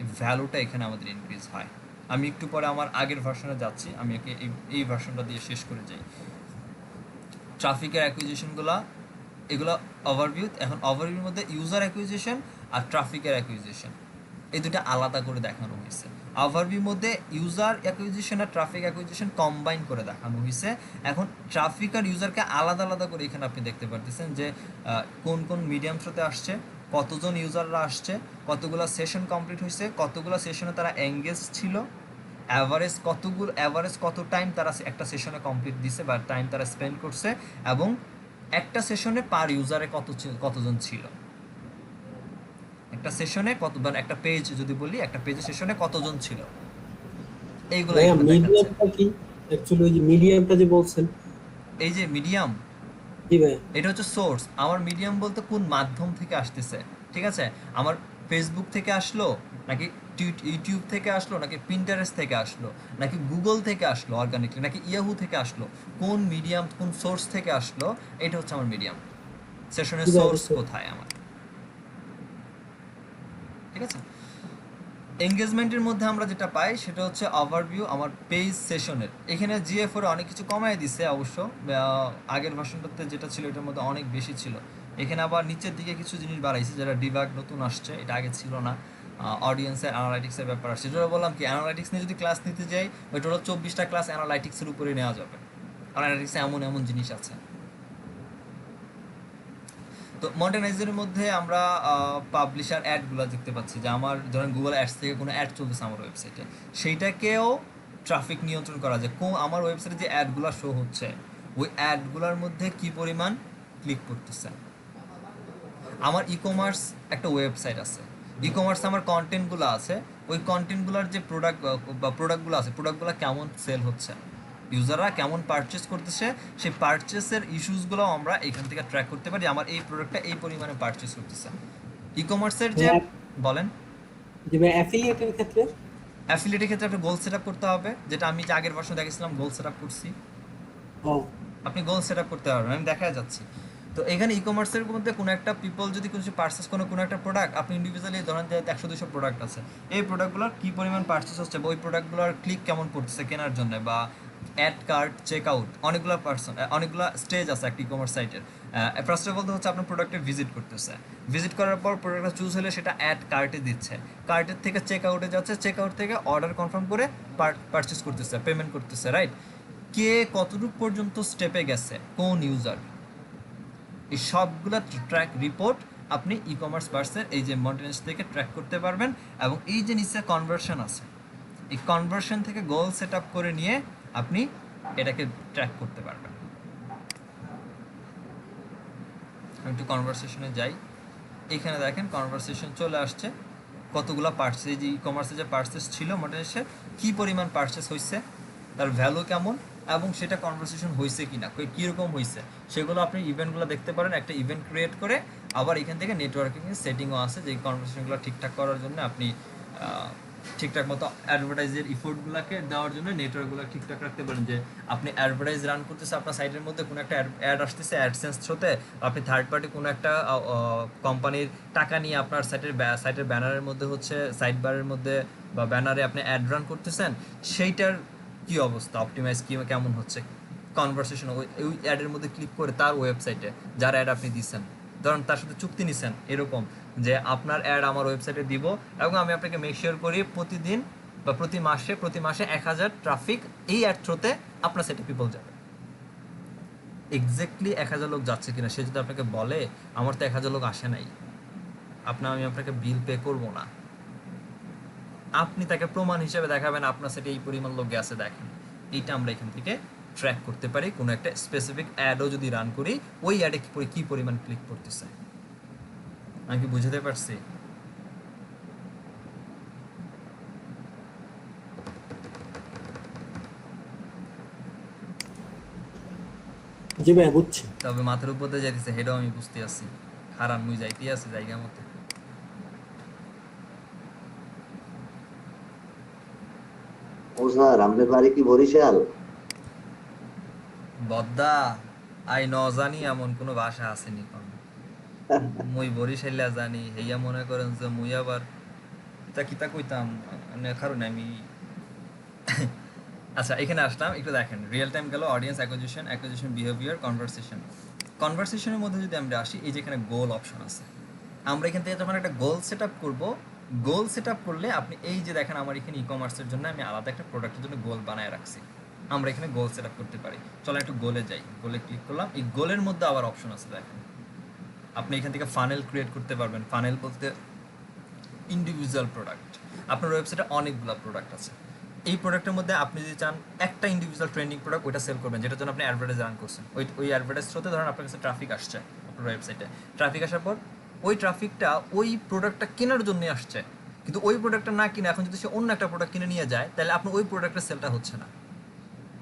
এই ভ্যালুটা এখানে আমাদের ইনক্রিজ হয়। আমি একটু পরে আমার আগের ভার্সনে যাচ্ছি, আমি এই ভার্সনটা দিয়ে শেষ করে যাই। ট্রাফিকের অ্যাকুইজিশনগুলো এগুলো ওভারভিউ। এখন ওভারভিউর মধ্যে ইউজার অ্যাকুইজিশন আর ট্রাফিকের অ্যাকুইজিশন এই দুটো আলাদা করে দেখানো হয়েছে। ওভারভিউর মধ্যে ইউজার অ্যাকুইজিশন আর ট্রাফিক অ্যাকুইজিশন কম্বাইন করে দেখানো হয়েছে। এখন ট্রাফিক আর ইউজারকে আলাদা আলাদা করে এখানে আপনি দেখতে পারতেছেন যে কোন কোন মিডিয়াম থ্রুতে আসছে, কতজন ইউজাররা আসছে, কতগুলো সেশন কমপ্লিট হয়েছে, কতগুলো সেশনে তারা এঙ্গেজ ছিল, অ্যাভারেজ কত টাইম তারা একটা সেশনে কমপ্লিট দিছে বা টাইম তারা স্পেন্ড করছে, এবং একটা সেশনে পার ইউজারে কতজন ছিল, একটা সেশনে কতবার, একটা পেজ যদি বলি একটা পেজে সেশনে কতজন ছিল, এইগুলো মিডিয়ামটা কি অ্যাকচুয়ালি, ওই যে মিডিয়ামটা যে বলছেন, এই যে মিডিয়াম, জি ভাই, এটা হচ্ছে সোর্স। আমার মিডিয়াম বলতে কোন মাধ্যম থেকে আসতেছে, ঠিক আছে, আমার ফেসবুক থেকে আসলো নাকি ইউটিউব থেকে আসলো নাকি পিন্টারেস্ট থেকে আসলো নাকি গুগল থেকে আসলো অর্গানিকলি নাকি ইয়াহু থেকে আসলো, কোন মিডিয়াম কোন সোর্স থেকে আসলো, এটা হচ্ছে আমার মিডিয়াম। সেশনের সোর্স কোথায় আমার, ঠিক আছে। এঙ্গেজমেন্টের মধ্যে আমরা যেটা পাই সেটা হচ্ছে ওভারভিউ আমার পেজ সেশনের। এখানে জিএফ ওর অনেক কিছু কমায় দিছে অবশ্য, আগের ভার্সনটাতে যেটা ছিল এটার মধ্যে অনেক বেশি ছিল। এখানে আবার নিচের দিকে কিছু জিনিস বাড়াইছে যেটা ডিবাগ নতুন আসছে, এটা আগে ছিল না। অডিয়েন্সের অ্যানালাইটিক্সের ব্যাপার আসছে, যেটা বললাম কি অ্যানালাইটিক্স নিয়ে যদি ক্লাস নিতে যাই ওই টোটাল 24টা ক্লাস অ্যানালাইটিক্সের উপরে নেওয়া যাবে। অ্যানালাইটিক্সে এমন এমন জিনিস আছে। তো মনিটাইজেশনের মধ্যে আমরা পাবলিশার অ্যাডগুলো দেখতে পাচ্ছি, যে আমার ধরেন গুগল অ্যাডস থেকে কোনো অ্যাড চলতেছে আমার ওয়েবসাইটে, সেইটাকেও ট্রাফিক নিয়ন্ত্রণ করা যায়। আমার ওয়েবসাইটে যে অ্যাডগুলো শো হচ্ছে ওই অ্যাডগুলোর মধ্যে কি পরিমাণ ক্লিক করতেছে। আমার ই কমার্স একটা ওয়েবসাইট আছে, ই কমার্সে আমার কন্টেন্টগুলো আছে, ওই কন্টেন্টগুলোর যে প্রোডাক্টগুলো আছে প্রোডাক্টগুলো কেমন সেল হচ্ছে, ইউজাররা কেমন পারচেস করতেছে, সেই পারচেসের ইস্যুসগুলো আমরা এখান থেকে ট্র্যাক করতে পারি। আমার এই প্রোডাক্টটা এই পরিমাণে পারচেস করতেছে। ই কমার্সের যে বলেন যে ভাই অ্যাফিলিয়েটের ক্ষেত্রে, অ্যাফিলিয়েটের ক্ষেত্রে একটা গোল সেট আপ করতে হবে, যেটা আমি যে আগের ভার্সনে দেখেছিলাম গোল সেট আপ করছি। ও আপনি গোল সেট আপ করতে পারবেন, আমি দেখা যাচ্ছি। তো এখানে ই কমার্সের মধ্যে কোনো একটা পিপল যদি কিছু পার্চেস কোনো একটা প্রোডাক্ট, আপনি ইন্ডিভিজুয়ালি ধরেন যে 100-200 প্রোডাক্ট আছে, এই প্রোডাক্টগুলোর কী পরিমাণ পার্চেস হচ্ছে বা ওই প্রোডাক্টগুলোর ক্লিক কেমন পড়তেছে কেনার জন্য, বা অ্যাড কার্ট, চেক আউট, অনেকগুলো স্টেজ আছে একটা ই কমার্স সাইটের। ফার্স্ট অফ অল তো হচ্ছে আপনার প্রোডাক্টে ভিজিট করতেছে, ভিজিট করার পর প্রোডাক্টটা চুজ হলে সেটা অ্যাড কার্টে দিচ্ছে, কার্টের থেকে চেক আউটে যাচ্ছে, চেক আউট থেকে অর্ডার কনফার্ম করে পারচেস করতেছে, পেমেন্ট করতেছে, রাইট? কে কতটুকু পর্যন্ত স্টেপে গেছে, কোন ইউজার, এই সবগুলো ট্র্যাক রিপোর্ট আপনি ই কমার্স পার্সের এই যে মন্টেনেন্স থেকে ট্র্যাক করতে পারবেন। এবং এই যে নিচে কনভার্সন আছে, এই কনভার্সন থেকে গোল সেট আপ করে নিয়ে আপনি এটাকে ট্র্যাক করতে পারবেন। আমি একটু কনভারসেশনে যাই, এখানে দেখেন কনভারসেশন চলে আসছে, কতগুলো পার্সেস, এই যে ই কমার্সে যে পার্সেস ছিল মন্টেনেন্সে কী পরিমাণ পার্সেস হয়েছে, তার ভ্যালু কেমন, এবং সেটা কনভারসেশন হয়েছে কি না, কীরকম হয়েছে, সেগুলো আপনি ইভেন্টগুলো দেখতে পারেন। একটা ইভেন্ট ক্রিয়েট করে আবার এখান থেকে নেটওয়ার্কিংয়ের সেটিংও আছে, যে কনভারসেশনগুলো ঠিকঠাক করার জন্য আপনি ঠিকঠাক মতো অ্যাডভার্টাইজের ইফোর্টগুলোকে দেওয়ার জন্য নেটওয়ার্কগুলো ঠিকঠাক রাখতে পারেন। যে আপনি অ্যাডভার্টাইজ রান করতেছে আপনার সাইটের মধ্যে, কোনো একটা অ্যাড আসতেছে অ্যাডসেন্স থ্রুতে, আপনি থার্ড পার্টি কোনো একটা কোম্পানির টাকা নিয়ে আপনার সাইটের ব্যানারের মধ্যে হচ্ছে সাইড বারের মধ্যে বা ব্যানারে আপনি অ্যাড রান করতেছেন, সেইটার কী অবস্থা, অপটিমাইজ কেমন হচ্ছে, কনভারসেশন ওই অ্যাডের মধ্যে ক্লিক করে তার ওয়েবসাইটে যার অ্যাড আপনি দিচ্ছেন, ধরুন তার সাথে চুক্তি নিছেন এরকম যে আপনার অ্যাড আমার ওয়েবসাইটে দিব, এবং আমি আপনাকে মেক শিওর করি প্রতিদিন বা প্রতি মাসে 1000 ট্রাফিক এই অ্যাড থ্রোতে আপনার সাইটে পিপল যাবে। এক্স্যাক্টলি 1000 লোক যাচ্ছে কিনা সে যদি আপনাকে বলে আমার তো 1000 লোক আসে নাই, আমি আপনাকে বিল পে করবো না, আপনি তাকে প্রমাণ হিসেবে দেখাবেন আপনার সাইটে এই পরিমাণ লোক গেছে, দেখেন এইটা আমরা এখান থেকে ট্র্যাক করতে পারি। কোনো একটা স্পেসিফিক অ্যাডও যদি রান করি, ওই অ্যাডে কী পরিমাণ ক্লিক করতেছে। আমি কি বুঝতে পারছি? জি ভাই বুঝছি। তবে মাথার উপর দিয়ে যাইতেছে হেডও আমি বুঝতে আছি, হারান মুই যাইতেই আছি জায়গা মতো। ও স্যার, আপনার বাড়ি কি বরিশাল? বদ্দা আই ন জানি এমন কোনো ভাষা আসেনি কোন, মুই বরিশাইলা জানি হেয়া মনে করেন যে মুই আবার তা কিতা কইতাম কারণ আমি আচ্ছা এখানে আসলাম, একটু দেখেন রিয়েল টাইম গেল, অডিয়েন্স অ্যাকুইজিশন বিহেভিয়ার, কনভারসেশনের মধ্যে যদি আমরা আসি, এই যে এখানে গোল অপশন আছে, আমরা এখান থেকে যখন একটা গোল সেট আপ করবো, গোল সেট আপ করলে আপনি এই যে দেখেন আমার এখানে ই কমার্সের জন্য আমি আলাদা একটা প্রোডাক্টের জন্য গোল বানায় রাখছি, আমরা এখানে গোল সেট আপ করতে পারি। চলো একটু গোলে যাই, গোলে ক্লিক করলাম, এই গোলের মধ্যে আবার অপশন আছে দেখেন, আপনি এখান থেকে ফানেল ক্রিয়েট করতে পারবেন। ফানেল বলতে ইন্ডিভিজুয়াল প্রোডাক্ট, আপনার ওয়েবসাইটে অনেকগুলো প্রোডাক্ট আছে, এই প্রোডাক্টের মধ্যে আপনি যদি চান একটা ইন্ডিভিজুয়াল ট্রেন্ডিং প্রোডাক্ট ওইটা সেল করবেন, যেটার জন্য আপনি অ্যাডভার্টাইজ রান করছেন, ওই অ্যাডভার্টাইজ থ্রুতে ধরেন আপনার কাছে ট্রাফিক আসছে আপনার ওয়েবসাইটে, ট্রাফিক আসার পর ওই ট্রাফিকটা ওই প্রোডাক্টটা কেনার জন্যই আসছে, কিন্তু ওই প্রোডাক্টটা না কিনে এখন যদি সে অন্য একটা প্রোডাক্ট কিনে নিয়ে যায়, তাহলে আপনার ওই প্রোডাক্টের সেলটা হচ্ছে না।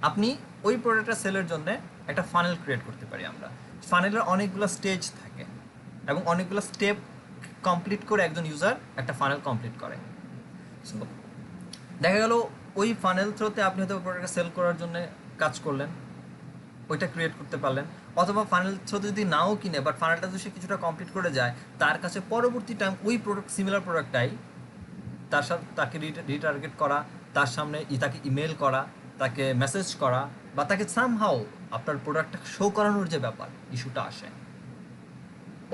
আপনি ওই প্রোডাক্টটা সেলের জন্য একটা ফানেল ক্রিয়েট করতে পারি আমরা। ফানেলের অনেকগুলো স্টেজ থাকে এবং অনেকগুলো স্টেপ কমপ্লিট করে একজন ইউজার একটা ফানেল কমপ্লিট করে। সো দেখা গেল ওই ফানেল থ্রোতে আপনি হয়তো প্রোডাক্টটা সেল করার জন্য কাজ করলেন, ওইটা ক্রিয়েট করতে পারলেন, অথবা ফানেল থ্রোতে যদি নাও কিনে বাট ফানেলটা যদি সে কিছুটা কমপ্লিট করে যায়, তার কাছে পরবর্তী টাইম ওই প্রোডাক্ট সিমিলার প্রোডাক্টটাই তার সাথে তাকে রিটার্গেট করা, তার সামনে তাকে ইমেল করা, তাকে মেসেজ করা, বা তাকে সামহাও আপনার প্রোডাক্টটা শো করানোর যে ব্যাপার ইস্যুটা আসে,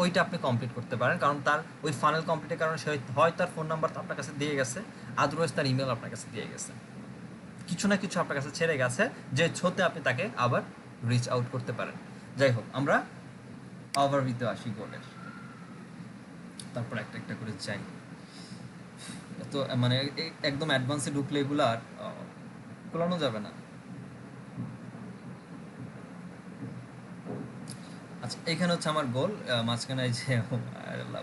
ওইটা আপনি কমপ্লিট করতে পারেন। কারণ তার ওই ফানেল কমপ্লিটের কারণে সে হয় তার ফোন নাম্বার আপনার কাছে দিয়ে গেছে, আদারওয়াইজ তার ইমেল আপনার কাছে দিয়ে গেছে, কিছু না কিছু আপনার কাছে ছেড়ে গেছে, যে ছোতে আপনি তাকে আবার রিচ আউট করতে পারেন। যাই হোক, আমরা ওভারভিউতে আসি গোলের, তারপর একটা একটা করে যাই। তো মানে একদম অ্যাডভান্সে ঢুকলে এগুলো আর খোলানো যাবে না। আচ্ছা এখানে হচ্ছে আমার গোল, মাঝখানে এই যে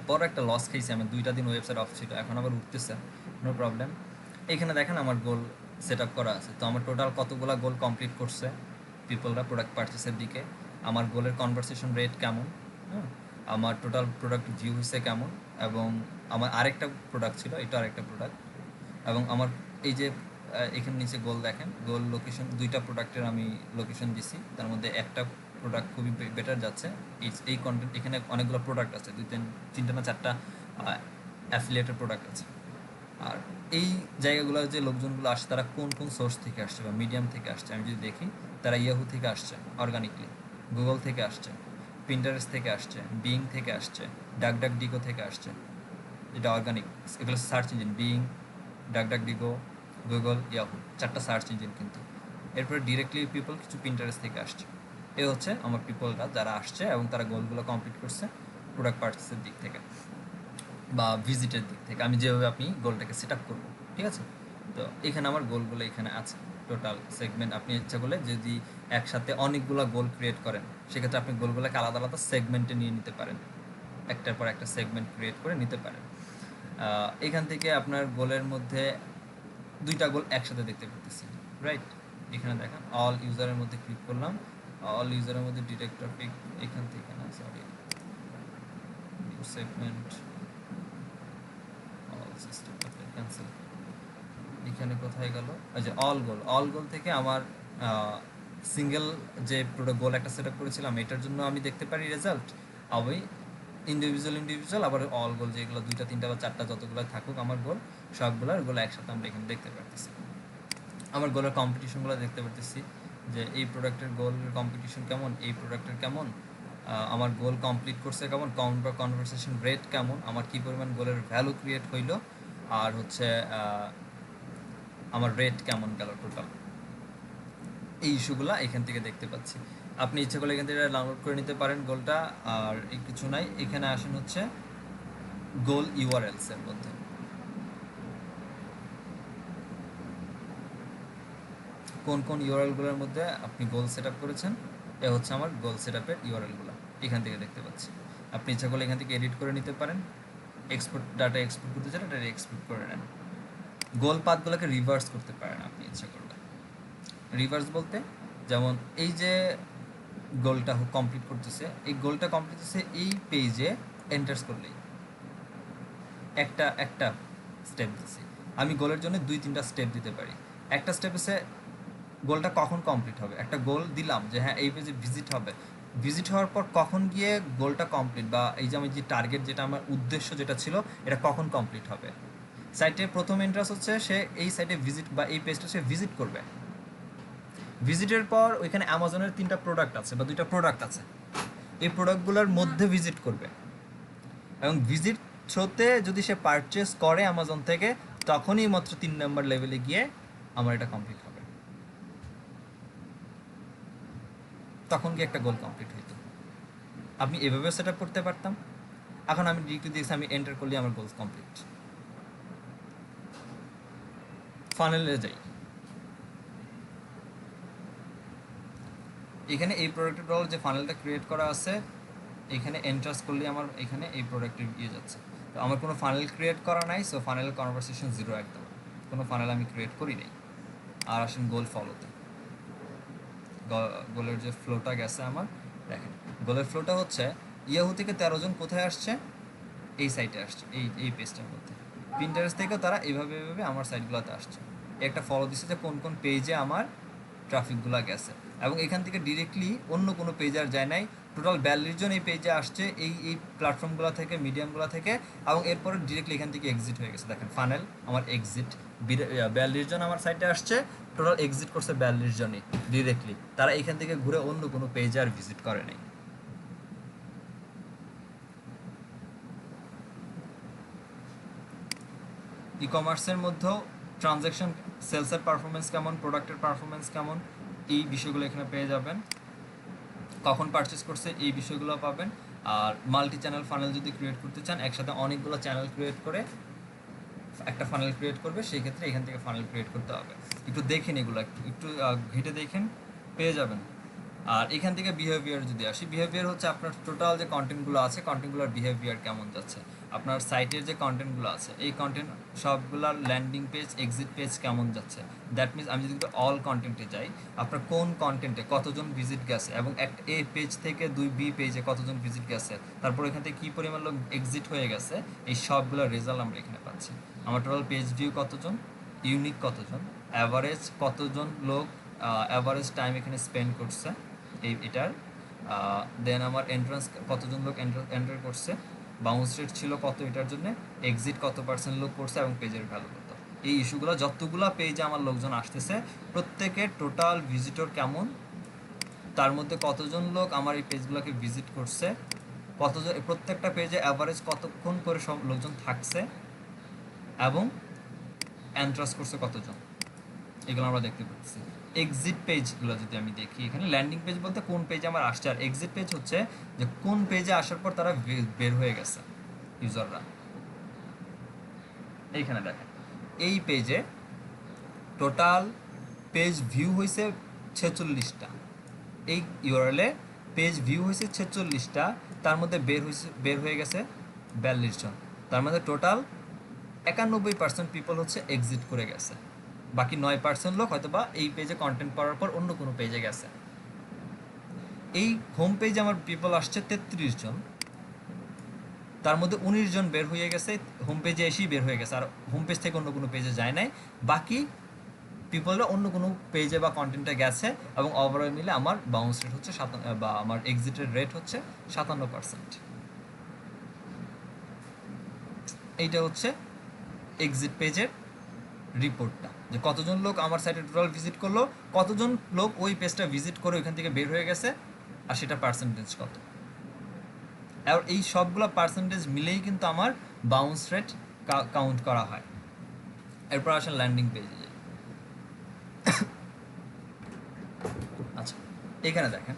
বড় একটা লস খেয়েছি আমি, 2টা দিন ওয়েবসাইট অফ ছিল, এখন আবার উঠতেছে, নো প্রবলেম। এখানে দেখেন আমার গোল সেট আপ করা আছে, তো আমার টোটাল কতগুলো গোল কমপ্লিট করছে পিপলরা প্রোডাক্ট পারচেসের দিকে, আমার গোলের কনভারসেশন রেট কেমন, হ্যাঁ, আমার টোটাল প্রোডাক্ট ভিউ হয়েছে কেমন, এবং আমার আরেকটা প্রোডাক্ট ছিল, এটা আরেকটা প্রোডাক্ট, এবং আমার এই যে এখানে নিচে গোল দেখেন, গোল লোকেশন 2টা প্রোডাক্টের আমি লোকেশন দিছি, তার মধ্যে একটা প্রোডাক্ট খুবই বেটার যাচ্ছে। এই কন্টেন্ট এখানে অনেকগুলো প্রোডাক্ট আছে, তিনটা না চারটা অ্যাফিলিয়েটেড প্রোডাক্ট আছে। আর এই জায়গাগুলো যে লোকজনগুলো আসছে তারা কোন কোন সোর্স থেকে আসছে বা মিডিয়াম থেকে আসছে আমি যদি দেখি, তারা ইয়াহু থেকে আসছে অর্গানিকলি, গুগল থেকে আসছে, পিন্টারেস্ট থেকে আসছে, বিং থেকে আসছে, ডাকডিগো থেকে আসছে, এটা অর্গানিক। এগুলো search engine, Bing, DuckDuckGo, Google, Yahoo, চারটা সার্চ ইঞ্জিন কিন্তু। এরপরে ডিরেক্টলি পিপল কিছু পিন্টারেস্ট থেকে আসছে। এ হচ্ছে আমার পিপলরা যারা আসছে এবং তারা গোলগুলো কমপ্লিট করছে প্রোডাক্ট পারচেসের দিক থেকে বা ভিজিটের দিক থেকে, আমি যেভাবে আপনি গোলটাকে সেট আপ করবো, ঠিক আছে? তো এখানে আমার গোলগুলো এখানে আছে টোটাল সেগমেন্ট। আপনি ইচ্ছা করলে যদি একসাথে অনেকগুলো গোল ক্রিয়েট করেন সেক্ষেত্রে আপনি গোলগুলোকে আলাদা আলাদা সেগমেন্টে নিয়ে নিতে পারেন, একটার পর একটা সেগমেন্ট ক্রিয়েট করে নিতে পারেন। এখান থেকে আপনার গোলের মধ্যে দুইটা গোল একসাথে দেখতে পেতেছি, রাইট? এখানে দেখেন অল ইউজারের মধ্যে ক্লিক করলাম, অল ইউজারের মধ্যে ডিরেক্ট টপিক এখান থেকে না, sorry, new segment, all system cancel. এখানে কোথায় গেল? আচ্ছা, অল গোল থেকে আমার সিঙ্গেল যে গোল একটা সেট আপ করেছিলাম এটার জন্য আমি দেখতে পারি রেজাল্ট, আবার ইন্ডিভিজুয়াল, আবার অল গোল যেগুলো দুইটা তিনটা বা চারটা যতগুলো থাকুক আমার গোল, সবগুলোর গোল একসাথে আমরা এখানে দেখতে পারতেছি। আমার গোলের কম্পিটিশনগুলো দেখতে পারতেছি যে এই প্রোডাক্টের গোলের কম্পিটিশন কেমন, এই প্রোডাক্টের কেমন, আমার গোল কমপ্লিট করছে কেমন, কনভারসেশন রেট কেমন, আমার কী পরিমাণ গোলের ভ্যালু ক্রিয়েট হইলো, আর হচ্ছে আমার রেট কেমন গেল টোটাল, এই ইস্যুগুলো এখান থেকে দেখতে পাচ্ছি। আপনি ইচ্ছে করলে এখান থেকে ডাউনলোড করে নিতে পারেন গোলটা। আর এই কিছু নাই, এখানে আসেন হচ্ছে গোল ইউআরএলস এর মধ্যে। কোন কোন ইউআরএলগুলোর মধ্যে আপনি গোল সেট আপ করেছেন, এ হচ্ছে আমার গোল সেট আপের ইউআরএলগুলো এখান থেকে দেখতে পাচ্ছি। আপনি ইচ্ছা করলে এখান থেকে এডিট করে নিতে পারেন, ডাটা এক্সপোর্ট করতে চান ডাটা এক্সপোর্ট করে নেন। গোল পাথগুলোকে রিভার্স করতে পারেন আপনি ইচ্ছা করলে। রিভার্স বলতে যেমন এই যে গোলটা কমপ্লিট করতেছে, এই গোলটা কমপ্লিট হচ্ছে এই পেজে এন্টার্স করলেই একটা স্টেপ দিচ্ছি আমি, গোলের জন্য 2-3টা স্টেপ দিতে পারি। একটা স্টেপ হচ্ছে গোলটা কখন কমপ্লিট হবে, একটা গোল দিলাম যে হ্যাঁ এই পেজে ভিজিট হবে, ভিজিট হওয়ার পর কখন গিয়ে গোলটা কমপ্লিট, বা এই যে আমি যে টার্গেট যেটা আমার উদ্দেশ্য যেটা ছিল এটা কখন কমপ্লিট হবে। সাইটে প্রথম এন্ট্রান্স হচ্ছে সে এই সাইটে ভিজিট বা এই পেজটা সে ভিজিট করবে, ভিজিটের পর ওইখানে অ্যামাজনের 3টা প্রোডাক্ট আছে বা 2টা প্রোডাক্ট আছে, এই প্রোডাক্টগুলোর মধ্যে ভিজিট করবে এবং ভিজিট থ্রোতে যদি সে পারচেস করে অ্যামাজন থেকে তখনই মাত্র 3 নম্বর লেভেলে গিয়ে আমার এটা কমপ্লিট হবে, তখন গিয়ে একটা গোল কমপ্লিট হইতো। আপনি এভাবে সেট আপ করতে পারতাম। এখন আমি ডিরেক্টলি দিয়েছি, আমি এন্টার করলে আমার গোল কমপ্লিট। ফানেলে যাই, এখানে এই প্রোডাক্টের ডলার যে ফানেলটা ক্রিয়েট করা আছে এখানে এন্টার্স করলে আমার এখানে এই প্রোডাক্টের ইয়ে যাচ্ছে। তো আমার কোনো ফানেল ক্রিয়েট করা নাই, সো ফানেল কনভারসেশন 0 একদম, কোনো ফানেল আমি ক্রিয়েট করি নাই। আর আসেন গোল ফলোতে, গোলের যে ফ্লোটা গেছে আমার, দেখেন গোলের ফ্লোটা হচ্ছে ইয়াহু থেকে 13 জন কোথায় আসছে, এই সাইটে আসছে, এই পেজটার মধ্যে। পিন্টারেস্ট থেকেও তারা এইভাবে আমার সাইটগুলোতে আসছে। একটা ফলো দিচ্ছে যে কোন কোন পেজে আমার ট্রাফিকগুলো গেছে, এবং এখান থেকে ডিরেক্টলি অন্য কোনো পেজে আর যায় নাই। টোটাল 42 জন এই পেজে আসছে এই প্ল্যাটফর্মগুলো থেকে, মিডিয়ামগুলো থেকে, এবং এরপরে ডিরেক্টলি এখান থেকে এক্সিট হয়ে গেছে। দেখেন ফানেল আমার এক্সিট, 42 জন আমার সাইটে আসছে, টোটাল এক্সিট করছে 42 জনই ডিরেক্টলি, তারা এখান থেকে ঘুরে অন্য কোনো পেজে আর ভিজিট করে নাই। ই কমার্সের মধ্যেও ট্রানজ্যাকশন, সেলসের পারফরমেন্স কেমন, প্রোডাক্টের পারফরমেন্স কেমন, এই বিষয়গুলো এখানে পেয়ে যাবেন। কখন পারচেস করছে এই বিষয়গুলো পাবেন। আর মাল্টি চ্যানেল ফানেল যদি ক্রিয়েট করতে চান, একসাথে অনেকগুলো চ্যানেল ক্রিয়েট করে একটা ফানেল ক্রিয়েট করবে, সেই ক্ষেত্রে এখান থেকে ফানেল ক্রিয়েট করতে হবে। একটু দেখেন এগুলো, একটু ঘেটে দেখেন, পেয়ে যাবেন। আর এখান থেকে বিহেভিয়ার যদি আসি, বিহেভিয়ার হচ্ছে আপনার টোটাল যে কন্টেন্টগুলো আছে কন্টেন্টগুলোর বিহেভিয়ার কেমন যাচ্ছে, আপনার সাইটের যে কন্টেন্টগুলো আছে এই কন্টেন্ট সবগুলোর ল্যান্ডিং পেজ, এক্সিট পেজ কেমন যাচ্ছে। দ্যাট মিনস আমি যদি অল কন্টেন্টে যাই, আপনার কোন কন্টেন্টে কতজন ভিজিট গেছে এবং একটা এ পেজ থেকে 2B পেজে কতজন ভিজিট গেছে, তারপর এখান থেকে কী পরিমাণ লোক এক্সিট হয়ে গেছে, এই সবগুলোর রেজাল্ট আমরা এখানে পাচ্ছি। আমার টোটাল পেজ ভিউ কতজন, ইউনিক কতজন, অ্যাভারেজ কতজন লোক অ্যাভারেজ টাইম এখানে স্পেন্ড করছে এটার, দেন আমার এন্ট্রান্স কতজন লোক এন্টার করছে, বাউন্স রেট ছিল কত এটার জন্য, এক্সিট কত পার্সেন্ট লোক করছে এবং পেজের ভ্যালু কত। এই ইস্যুগুলো যতগুলো পেজে আমার লোকজন আসতেছে প্রত্যেকের টোটাল ভিজিটর কেমন, তার মধ্যে কতজন লোক আমার এই পেজগুলোকে ভিজিট করছে, কতজন প্রত্যেকটা পেজে অ্যাভারেজ কতক্ষণ করে সব লোকজন থাকছে এবং এন্ট্রাস করছে কতজন, এগুলো আমরা দেখতে পাচ্ছি। এক্সিট পেজগুলো যদি আমি দেখি, এখানে ল্যান্ডিং পেজ বলতে কোন পেজে আমার আসছে, আর এক্সিট পেজ হচ্ছে যে কোন পেজে আসার পর তারা বের হয়ে গেছে ইউজাররা। এইখানে দেখেন এই পেজে টোটাল পেজ ভিউ হয়েছে 46টা, এই ইউআরএলে পেজ ভিউ হয়েছে 46টা, তার মধ্যে বের হয়ে গেছে 42 জন, তার মধ্যে টোটাল 91% পিপল হচ্ছে এক্সিট করে গেছে, বাকি 9% লোক হয়তো বা এই পেজে কন্টেন্ট পড়ার পর অন্য কোনো পেজে গেছে। এই হোম পেজে আমার পিপল আসছে 33 জন, তার মধ্যে 19 জন বের হয়ে গেছে, হোম পেজে এসেই বের হয়ে গেছে, আর হোম পেজ থেকে অন্য কোনো পেজে যায় নাই, বাকি পিপলরা অন্য কোনো পেজে বা কন্টেন্টে গেছে, এবং ওভারঅল মিলে আমার বাউন্স রেট হচ্ছে বা আমার এক্সিটের রেট হচ্ছে 57%। এইটা হচ্ছে এক্সিট পেজের রিপোর্টটা, যে কতজন লোক আমার সাইটে টোটাল ভিজিট করলো, কতজন লোক ওই পেজটা ভিজিট করে ওইখান থেকে বের হয়ে গেছে, আর সেটা পার্সেন্টেজ কত। আর এই সবগুলো পার্সেন্টেজ মিলেই কিন্তু আমার বাউন্স রেট কাউন্ট করা হয়। এরপর আসেন ল্যান্ডিং পেজে। আচ্ছা, এখানে দেখেন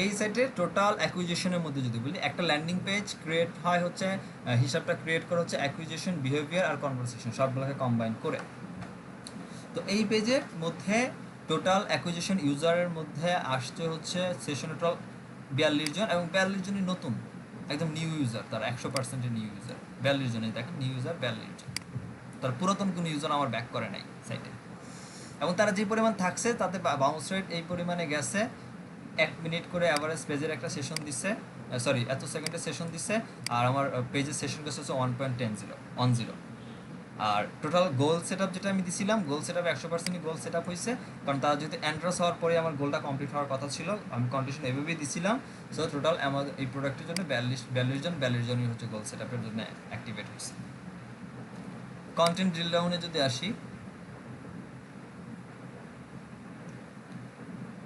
এই সাইটে টোটাল অ্যাকুইজিশনের মধ্যে যদি বলি, একটা ল্যান্ডিং পেজ ক্রিয়েট হয় হচ্ছে, হিসাবটা ক্রিয়েট করা হচ্ছে অ্যাকুইজিশন, বিহেভিয়ার আর কনভারসেশন সবগুলোকে কম্বাইন করে। তো এই পেজের মধ্যে টোটাল অ্যাকুইজিশন ইউজারের মধ্যে আসছে হচ্ছে সেশন টোটাল 42 জন, এবং 42 জনই নতুন, একদম নিউ ইউজার, তার 100% নিউ ইউজার 42 জনই, দেখেন নিউ ইউজার 42 জন, তার পুরাতন কোনো ইউজার আমার ব্যাক করে নাই সাইটে। এবং তারা যে পরিমাণ থাকছে তাতে বাউন্স রেট এই পরিমাণে গেছে, 1 মিনিট করে অ্যাভারেজ পেজের একটা সেশন দিচ্ছে, সরি এত সেকেন্ডের সেশন দিচ্ছে, আর আমার পেজের সেশন গেছে হচ্ছে 1.10 আর টোটাল গোল সেট যেটা আমি দিছিলাম, গোল সেট আপ 100%ই গোল সেট আপ হয়েছে, কারণ তারা যেহেতু এন্ট্রান্স হওয়ার পরে আমার গোলটা কমপ্লিট হওয়ার কথা ছিল, আমি কন্ডিশন এভাবেই দিছিলাম। সো টোটাল আমাদের এই প্রোডাক্টের জন্য 42 জনই হচ্ছে গোল সেট আপের জন্য অ্যাক্টিভেট হয়েছে। কন্টেন্ট ড্রিল ডাউনে যদি আসি,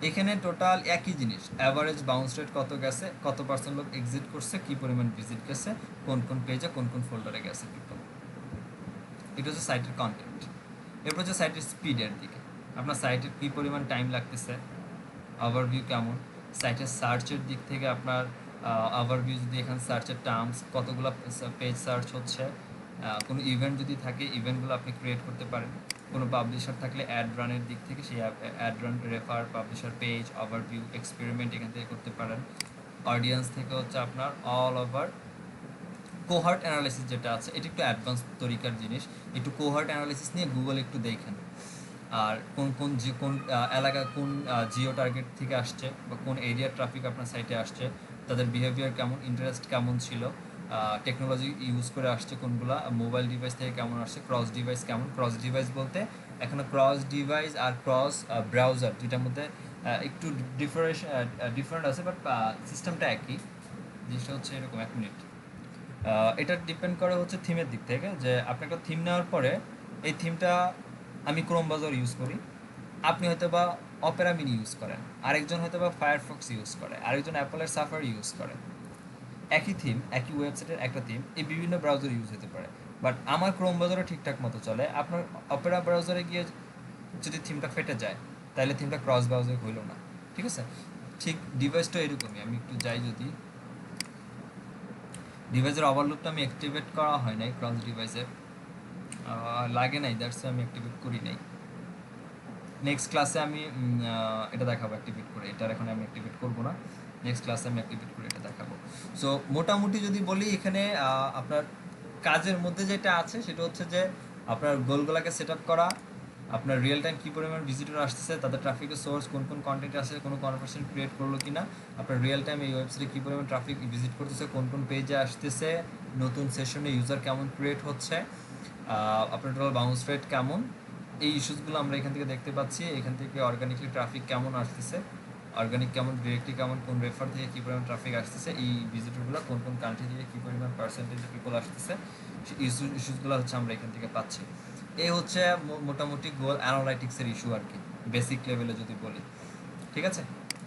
এখানে টোটাল একই জিনিস, অ্যাভারেজ বাউন্স রেট কত গেছে, কত পার্সেন্ট লোক এক্সিট করছে, কী পরিমাণ ভিজিট গেছে, কোন কোন পেজে কোন কোন ফোল্ডারে গেছে পিপল। এটা হচ্ছে সাইটের কন্টেন্ট। এরপর হচ্ছে সাইটের স্পিডের দিকে, আপনার সাইটের কী পরিমাণ টাইম লাগতেছে, ওভারভিউ কেমন, সাইটের সার্চের দিক থেকে আপনার ওভারভিউ, যদি এখানে সার্চের টার্মস কতগুলো পেজ সার্চ হচ্ছে, কোনো ইভেন্ট যদি থাকে ইভেন্টগুলো আপনি ক্রিয়েট করতে পারেন, কোনো পাবলিশার থাকলে অ্যাড রানের দিক থেকে সেই add run, refer, publisher page, overview, experiment এখান থেকে করতে পারেন। অডিয়েন্স থেকে হচ্ছে আপনার অল ওভার কোহার্ট অ্যানালাইসিস যেটা আছে, এটা একটু অ্যাডভান্স তরিকার জিনিস, একটু কোহার্ট অ্যানালাইসিস নিয়ে গুগল একটু দেখেন, আর কোন এলাকা কোন জিও টার্গেট থেকে আসছে বা কোন এরিয়ার ট্রাফিক আপনার সাইটে আসছে, তাদের বিহেভিয়ার কেমন, ইন্টারেস্ট কেমন ছিল, টেকনোলজি ইউজ করে আসছে কোনগুলা, মোবাইল ডিভাইস থেকে কেমন আসছে, ক্রস ডিভাইস কেমন। ক্রস ডিভাইস বলতে এখানে ক্রস ডিভাইস আর ক্রস ব্রাউজার দুইটার মধ্যে একটু ডিফারেন্ট আছে, বাট সিস্টেমটা একই। জিনিসটা হচ্ছে এরকম, 1 মিনিট। এটা ডিপেন্ড করে হচ্ছে থিমের দিক থেকে, যে আপনি একটা থিম নেওয়ার পরে এই থিমটা, আমি ক্রোম ব্রাউজার ইউজ করি, আপনি হয়তো বা অপেরা মিনি ইউজ করেন, আরেকজন হয়তো বা ফায়ারফক্স ইউজ করে, আরেকজন অ্যাপলের সাফারি ইউজ করে। একই থিম, একই ওয়েবসাইটের একটা থিম এই বিভিন্ন ব্রাউজার ইউজ হতে পারে, বাট আমার ক্রোম ব্রাউজারে ঠিকঠাক মতো চলে, আপনার অপেরা ব্রাউজারে গিয়ে যদি থিমটা ফেটে যায় তাহলে থিমটা ক্রস ব্রাউজার হইল না, ঠিক আছে। ঠিক ডিভাইসটা এরকমই, আমি একটু যাই, যদি ডিভাইসের ওভারলোডটা আমি অ্যাক্টিভেট করা হয় নাই, ক্রস ডিভাইসের লাগে নাই, দ্যাটস আমি অ্যাক্টিভেট করি নাই। নেক্সট ক্লাসে আমি এটা দেখাবো অ্যাক্টিভেট করে, এটার এখন আমি অ্যাক্টিভেট করবো না, নেক্সট ক্লাসে আমি অ্যাক্টিভেট করে এটা দেখাবো। সো মোটামুটি যদি বলি, এখানে আপনার কাজের মধ্যে যেটা আছে সেটা হচ্ছে যে আপনার গোলগুলোকে সেট আপ করা, আপনার রিয়েল টাইম কী পরিমাণ ভিজিটর আসতেছে, তাদের ট্রাফিকের সোর্স, কোন কোন কন্টেন্ট আসছে, কোনো কনভারসেশন ক্রিয়েট করলো কি না, আপনার রিয়েল টাইম এই ওয়েবসাইটে কী পরিমাণ ট্রাফিক ভিজিট করতেছে, কোন কোন পেজে আসতেছে, নতুন সেশনে ইউজার কেমন ক্রিয়েট হচ্ছে, আপনার টোটাল বাউন্স রেট কেমন, এই ইস্যুসগুলো আমরা এখান থেকে দেখতে পাচ্ছি। এখান থেকে অর্গানিকলি ট্রাফিক কেমন আসতেছে, অর্গানিক কেমন, ডিরেক্টলি কেমন, কোন রেফার থেকে কী পরিমাণ ট্রাফিক আসতেছে, এই ভিজিটরগুলো কোন কোন কান্ট্রি থেকে কী পরিমাণ পার্সেন্টেজ পিপল আসতেছে, সেই ইস্যুসগুলো হচ্ছে আমরা এখান থেকে পাচ্ছি। এই হচ্ছে মোটামুটি গোল অ্যানালাইটিক্সের ইস্যু আর কি, বেসিক লেভেলে যদি বলি। ঠিক আছে,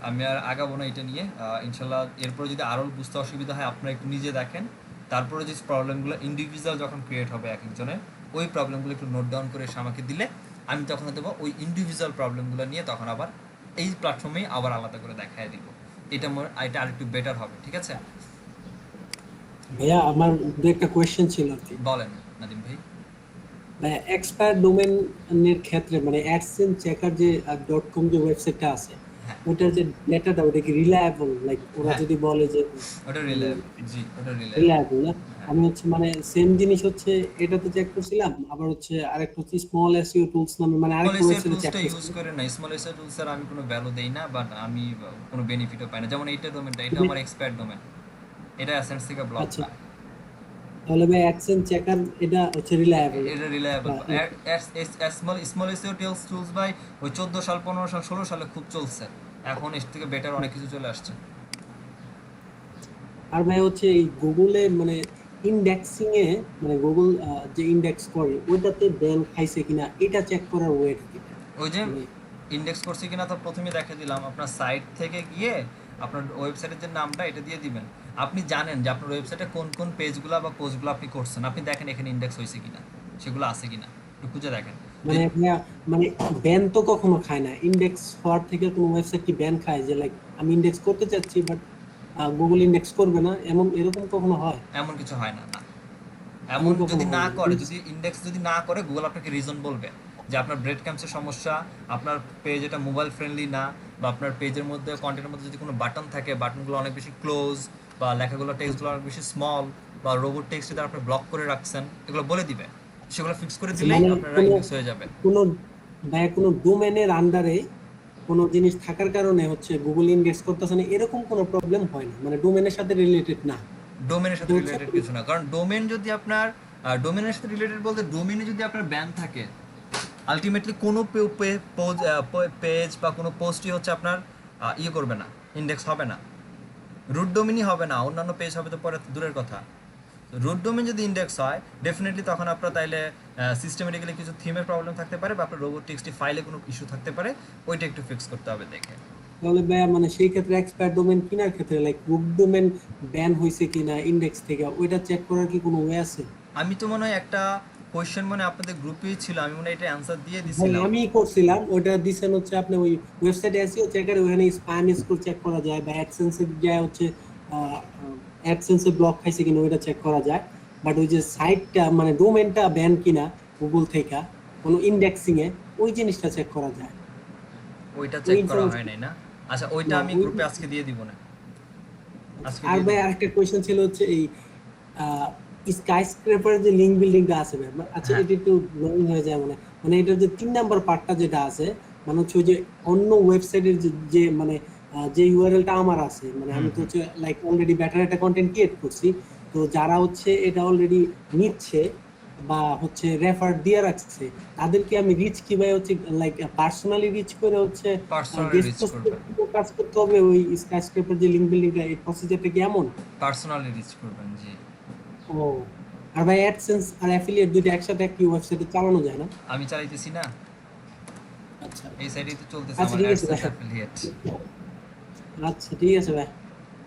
আমি আর আগাবো না এটা নিয়ে। ইনশাল্লাহ এরপরে যদি আরও বুঝতে অসুবিধা হয় আপনারা একটু নিজে দেখেন, তারপরে যে প্রবলেমগুলো ইন্ডিভিজুয়াল যখন ক্রিয়েট হবে এক একজনের, ওই প্রবলেমগুলো একটু নোট ডাউন করে এসে আমাকে দিলে আমি তখন দেবো ওই ইন্ডিভিজুয়াল প্রবলেমগুলো নিয়ে তখন আবার এই প্ল্যাটফর্মেই আবার আলাদা করে দেখায় দিব। এটা এটা আরেকটু বেটার হবে। ঠিক আছে ভাইয়া আমার দু একটা কোয়েশ্চেন ছিল আর কি। বলেন নাদিম ভাই। ভাইয়া এক্সপায়ার ডোমেনের ক্ষেত্রে মানে অ্যাডসেন্স চেকার যে .com যে ওয়েবসাইটটা আছে, হ্যাঁ ওটার যে ডেটাটা ওটা কি রিলায়েবল? লাইক ওরা হ্যাঁ যদি বলে যে ওটা রিলায়েবল, জি ওটা রিলায়েবল। রিলায়েবল না, হ্যাঁ আমি হচ্ছে মানে সেম জিনিস হচ্ছে এটাতে চেক করছিলাম, আবার হচ্ছে আরেকটা হচ্ছে স্মল এসইও টুলস নামে মানে স্মল আরেকটা এসইও ওয়েবসাইটে চেক টুলসটা ইউজ করছিলাম। করে না, স্মল এসইও টুলসের আমি কোনো ভ্যালু দেই না, বাট আমি কোনো বেনিফিটও পাই না। যেমন এইটা ডোমেনটা, এটা আমার এক্সপায়ার্ড ডোমেন, এটা অ্যাসেন্স থেকে ব্লক আচ্ছা, পায়। তাহলে ভাই অ্যাডসেন্স চেকার এটা হচ্ছে রিলায়েবল? এটা রিলায়েবল। স্মল এসইও টুলস ভাই ওই 14 সাল 15 সাল 16 সালে খুব চলছে, এখন এর থেকে বেটার অনেক কিছু চলে আসছে। আর ভাই হচ্ছে এই গুগলে মানে ইন্ডেক্সিং এ মানে গুগল যে ইন্ডেক্স করে ওইটাতে ব্যান খাইছে কিনা এটা চেক করার ওয়েট কি? ওই যে মানে ইন্ডেক্স করছে কিনা তো প্রথমে দেখে দিলাম, আপনার সাইট থেকে গিয়ে আপনার ওয়েবসাইটের যে নামটা এটা দিয়ে দিবেন। আপনি জানেন যে আপনার ওয়েবসাইটে কোন কোন পেজগুলো বা পোস্টগুলো আপনি করছেন, আপনি দেখেন এখানে ইন্ডেক্স হয়েছে কিনা, সেগুলো আছে কিনা একটু খুঁজে দেখেন। মানে ভাইয়া মানে ব্যান তো কখনো খায় না, ইন্ডেক্স হওয়ার থেকে কোনো ওয়েবসাইট কি ব্যান খায় যে লাইক আমি ইন্ডেক্স করতে চাচ্ছি বাট গুগল ইন্ডেক্স করবে না, এরকম কখনো হয়? এমন কিছু হয় না, না। এমন এমন কখনো যদি না হয় না? করে, যদি ইন্ডেক্স যদি না করে, গুগল আপনাকে রিজন বলবে যে আপনার ব্রেড ক্যাম্পসের সমস্যা, আপনার পেজ এটা মোবাইল ফ্রেন্ডলি না, বা আপনার পেজের মধ্যে কন্টেন্টের মধ্যে যদি কোনো বাটন থাকে, বাটনগুলো অনেক বেশি ক্লোজ, বা লেখাগুলো টেক্সটগুলো অনেক বেশি স্মল, বা রোবট টেক্সট যদি আপনি ব্লক করে রাখছেন, এগুলো বলে দিবে। সেগুলো ফিক্স করে দিলেই মানে আপনার ইন্ডেক্স হয়ে যাবে। কোনো ভাইয়া কোনো ডোমেনের আন্ডারে কোনো জিনিস থাকার কারণে হচ্ছে গুগল ইন্ডেক্স করতেছে না এরকম কোনো প্রবলেম হয় না, মানে ডোমেনের সাথে রিলেটেড না? ডোমেনের সাথে রিলেটেড কিছু না, কারণ ডোমেন যদি আপনার ডোমেনের সাথে রিলেটেড বলতে ডোমেনে যদি আপনার ব্যান থাকে, আলটিমেটলি কোনো পেজ বা কোনো পোস্টই হচ্ছে আপনার ইয়ে করবে না, ইন্ডেক্স হবে না, রুট ডোমেনই হবে না, অন্যান্য পেজ হবে তো পরে দূরের কথা। রুট ডোমেন যদি ইন্ডেক্স হয় ডেফিনেটলি তখন আপনার তাইলে সিস্টেমেটিক্যালি কিছু থিমের প্রবলেম থাকতে পারে, বা আপনার রোবট টেক্সটি ফাইলে কোনো ইস্যু থাকতে পারে, ওইটা একটু ফিক্স করতে হবে দেখে। তাহলে ভাইয়া মানে সেই ক্ষেত্রে এক্সপায়ার ডোমেন কেনার ক্ষেত্রে লাইক রুট ডোমেন ব্যান হয়েছে কিনা ইন্ডেক্স থেকে ওইটা চেক করার কি কোনো ওয়ে আছে? আমি তো মনে হয় একটা কোয়েশ্চেন মানে আপনাদের গ্রুপেই ছিল, আমি মনে হয় এটা অ্যান্সার দিয়ে ভাই দিছিলাম। আমি করছিলাম ওটা দিছেন হচ্ছে আপনি ওই ওয়েবসাইটে এসিও চেকারে ওখানে স্প্যাম স্কোর চেক করা যায়, বা অ্যাডসেন্সে যায় হচ্ছে অ্যাডসেন্সে ব্লক খাইছে কিনা ওইটা চেক করা যায়, বাট ওই যে সাইটটা মানে ডোমেনটা ব্যান কিনা গুগল থেকে কোনো ইন্ডেক্সিং এ ওই জিনিসটা চেক করা যায়। ওইটা ওই চেক করা information- হয় নাই না? আচ্ছা ওইটা না, আমি ওই- গ্রুপে আজকে দিয়ে দিব না, আজকে আর দিয়ে ভাই দিব। আরেকটা কোয়েশ্চেন ছিল হচ্ছে এই স্কাইস্ক্রেপারের যে লিংক বিল্ডিংটা আছে ভাই, আচ্ছা হ্যাঁ। এটা একটু লং হয়ে যায় মানে এটার যে 3 নাম্বার পার্টটা যেটা আছে মানে হচ্ছে ওই যে অন্য ওয়েবসাইটের যে মানে যে ইউআরএলটা আমার আছে মানে আমি তো হচ্ছে লাইক অলরেডি ব্যাটার একটা কন্টেন্ট ক্রিয়েট করছি, তো যারা হচ্ছে এটা অলরেডি নিচ্ছে বা হচ্ছে রেফার দিয়ে রাখছে তাদেরকে আমি রিচ কিভাবে হচ্ছে লাইক পার্সোনালি রিচ করে হচ্ছে পার্সোনালি রিচ করবেন, কাজ করতে হবে ওই স্কাইস্ক্রেপার যে লিংক বিল্ডিংটা এই প্রসিজারটা কি এমন? পার্সোনালি রিচ করবেন, জি। ও আর ভাই অ্যাডসেন্স আর অ্যাফিলিয়েট দুটো একসাথে একই ওয়েবসাইটে চালানো যায় না? আমি চালাইতেছি না, আচ্ছা এই সাইডেই তো চলতেছে আচ্ছা, আমার ঠিক আছে অ্যাডসেন্স ভাই। অ্যাফিলিয়েট। আচ্ছা ঠিক আছে ভাই,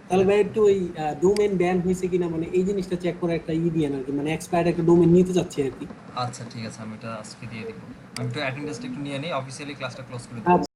তাহলে ভাই একটু ওই ডোমেন ব্যান হয়েছে কিনা মানে এই জিনিসটা চেক করে একটা দিয়ে আর কি, মানে এক্সপায়ার্ড একটা ডোমেন নিতে চাচ্ছি আর কি। আচ্ছা ঠিক আছে, আমি এটা আজকে দিয়ে দিব। আমি একটু অ্যাটেন্ডেন্সটা একটু নিয়ে নিই, অফিসিয়ালি ক্লাসটা ক্লোজ করে দিব। আচ্ছা